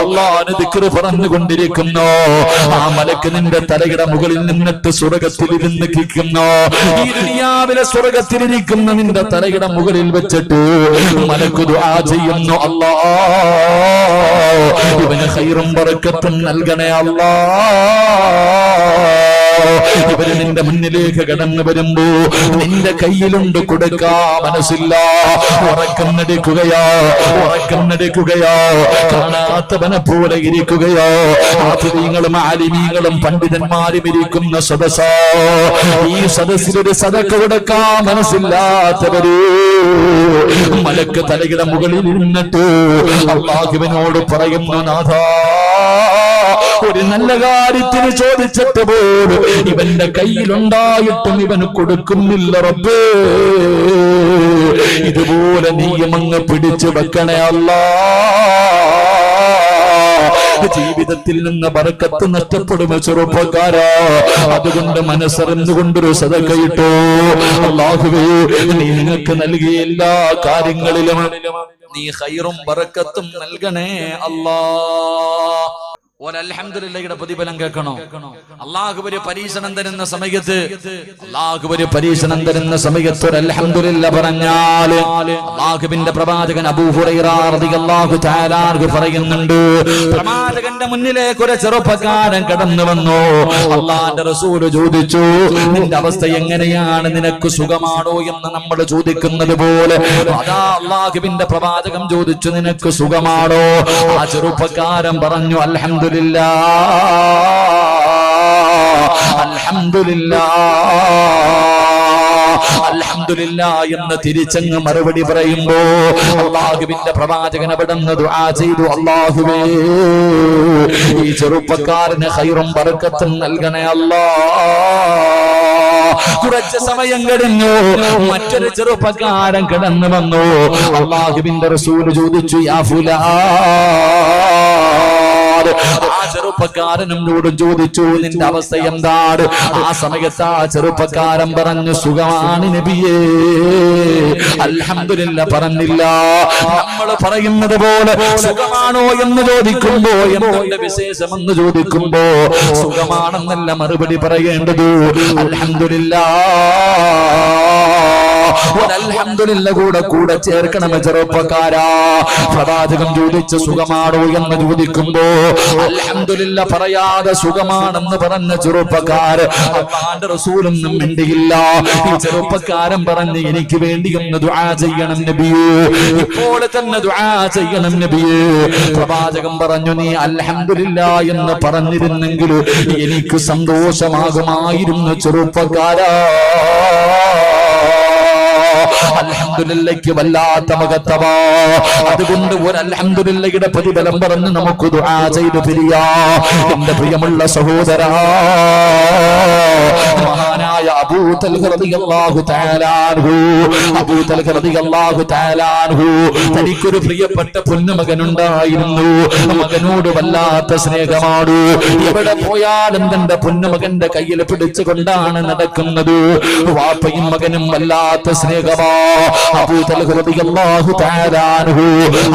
അല്ലാഹുവിനെ ദിക്ർ പറഞ്ഞുകൊണ്ടിരിക്കുന്നു. ആ മലക്ക് നിന്റെ തലയുടെ മുകളിൽ നിന്നിട്ട് സ്വർഗ്ഗത്തിലിരുന്ന് കിക്കുന്നു. ഈ ദുനിയാവിലെ സ്വർഗ്ഗത്തിലിരിക്കുന്ന നിന്റെ തലയുടെ മുകളിൽ വെച്ചിട്ട് മലക്ക് ദുആ ചെയ്യുന്നു, അല്ലാഹ് ഇവന് ഖൈറും ബറക്കത്തും നൽകണേ അല്ലാഹ്. ഇവര് നിന്റെ മുന്നിലേക്ക് കടന്നു വരുമ്പോ നിന്റെ കയ്യിലുണ്ട് കൊടുക്കാ മനസ്സില്ല. ഉറക്കം നടിക്കുകയോ കാണാത്തവനെ പോലെ ഇരിക്കുകയോ. ആഫിദീങ്ങളും ആലിമീങ്ങളും പണ്ഡിതന്മാരും ഇരിക്കുന്ന സദസ്സാ. ഈ സദസ്സിലൊരു സദക്ക കൊടുക്കാൻ മനസ്സില്ലാത്തവര് മലക്ക് തലയുടെ മുകളിൽ ഇരുന്നിട്ട് അല്ലാഹുവിനോട് പറയുന്നു, നാഥാ, ഒരു നല്ല കാര്യത്തിന് ചോദിച്ചിട്ട് പോലും ഇവന്റെ കയ്യിലുണ്ടായിട്ടും ഇവന് കൊടുക്കുന്നില്ല റബ്ബേ. ഇതുപോലെ നീയമങ്ങ് പിടിച്ചു വെക്കണേ അല്ലാ. ജീവിതത്തിൽ നിന്ന് ബർക്കത്ത് നഷ്ടപ്പെടുമോ ചെറുപ്പക്കാരാ? അതുകൊണ്ട് മനസ്സറിഞ്ഞുകൊണ്ടൊരു സദഖയിട്ടോ. അല്ലാഹുവേ, നീ നിങ്ങൾക്ക് നൽകിയ എല്ലാ കാര്യങ്ങളിലും നീ ഖൈറും ബർക്കത്തും നൽകണേ അല്ലാ. അൽഹംദുലില്ലാഹിയുടെ പ്രതിഫലം കേൾക്കണോ? അല്ലാഹു ഒരു പരീക്ഷണം തരുന്ന സമയത്ത് ഒരു അൽഹംദുലില്ലാ പറഞ്ഞാൽ അല്ലാഹുവിന്റെ പ്രവാചകൻ അബൂ ഹുറൈറ റളിയല്ലാഹു തആല അൻഹു പറയുന്നുണ്ട്, പ്രവാചകന്റെ മുന്നിലേക്ക് ഒരു ചെറുപ്പക്കാരൻ കടന്നു വന്നു. അല്ലാഹുവിന്റെ റസൂൽ ചോദിച്ചു, നിന്റെ അവസ്ഥ എങ്ങനെയാണ്? നിനക്ക് സുഖമാണോ എന്ന് നമ്മൾ ചോദിക്കുന്നത് പോലെ അതാ അല്ലാഹുവിന്റെ പ്രവാചകൻ ചോദിച്ചു, നിനക്ക് സുഖമാണോ? ആ ചെറുപ്പക്കാരൻ പറഞ്ഞു, അൽഹംദുലില്ലാ എന്ന് തിരിച്ചങ്ങ് മറുപടി പറയുമ്പോ അല്ലാഹുവിന്റെ പ്രവാചകൻ അവിടുന്ന് ദുആ ചെയ്തു, അല്ലാഹുവേ, ഈ ചെറുപ്പക്കാരന് ഖൈറും ബർക്കത്തും നൽകണേ അല്ലാ. കുറച്ച് സമയം കഴിഞ്ഞു, മറ്റൊരു ചെറുപ്പക്കാരൻ കടന്നു വന്നു. അല്ലാഹുവിന്റെ റസൂൽ ചോദിച്ചു, യാ ഫുലാൻ, ആ ചെറുപ്പക്കാരനോടും ചോദിച്ചു, നിന്റെ അവസ്ഥ എന്താണ്? ആ സമയത്ത് ആ ചെറുപ്പക്കാരൻ പറഞ്ഞു, സുഖമാണ് നബിയേ. അൽഹംദുലില്ലാ പറഞ്ഞില്ല. നമ്മൾ പറയുന്നത് പോലെ സുഖമാണോ എന്ന് ചോദിക്കുമ്പോ, എന്തുണ്ട് വിശേഷമെന്ന് ചോദിക്കുമ്പോ സുഖമാണെന്നല്ല മറുപടി പറയേണ്ടത്. അൽഹംദുലില്ലാ. അൽഹംദുലില്ലാ കൂടെ ചേർക്കണമേ ചെറുപ്പക്കാരാ. പ്രവാചകൻ ചോദിച്ച സുഖമാണോ എന്ന് ചോദിക്കുമ്പോ അൽഹംദുലില്ലാ പറയാതെ സുഖമാണെന്ന് പറഞ്ഞ ചെറുപ്പക്കാര് അല്ലാഹുവിന്റെ റസൂലൊന്നും മിണ്ടിയില്ല. ഈ ചെറുപ്പക്കാരൻ പറഞ്ഞു, എനിക്ക് വേണ്ടി ഒന്ന് ദുആ ചെയ്യണം നബിയേ, ഇപ്പോൾ തന്നെ ദുആ ചെയ്യണം നബിയേ. പ്രവാചകൻ പറഞ്ഞു, നീ അൽഹംദുലില്ലാ എന്ന് പറഞ്ഞിരുന്നെങ്കിൽ എനിക്ക് സന്തോഷമാകുമായിരുന്നു ചെറുപ്പക്കാരാ. അൽഹംദുലില്ലാഹ്ക്ക് വല്ലാത്ത മഹത്വമാ. അതുകൊണ്ട് ഒരു അൽഹംദുലില്ലാഹ്യുടെ പ്രതിഫലം പറഞ്ഞ് നമുക്ക് ദുആ ചെയ്തു പിരിയാം. എന്റെ പ്രിയമുള്ള സഹോദരാ, മഹാനായ അബൂ തൽഹ റളിയല്ലാഹു തആല അൻഹു തനിക്കൊരു പ്രിയപ്പെട്ട പൊന്നുമകനുണ്ടായിരുന്നു. മകനോട് വല്ലാത്ത സ്നേഹമാണ്. എവിടെ പോയാലും തന്റെ പൊന്നുമകന്റെ കയ്യിൽ പിടിച്ചുകൊണ്ടാണ് നടക്കുന്നത്. വാപ്പയും മകനും വല്ലാത്ത സ്നേഹമാ. അബൂ തൽഹ റളിയല്ലാഹു തആല അൻഹു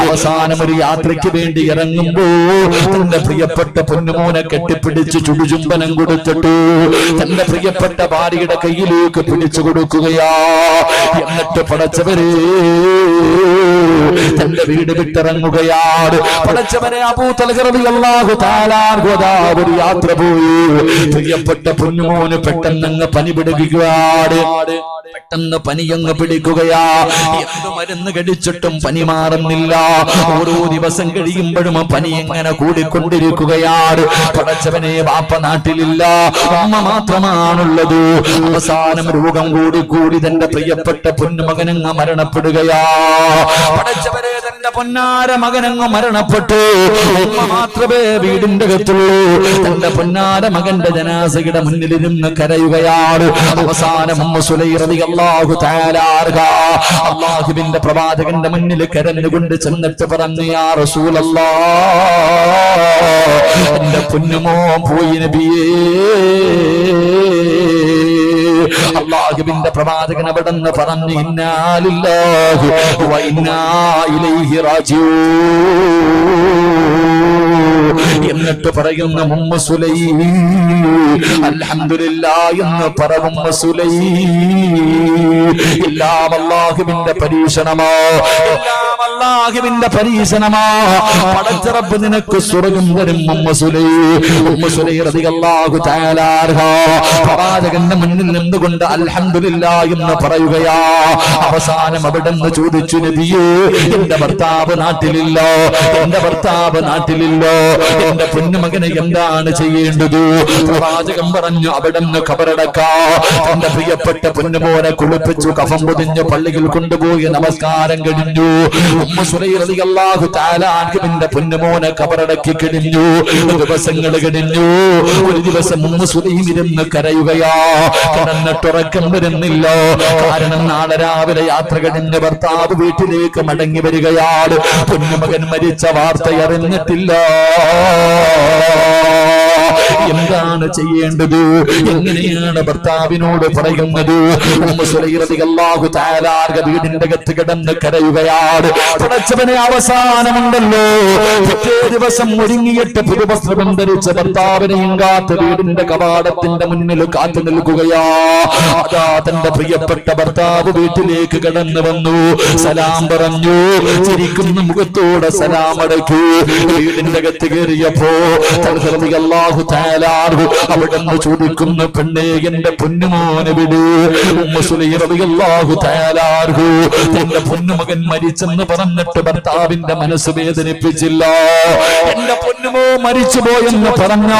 അവസാനം ഒരു യാത്രയ്ക്ക് വേണ്ടി ഇറങ്ങുമ്പോ തന്റെ പ്രിയപ്പെട്ട പൊന്നുമോനെ കെട്ടിപ്പിടിച്ച് ചുടുചുംബനം കൊടുത്തിട്ട് തന്റെ പ്രിയപ്പെട്ട ഭാര്യയുടെ കയ്യിലേക്ക് പിടിച്ചു കൊടുക്കുകയാ. എന്നിട്ട് പടച്ചവരെ തന്റെ വീട് വിട്ടിറങ്ങുകയാണ്. പടച്ചവനെ, അബൂ തൽഹ റളിയല്ലാഹു തആല അൻഹു ഒരു യാത്ര പോയി. പ്രിയപ്പെട്ട പൊന്നുമോന് പെട്ടെന്നങ്ങ് പനി പിടിക്കുകയാണ്. പെട്ടെന്ന് പനിയങ്ങ് പിടിക്കുകയാ. എന്ത് മരുന്ന് കഴിച്ചിട്ടും പനി മാറുന്നില്ല. ഓരോ ദിവസം കഴിയുമ്പോഴും പനി എങ്ങനെ കൂടിക്കൊണ്ടിരിക്കുകയാണ്. പടച്ചവനെ, വാപ്പ നാട്ടിലില്ല, അമ്മ മാത്രമാണുള്ളത്. അവസാനം രോഗം കൂടി തന്റെ പ്രിയപ്പെട്ട പൊന്നുമകനങ്ങ് മരണപ്പെടുകയാ. പടച്ചവനെ, തന്റെ പൊന്നാര മകനങ്ങ് മരണപ്പെട്ടു. അമ്മ മാത്രമേ വീടിന്റെ അകത്തുള്ളൂ. തന്റെ പൊന്നാര മകന്റെ ജനാസയുടെ മുന്നിലിരുന്ന് കരയുകയാണ്. അവസാനം ഉമ്മു സുലൈഖ റളിയല്ലാഹു തആല അല്ലാഹുവിന്റെ പ്രവാചകന്റെ മുന്നിൽ കരഞ്ഞുകൊണ്ട് ചെന്നിട്ട് പറഞ്ഞു, യാ റസൂലല്ലാഹ്, എന്റെ പൊന്നുമോൻ പോയി നബിയേ. അല്ലാഹുവിന്റെ പ്രവാചകൻ അവിടുന്ന് പറഞ്ഞു, ഇന്നാ ലില്ലാഹി വ ഇന്നാ ഇലൈഹി റാജിഊൻ. എന്നിട്ട് പറയുന്ന ഉമ്മു സുലൈഖ, അൽഹംദുലില്ലാ എന്ന് പറ ഉമ്മു സുലൈഖ. എല്ലാം അല്ലാഹുവിന്റെ പരീക്ഷണമോ, എല്ലാം അല്ലാഹുവിന്റെ പരീക്ഷണമാ. പടച്ച റബ്ബ് നിനക്ക് സ്വർഗ്ഗം തരും. ഉമ്മു സുലൈം റളിയല്ലാഹു തആല അൻഹ പ്രവാചകന്റെ മുന്നിൽ നിന്നുകൊണ്ട് അൽഹംദുലില്ലാഹ് എന്ന് പറയുകയാ. അവസാനം അവിടെ നിന്ന് ചോദിച്ചു, നബിയേ, എന്റെ ഭർത്താവ് നാട്ടിലില്ലോ, എന്റെ ഭർത്താവ് നാട്ടിലില്ലോ, എന്റെ പൊന്നുമകനെ എന്താണ് ചെയ്യേണ്ടത്? പ്രവാചകൻ പറഞ്ഞു, അവിടെ നിന്ന് ഖബറടക്കാ. തന്റെ പ്രിയപ്പെട്ട പൊന്നുമോനെ കുളിപ്പിച്ചു കഫം പൊതിഞ്ഞ് പള്ളിയിൽ കൊണ്ടുപോയി നമസ്കാരം കഴിഞ്ഞു. ഉമ്മു സുലൈം റളിയല്ലാഹു തആല അൻഹുവിന്റെ പൊന്നുമോനെ ഖബറടക്കി കഴിഞ്ഞു. ദിവസങ്ങൾ കഴിഞ്ഞു. ഒരു ദിവസം ഉമ്മു സുലൈം ഇരുന്ന് കരയുകയാ. കരന്നിട്ടുറക്കം വരുന്നില്ല. കാരണം നാളെ രാവിലെ യാത്ര കഴിഞ്ഞ് ഭർത്താവ് വീട്ടിലേക്ക് മടങ്ങി വരികയാണ്. പൊന്നുമകൻ മരിച്ച വാർത്ത അറിഞ്ഞിട്ടില്ല. എന്താണ് ചെയ്യേണ്ടത്? എങ്ങനെയാണ് ഭർത്താവിനോട് പറയുന്നത്? ഉമ്മു സുലൈം റളിയല്ലാഹു തആല വീടിന്റെ അകത്ത് കിടന്ന് കരയുകയാണ്. പടച്ചവനെ, അവസാനമുണ്ടല്ലോ. പിറ്റേ ദിവസം ഒരുങ്ങിയിട്ട് പുതുവസ്ത്രം ധരിച്ച ഭർത്താവിനെയും കാത്ത് വീടിന്റെ കവാടത്തിന്റെ മുന്നിൽ കാത്തു നിൽക്കുകയാ. അതാ തന്റെ പ്രിയപ്പെട്ട ഭർത്താവ് വീട്ടിലേക്ക് കടന്നു വന്നു. സലാം പറഞ്ഞു. ചിരിക്കുന്ന മുഖത്തോടെ സലാം അടക്കി വീടിന്റെ അകത്ത് കയറിയപ്പോ റളിയല്ലാഹു തആല അവിടുന്ന് ചോദിക്കുന്നു, പെണ്ണേ, എന്റെ പൊന്നുമോനെ വിട്. ഉമ്മു സുലൈം റളിയല്ലാഹു തആല തന്റെ പൊന്നുമകൻ മരിച്ചെന്ന് പറഞ്ഞിട്ട് ഭർത്താവിന്റെ മനസ്സ് വേദനിപ്പിച്ചില്ല. എന്റെ പൊന്നുമോ മരിച്ചുപോയെന്ന് പറഞ്ഞ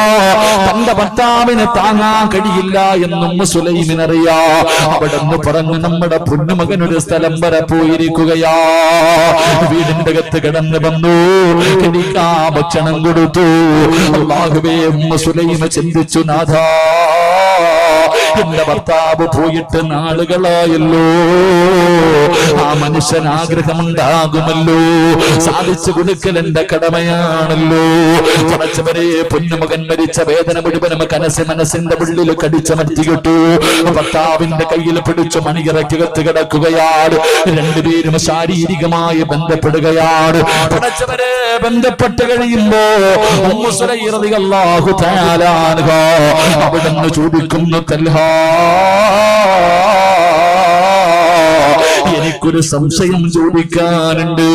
തന്റെ ഭർത്താവിന് താങ്ങാൻ കഴിയില്ല എന്ന് ഉമ്മു സുലൈമിനറിയാ. അവിടുന്ന് പറഞ്ഞു, നമ്മുടെ പൊന്നുമകൻ ഒരു സ്ഥലം വരെ പോയിരിക്കുകയാ. വീടിന്റെ അകത്ത് കിടന്നു വന്നു. കഴിക്കാ ഭക്ഷണം കൊടുത്തു. അല്ലാഹുവേ, ഉമ്മു സുലൈം ചിന്തിച്ചു, നാഥാ, എന്റെ ഭർത്താവ് പോയിട്ട് നാളുകളായല്ലോ. ആ മനുഷ്യൻ ആഗ്രഹമുണ്ടാകുമല്ലോ. സാധിച്ചു കൊടുക്കൽ എന്റെ കടമയാണല്ലോ. പടച്ചവരെ, പൊന്നുമകൻ മരിച്ച വേദന മുഴുവനും മനസ്സിന്റെ ഉള്ളിൽ കടിച്ചമർത്തിയിട്ടു. ഭർത്താവിന്റെ കയ്യിൽ പിടിച്ചു മണിയറക്കകത്ത് കിടക്കുകയാണ്. രണ്ടുപേരും ശാരീരികമായി ബന്ധപ്പെടുകയാണ്. പടച്ചവരെ, ബന്ധപ്പെട്ട് കഴിയുമ്പോ ഉമ്മു സുലൈം റളിയല്ലാഹു തആല അൻഹ അവിടുന്ന് ചോദിക്കുന്നു, തൽഹാ, എനിക്കൊരു സംശയം ചോദിക്കാനുണ്ട്.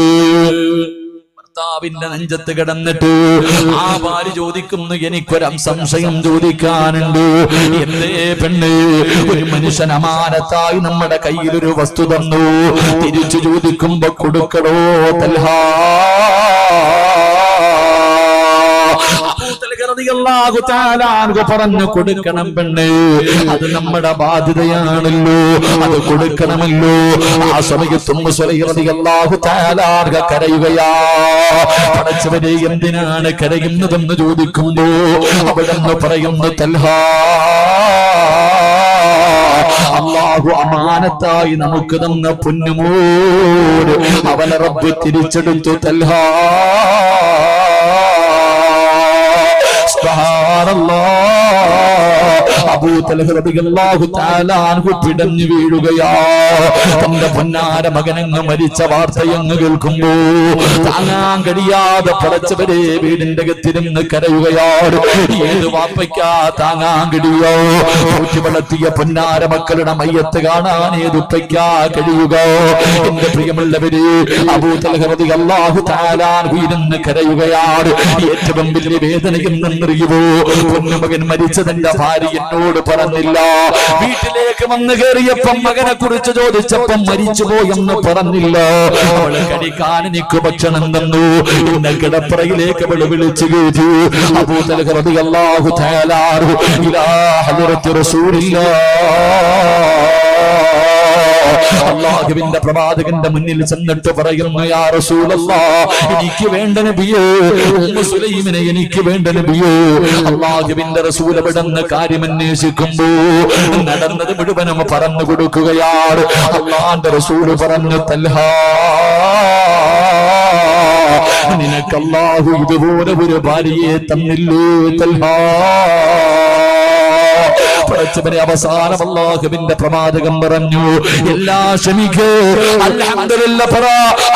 ഭർത്താവിന്റെ നെഞ്ചത്ത് കിടന്നിട്ട് ആ ഭാര്യ ചോദിക്കുന്നു, എനിക്കൊരു സംശയം ചോദിക്കാനുണ്ട്. എന്തേ പെണ്ണ്? ഒരു മനുഷ്യൻ അമാനത്തായി നമ്മുടെ കയ്യിൽ ഒരു വസ്തു തന്നു. തിരിച്ചു ചോദിക്കുമ്പോ കൊടുക്കണോ? തൽഹാ, പറഞ്ഞു, കൊടുക്കണം പെണ്ണ്. അത് നമ്മുടെ ബാധ്യതയാണല്ലോ, അത് കൊടുക്കണമല്ലോ. ആ സമയത്ത് ഉമ്മു സുലൈം റളിയല്ലാഹു തആല കരയുകയാ. പടച്ചവനെ, എന്തിനാണ് കരയുന്നതെന്ന് ചോദിക്കുമ്പോ അവിടെന്ന് പറയുന്നു, തൽഹാ, അല്ലാഹു അമാനത്തായി നമുക്ക് തന്ന പൊന്നുമോര് അവനെ റബ്ബ് തിരിച്ചെടുത്തു. തൽഹാ, അബൂ തൽഹ റളിയല്ലാഹു തആല അൻഹു പിടഞ്ഞു വീഴുകയാ. തന്റെ പൊന്നാര മകനങ്ങ് മരിച്ച വാർത്തയങ്ങ് കേൾക്കുമ്പോ താങ്ങാൻ കഴിയാതെ പടച്ചവരെ വീടിന്റെ അകത്തിരുന്ന് കരയുകയാണ്. ഏത് വാപ്പയ്ക്കാ താങ്ങാൻ കഴിയോ? ഊറ്റി വളർത്തിയ പൊന്നാര മക്കളുടെ മയ്യത്ത് കാണാൻ ഏതുപ്പയ്ക്കാ കഴിയുക? എന്റെ പ്രിയമുള്ളവര്, അബൂ തൽഹ റളിയല്ലാഹു തആല അൻഹു ഇരുന്ന് കരയുകയാണ്. ഏറ്റവും വലിയ വേദനയെന്നറിയുമോ? പൊന്നുമകൻ മരിച്ചതെന്റെ ഭാര്യ എന്നോട് പറഞ്ഞില്ല. വീട്ടിലേക്ക് വന്ന് കയറിയപ്പം മകനെ കുറിച്ച് ചോദിച്ചപ്പം മരിച്ചുപോയെന്ന് പറഞ്ഞില്ല. അവള് കഴിക്കാൻ എനിക്ക് ഭക്ഷണം തന്നു. എന്നെ കിടപ്പറയിലേക്ക് അവള് വിളിച്ചു കയറ്റി. അബൂ തൽഹ റളിയല്ലാഹു തആല ഇലാ ഹദ്റത്തി റസൂലില്ലാഹ്, അല്ലാഹുവിന്റെ പ്രവാചകന്റെ മുന്നിൽ ചെന്നിട്ട് പറയുന്നു, യാ റസൂലല്ലാഹ്, എനിക്ക് വേണ്ട നബിയേ, ഉമ്മു സുലൈമിനെ എനിക്ക് വേണ്ട നബിയേ. അല്ലാഹുവിന്റെ റസൂൽ അവിടുന്ന് കാര്യം അന്വേഷിക്കുമ്പോ നടന്നത് മുഴുവനും പറഞ്ഞു കൊടുക്കുകയാണ്. അല്ലാഹുവിന്റെ റസൂൽ പറഞ്ഞു, തൽഹാ, നിനക്ക് അല്ലാഹു ഇതുപോലെ ഒരു ഭാര്യയെ തന്നില്ലേ? തൽഹാ, പടച്ചവനെ അവസാനം അല്ലാഹുവിന്റെ പ്രവാചകൻ പറഞ്ഞു, എല്ലാം ക്ഷമിക്കൂ, അൽഹംദുലില്ലാഹ് പറ,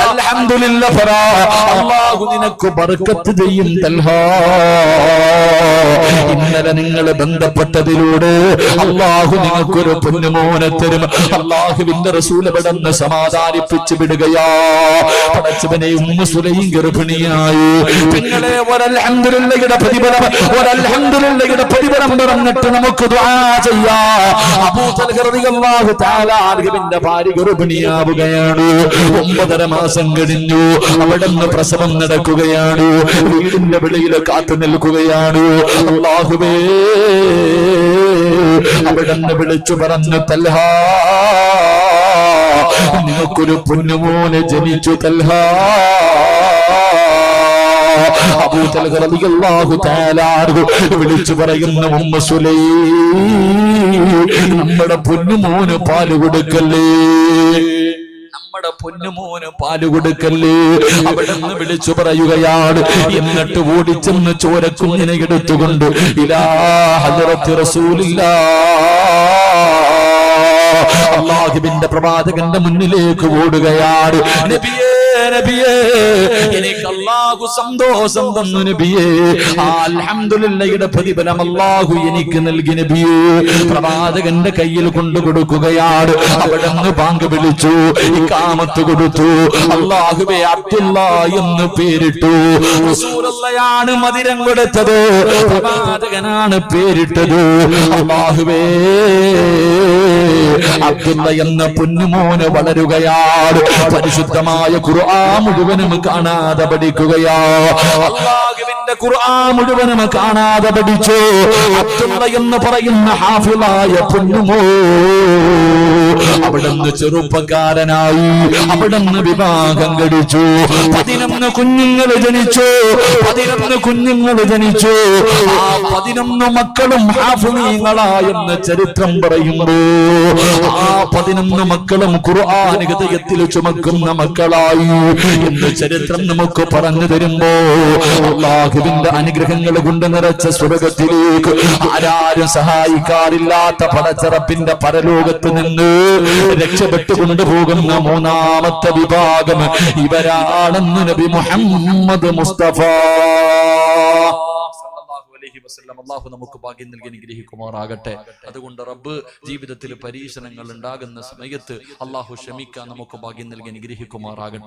അൽഹംദുലില്ലാഹ് പറ, അല്ലാഹു നിനക്ക് ബർക്കത്ത് ചെയ്യും തൽഹാ. ഇന്നലെ നിങ്ങൾ ബന്ധപ്പെട്ടതിലൂടെ അല്ലാഹു നിങ്ങൾക്കൊരു പൊന്നുമോനെ തരും. അല്ലാഹുവിന്റെ റസൂൽ പെട്ടെന്ന് സമാധാനിപ്പിച്ചു വിടുകയാ. പടച്ചവനെ ഉമ്മു സുലൈം ഗർഭിണിയായി. നിങ്ങളെ അൽഹംദുലില്ലാഹയുടെ പ്രതിഫലം, അൽഹംദുലില്ലാഹയുടെ പ്രതിഫലം പറഞ്ഞിട്ട് നമുക്ക് ദുആ ചെയ്യാം. അബൂ തൽഹ റളിയല്ലാഹു തആല അൻഹുവിന്റെ ഭാര്യ ഗർഭിണിയാവുകയാണ്. 9.5 മാസം കഴിഞ്ഞു. അവിടുന്ന് പ്രസവം നടക്കുകയാണ്. വീടിന്റെ വെളിയിൽ കാത്തു നിൽക്കുകയാണ്. അല്ലാഹുവേ, അവിടുന്ന് വിളിച്ചു പറഞ്ഞു, തൽഹാ നിങ്ങൾക്കൊരു പൊന്നുമോനെ ജനിച്ചു തൽഹാ. അബൂ തൽഹ റളിയല്ലാഹു തആല വിളിച്ചു പറയുന്ന ഉമ്മു സുലൈം, നമ്മുടെ പൊന്നുമോന് പാല് കൊടുക്കല്ലേ, നമ്മുടെ പൊന്നുമോന് പാല് കൊടുക്കല്ലേ. അവിടുന്ന് വിളിച്ചു പറയുകയാണ്. എന്നിട്ട് ഓടിച്ചെന്ന് ചോരക്കുഞ്ഞിനെ എടുത്തുകൊണ്ട് ഇലാ ഹദ്റത്തി റസൂലില്ലാഹ്, അല്ലാഹുവിന്റെ പ്രവാചകന്റെ മുന്നിലേക്ക് ഓടുകയാണ്. നബിയേ, നബിയേ, എനിക്ക് അല്ലാഹു സന്തോഷം തന്നു നബിയേ. അൽഹംദുലില്ലാഹയുടെ പ്രതിഫലം അല്ലാഹു എനിക്ക് നൽകി നബിയേ. പ്രവാചകന്റെ കയ്യിൽ കൊണ്ടു കൊടുക്കുകയാണ്. അവിടുന്ന് ബാങ്ക് വിളിച്ചു, ഇഖാമത്ത് കൊടുത്തു. അല്ലാഹുവേ, അബ്ദുള്ള എന്ന് പേരിട്ടു. റസൂലുള്ളാഹിയാണ് മദിരം കൊടുത്തത്, പ്രവാചകനാണ് പേരിട്ടത്. അല്ലാഹുവേ, അബ്ദുള്ള എന്ന പൊന്നുമോന് വളരുകയാണ്. പരിശുദ്ധമായ ഖുർആൻ മുഴുവനും കാണാതെ പഠിക്കുകയാ. അല്ലാഹുവിന്റെ ഖുർആൻ മുഴുവനും കാണാതെ പഠിച്ചു. അബ്ദുള്ള എന്ന് പറയുന്ന ഹാഫിളായ പൊന്നുമോ അവിടുന്ന് ചെറുപ്പക്കാരനായി. അവിടുന്ന് വിവാഹം കഴിച്ചു. 11 കുഞ്ഞുങ്ങൾ ജനിച്ചു. 11 കുഞ്ഞുങ്ങൾ ജനിച്ചു. ആ 11 മക്കളും ഹാഫിളീങ്ങളായെന്ന് ചരിത്രം പറയുന്നു. ആ 11 മക്കളും ഖുർആൻ ഹൃദയത്തിൽ ചുമക്കുന്ന മക്കളായി എന്ന് ചരിത്രം നമുക്ക് പറഞ്ഞു തരുമ്പോ, അല്ലാഹുവിന്റെ അനുഗ്രഹങ്ങൾ കൊണ്ട് നിറച്ച സ്വർഗത്തിലേക്ക് ആരാരും സഹായിക്കാറില്ലാത്ത പടച്ചറപ്പിന്റെ പരലോകത്ത് നിന്ന് രക്ഷപ്പെട്ടു കൊണ്ടുപോകുന്ന 3ാമത്തെ വിഭാഗം ഇവരാണെന്ന് നബി മുഹമ്മദ് മുസ്തഫ അല്ലാഹു നമുക്ക് ഭാഗ്യം നൽകി അനുഗ്രഹിക്കുമാറാകട്ടെ. അതുകൊണ്ട് റബ്ബ് ജീവിതത്തിൽ പരീക്ഷണങ്ങൾ ഉണ്ടാകുന്ന സമയത്ത് അല്ലാഹു ക്ഷമിക്കാൻ നമുക്ക് ഭാഗ്യം നൽകി അനുഗ്രഹിക്കുമാറാകട്ടെ.